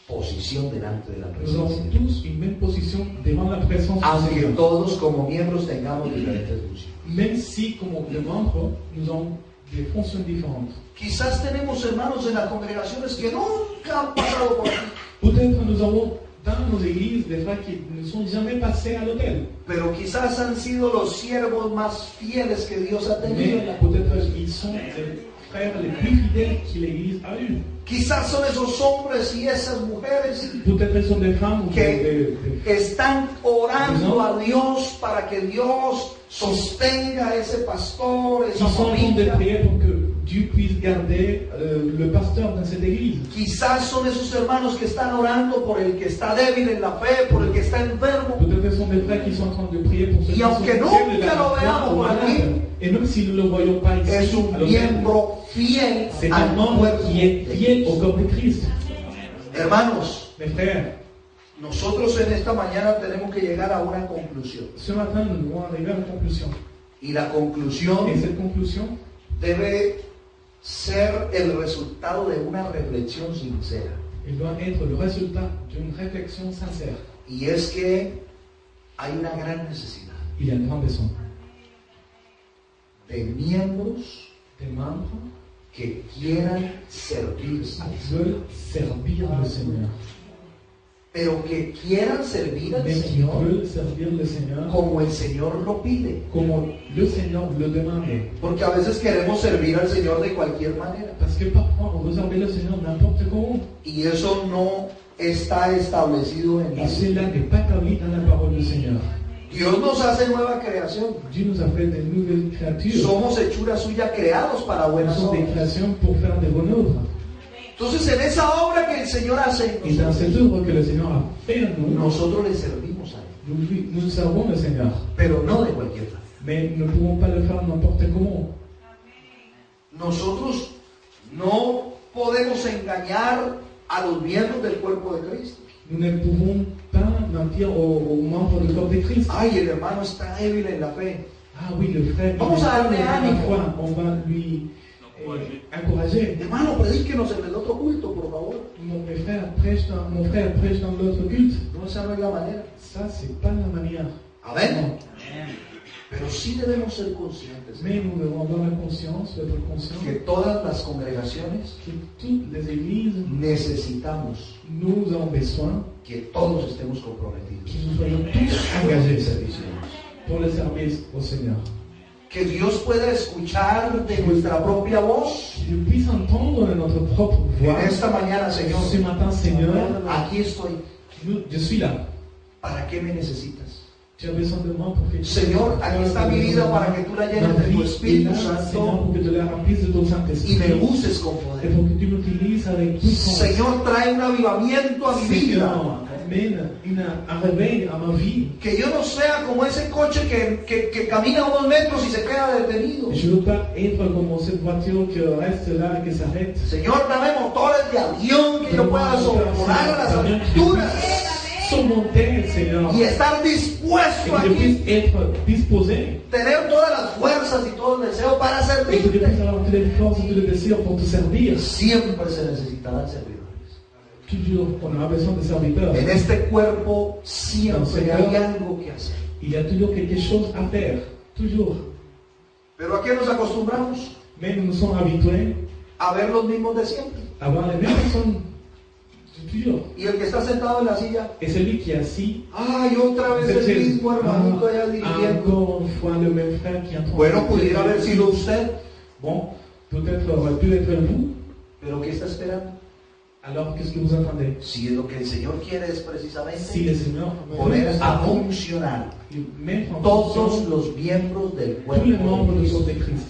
posición delante de la nous presencia avons de Dios. tous une même position devant la présence du Aunque Seigneur. todos como miembros tengamos diferentes funciones. Même si, comme les membres, nous avons des fonctions différentes. Quizás tenemos hermanos en las congregaciones que nunca han pasado por aquí, Peut-être nous avons dans nos églises des frères qui ne sont jamais passés à l'autel. pero quizás han sido los siervos más fieles que Dios ha tenido Mais en la peut-être ils sont les frères les plus fidèles que l'Église a eu. Quizás son esos hombres y esas mujeres Peut-être ils sont des femmes ou que des están orando a Dios para que Dios sostenga a ese pastor, qui esa sont en train de familia. prier pour que Dieu puisse garder le pasteur dans cette église. Quizás son esos hermanos que están orando por el que está débil en la fe, por el que está enfermo. Peut-être ce sont des frères qui sont en train de prier pour ceux qui sont aunque faibles nunca dans lo la foi veamos ou por malades. aquí, Et même si nous ne le voyons pas Es ici, un à l'autel, miembro fiel c'est un al membre cuerpo qui est de fiel Cristo. au corps de Christ. Hermanos, Mes frères, nosotros en esta mañana tenemos que llegar a una conclusión. ce matin, nous devons arriver à une conclusion. Y la conclusión Et cette conclusion debe ser el resultado de una reflexión sincera. il doit être le résultat d'une réflexion sincère. Y es que hay una gran necesidad Il y a un grand besoin de miembros des membres que quieran servir a qui Dios, veulent servir le Seigneur. pero que quieran servir al Mais qui Señor veulent servir le Seigneur como el Señor lo pide. comme le Seigneur le demande. Porque a veces queremos servir al Señor de cualquier manera. Parce que parfois, on veut servir le Seigneur n'importe comment. Y eso no está establecido en la Et Biblia. cela n'est pas établi dans la parole du Seigneur. Dios nos hace nueva creación. Dieu nous a fait des nouvelles créatures. Somos hechura suya creados para Nous buenas sommes des obras. créations pour faire des bonnes œuvres. Entonces en esa obra que el Señor hace en Et dans nosotros, cette œuvre que le Seigneur a fait en nous, nosotros le servimos a Él, nous servons le Seigneur. pero no de cualquier manera. Mais nous ne pouvons pas le faire n'importe comment. Nosotros no podemos engañar a los miembros del cuerpo de Cristo. Nous ne pouvons pas mentir aux membres du corps de Christ. Ay, el hermano está débil en la fe. Ah oui, le frère, il Vamos est a darle faible dans la ánimo. foi. On va lui encourager. Hermano, predíquenos en el otro culto, por favor. Mon frère prêche dans l'autre culte. No, esa no es la manera. Ça, c'est pas la manière. Amén. Pero sí debemos ser conscientes Mais nous devons avoir la conscience, être conscients que todas las congregaciones que toutes les églises, necesitamos nous avons besoin que todos estemos comprometidos que nous soyons tous en engagés el servicio. pour le service au Seigneur. Que Dios pueda escuchar de nuestra propia voz. Que nous puissions entendre notre propre voix. En esta mañana, Señor, Ce matin, Seigneur, aquí estoy. je suis là. ¿Para qué me necesitas? Tu as besoin de moi pour que Señor, aquí está mi vida para que tú la llenes de tu Espíritu Seigneur, Santo pour que tu la remplisses de ton y Saint-Esprit. me uses con Et poder. pour que tu m'utilises avec puissance. Señor, trae un avivamiento a mi vida. Seigneur, amène un réveil à ma vie. Que yo no sea como ese coche que camina unos metros y se queda detenido. Je ne veux pas être comme cette voiture qui reste là et qui s'arrête. Señor, dame motores de avión que yo pueda sobrevolar a las alturas Surmonter, Seigneur. y estar Et dispuesto que je aquí, puisse être disposé. tener todas las fuerzas y todo el deseo para Et que je servirte. puisse avoir toutes les forces et tous les désirs pour te servir. Siempre se necesitarán servidores. Toujours, on aura besoin de serviteurs. En este cuerpo siempre hay algo que hacer. Il y a toujours quelque chose à faire. Toujours. Pero ¿a qué nos acostumbramos? Mais nous nous sommes habitués A ver los mismos de siempre. à voir les mêmes personnes. Toujours. Y el que está sentado en la silla, Et celui qui est assis, ay, otra vez el mismo hermanito allá dirigiendo. encore une fois le même frère qui est en train Bueno, pudiera haber sido usted, Bon, peut-être aurait pu être vous. pero ¿qué está esperando? Alors qu'est-ce que vous attendez? Si lo que el Señor quiere es precisamente Si le Seigneur poner a funcionar met en todos fonction los miembros del tous cuerpo les membres de du corps Cristo. de Christ.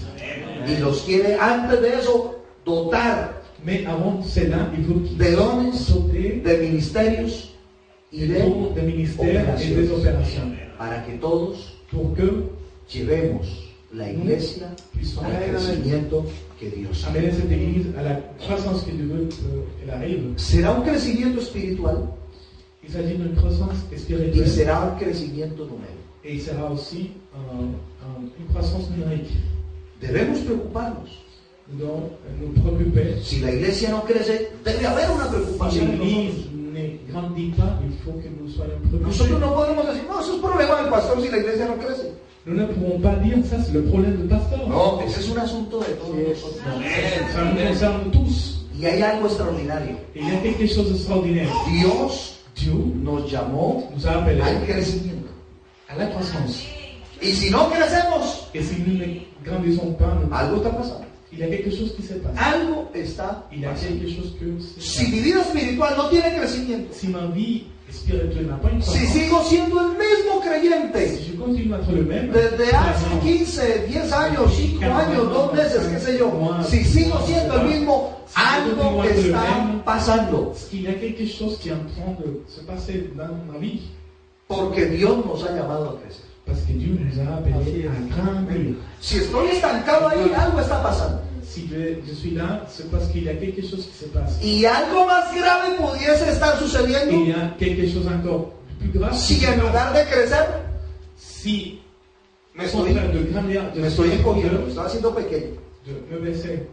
Y los quiere antes de eso dotar Mais avant cela, il faut qu'il de dones, sauter de ministerios y des de dons, des ministères et des opérations para que todos pour que llevemos la iglesia puissions al crecimiento que Dios quiere. amener cette église à la croissance que Dieu veut qu'elle arrive. Será un crecimiento espiritual Il s'agit d'une croissance y spirituelle será un crecimiento numérico. et il sera aussi une croissance numérique. Debemos preocuparnos. Nous devons nous préoccuper. Si la iglesia no crece, debe haber una Si preocupación en nosotros. l'église ne grandit pas, il faut que nous soyons Nosotros préoccupés. no podemos decir, no, eso es problema del pastor si la iglesia no crece. Nous ne pouvons pas dire ça, c'est le problème du pasteur. No, ese es un asunto de todos nosotros. Ça nous concerne tous. Y hay algo extraordinario. Et il y a quelque chose d'extraordinaire. Dios Dieu nos llamó nous a appelés al crecimiento. à la croissance. Y si no crecemos, Et si nous ne grandissons pas, algo está pasando. il y a quelque chose qui se passe. Algo está Il y a pasando. quelque chose que Si mi vida espiritual no tiene crecimiento, si ma vie spirituelle n'a pas une si croissance, sigo siendo el mismo si creyente je continue à être le même, desde hace vraiment, 15, 10 años, 5 años, 2 meses, qué sé yo, si sigo siendo el mismo, algo está pasando. il y a quelque chose qui est en train de se passer dans ma vie. Porque Dios nos ha llamado a crecer. Parce que Dieu nous a appelés à grandir. Si estoy estancado ahí, algo está pasando. Si je suis là, c'est parce qu'il y a quelque chose qui se passe. Y algo más grave pudiese estar Et il sucediendo y a quelque chose encore plus grave. si en lugar de crecer, Si me en estoy, train de grandir, me estoy encogiendo, me estaba haciendo pequeño. de me baisser.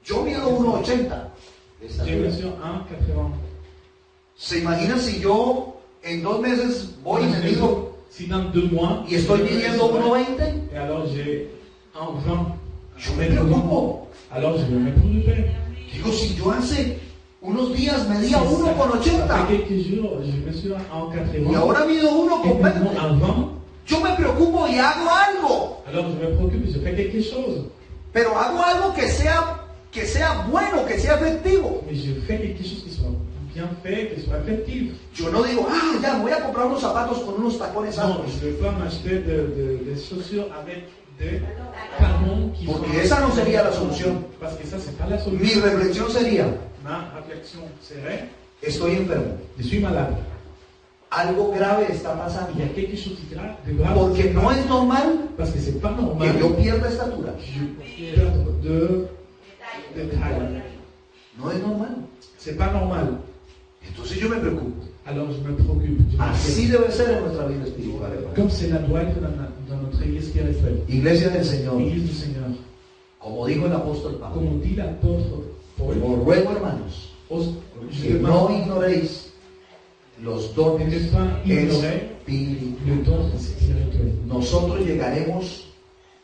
Yo mido 1,80. de Je estatura. mesure 1,80. ¿Se imagina si yo en 2 meses voy y me mido Si dans 2 mois, y estoy je midiendo mesure 1,20? et alors j'ai 1,20. Yo me preocupo. Alors je vais me préoccuper. Digo, si yo hace unos días medía Ça 1,80 fait quelques jours, je mesure 1,80. y ahora mido Et maintenant 1,20, à 20, yo me preocupo y hago algo. alors je me préoccupe, je fais quelque chose. Pero hago algo que sea bueno, que sea efectivo. Mais je fais quelque chose qui soit bien fait, qui soit effectif. Yo no digo, ah, ya voy a comprar unos zapatos con unos tacones Non, altos. je ne vais pas m'acheter des chaussures avec des talons qui Porque sont... esa no sería la solución. Parce que ça, c'est pas la Mi solution. reflexión sería, Ma réflexion serait, estoy enfermo. je suis malade. Algo grave está Il y pasando. a quelque chose de grave. Porque no es normal Parce que c'est pas que normal yo pierda estatura. que je perde de taille. No es normal. C'est pas normal. Entonces yo me preocupo. Alors je me préoccupe. Je Así m'inquiète. debe ser en nuestra vida espiritual, hermano. Comme cela doit être dans notre église spirituelle. Iglesia del Señor, Église du Seigneur. como dijo el apóstol Pablo, Comme dit l'apôtre Paul, os ruego, hermanos, je que no demande ignoréis los de dones ne pas ignorer espirituales. le don spirituel. Nosotros llegaremos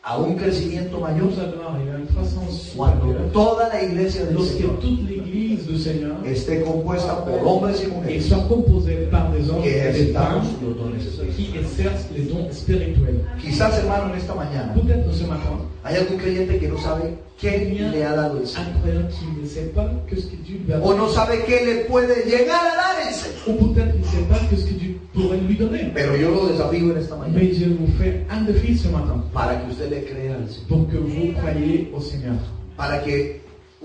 a un crecimiento mayor Nous allons arriver à une croissance cuando supérieure toda la iglesia del lorsque Señor toute l'église du Seigneur esté compuesta por hombres y et mujeres soit composée par des hommes que et des ejercitamos femmes los dones qui espirituales. exercent les dons spirituels. Quizás, hermano, en esta mañana Peut-être ce matin, hay algún creyente que no sabe qué le ha dado el Señor, un croyant qui ne sait pas que ce que Dieu lui a o no donné. sabe qué le puede llegar a dar el Señor. Ou peut-être il ne sait pas que ce que Dieu pourrait lui donner. Pero yo lo desafío en esta mañana Mais je vous fais un défi ce matin para que usted le crea al Señor, pour que vous croyiez au Seigneur. para que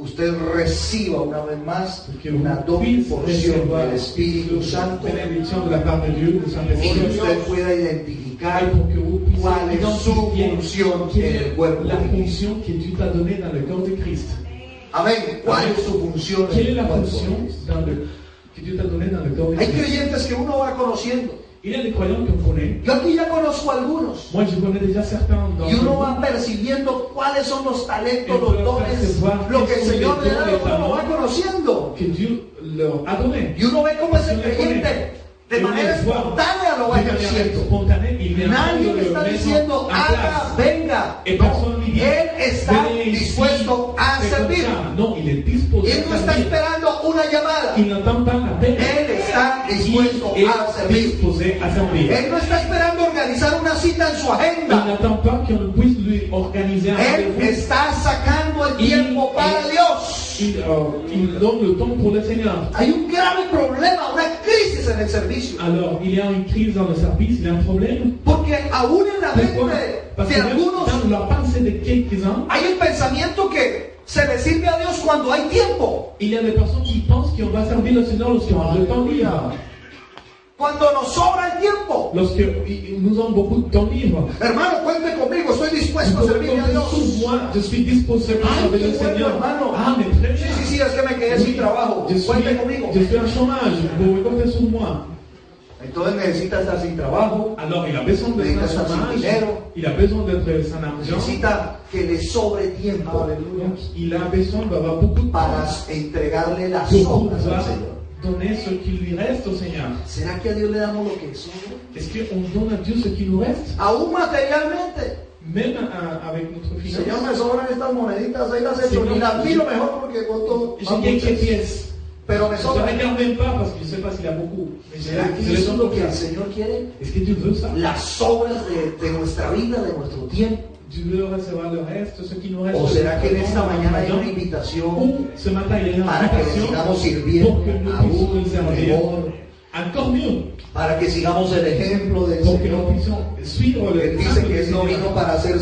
usted reciba una vez más Que una vous doble puissiez porción recevoir del Espíritu Santo la bénédiction de la part de Dieu, du y Saint-Esprit, usted pueda identificar et pour que vous cuál puissiez es su identifier función quelle en el est cuerpo la de Cristo. fonction que Dieu t'a donnée dans le corps de Christ. Amén. ¿Cuál es su función Quelle est en la el cuerpo de fonction Cristo? que Dieu t'a donnée dans le corps de Hay Christ? creyentes que uno va conociendo. Il y a des croyants qu'on connaît. Yo aquí ya conozco algunos. Moi, je connais déjà certains Y d'entre uno vous. va percibiendo cuáles son los talentos, Et los vous dones, percevoir lo que el quels sont Señor les le da, dons et uno lo va talents conociendo. que Dieu leur a donné. Y uno ve cómo ese Dios le creyente de Et on manera les voit espontánea lo va de manière ejerciendo. spontanée, il vient Nadie de le le está mettre diciendo, en haga, place. venga. Et No, personne lui dit, él está venez ici, dispuesto a c'est comme servir. ça. Non, il est disposé Él no à está servir. esperando una llamada. Il n'attend pas l'appel. Él está dispuesto Il a est servir. disposé à servir. Él no está esperando organizar una cita en su Il agenda. n'attend pas qu'on puisse lui organiser un Él rendez-vous. está sacando el tiempo para Dios. Il donne le temps pour le Seigneur. Hay un grave problema, una crisis en el servicio. Alors, il y a une crise dans le service, il y a un problème. Porque aún en la Pourquoi? mente Parce de que même algunos dans la pensée de quelques-uns, hay el pensamiento que se le sirve a Dios cuando hay tiempo. il y a des personnes qui pensent qu'on va servir le Seigneur lorsqu'on a le temps libre. Cuando nos sobra el tiempo. Lorsque nous avons beaucoup de temps libre. Hermano, cuente conmigo, estoy dispuesto a servirle a Dios. Moi, je suis disposé à Ay, servir qué le bueno, Seigneur. hermano. Ah, mais très Sí, bien. sí, sí, es que me quedé sin trabajo. Je Cuente conmigo. suis en chômage, vous pouvez compter sur moi. Entonces necesita estar sin trabajo, Alors, il a besoin de Necesita son estar sin chômage, dinero. il a besoin d'être sans argent. necesita que le sobre tiempo Donc, il a besoin d'avoir beaucoup de para temps entregarle las pour obras al pouvoir Señor. donner ce qui lui reste au Seigneur. ¿Será que a Dios le damos lo que sobra? Est-ce qu'on donne à Dieu ce qui nous reste, Aún materialmente. même avec notre Señor, finance? me sobran estas moneditas, ahí las echo, ni las miro mejor porque voto J'ai quelques pièces. pero me Je ne sobran. regarde même pas parce que je ne sais pas s'il a beaucoup. Mais ¿Será que je les eso es lo donne que comme el ça. Señor quiere? Est-ce que Dieu veut ça? Las obras de nuestra vida, de nuestro tiempo. Dieu veut recevoir le reste, ce qui nous reste. ¿O será que en esta Dans mañana hay notre una temps, invitación ou ce matin il y a une para que le invitation sigamos sirviendo pour que nous puissions aún le servir mejor, encore mieux, para que sigamos el ejemplo del pour que nous Señor? puissions suivre le Él dice que Él no vino para hacer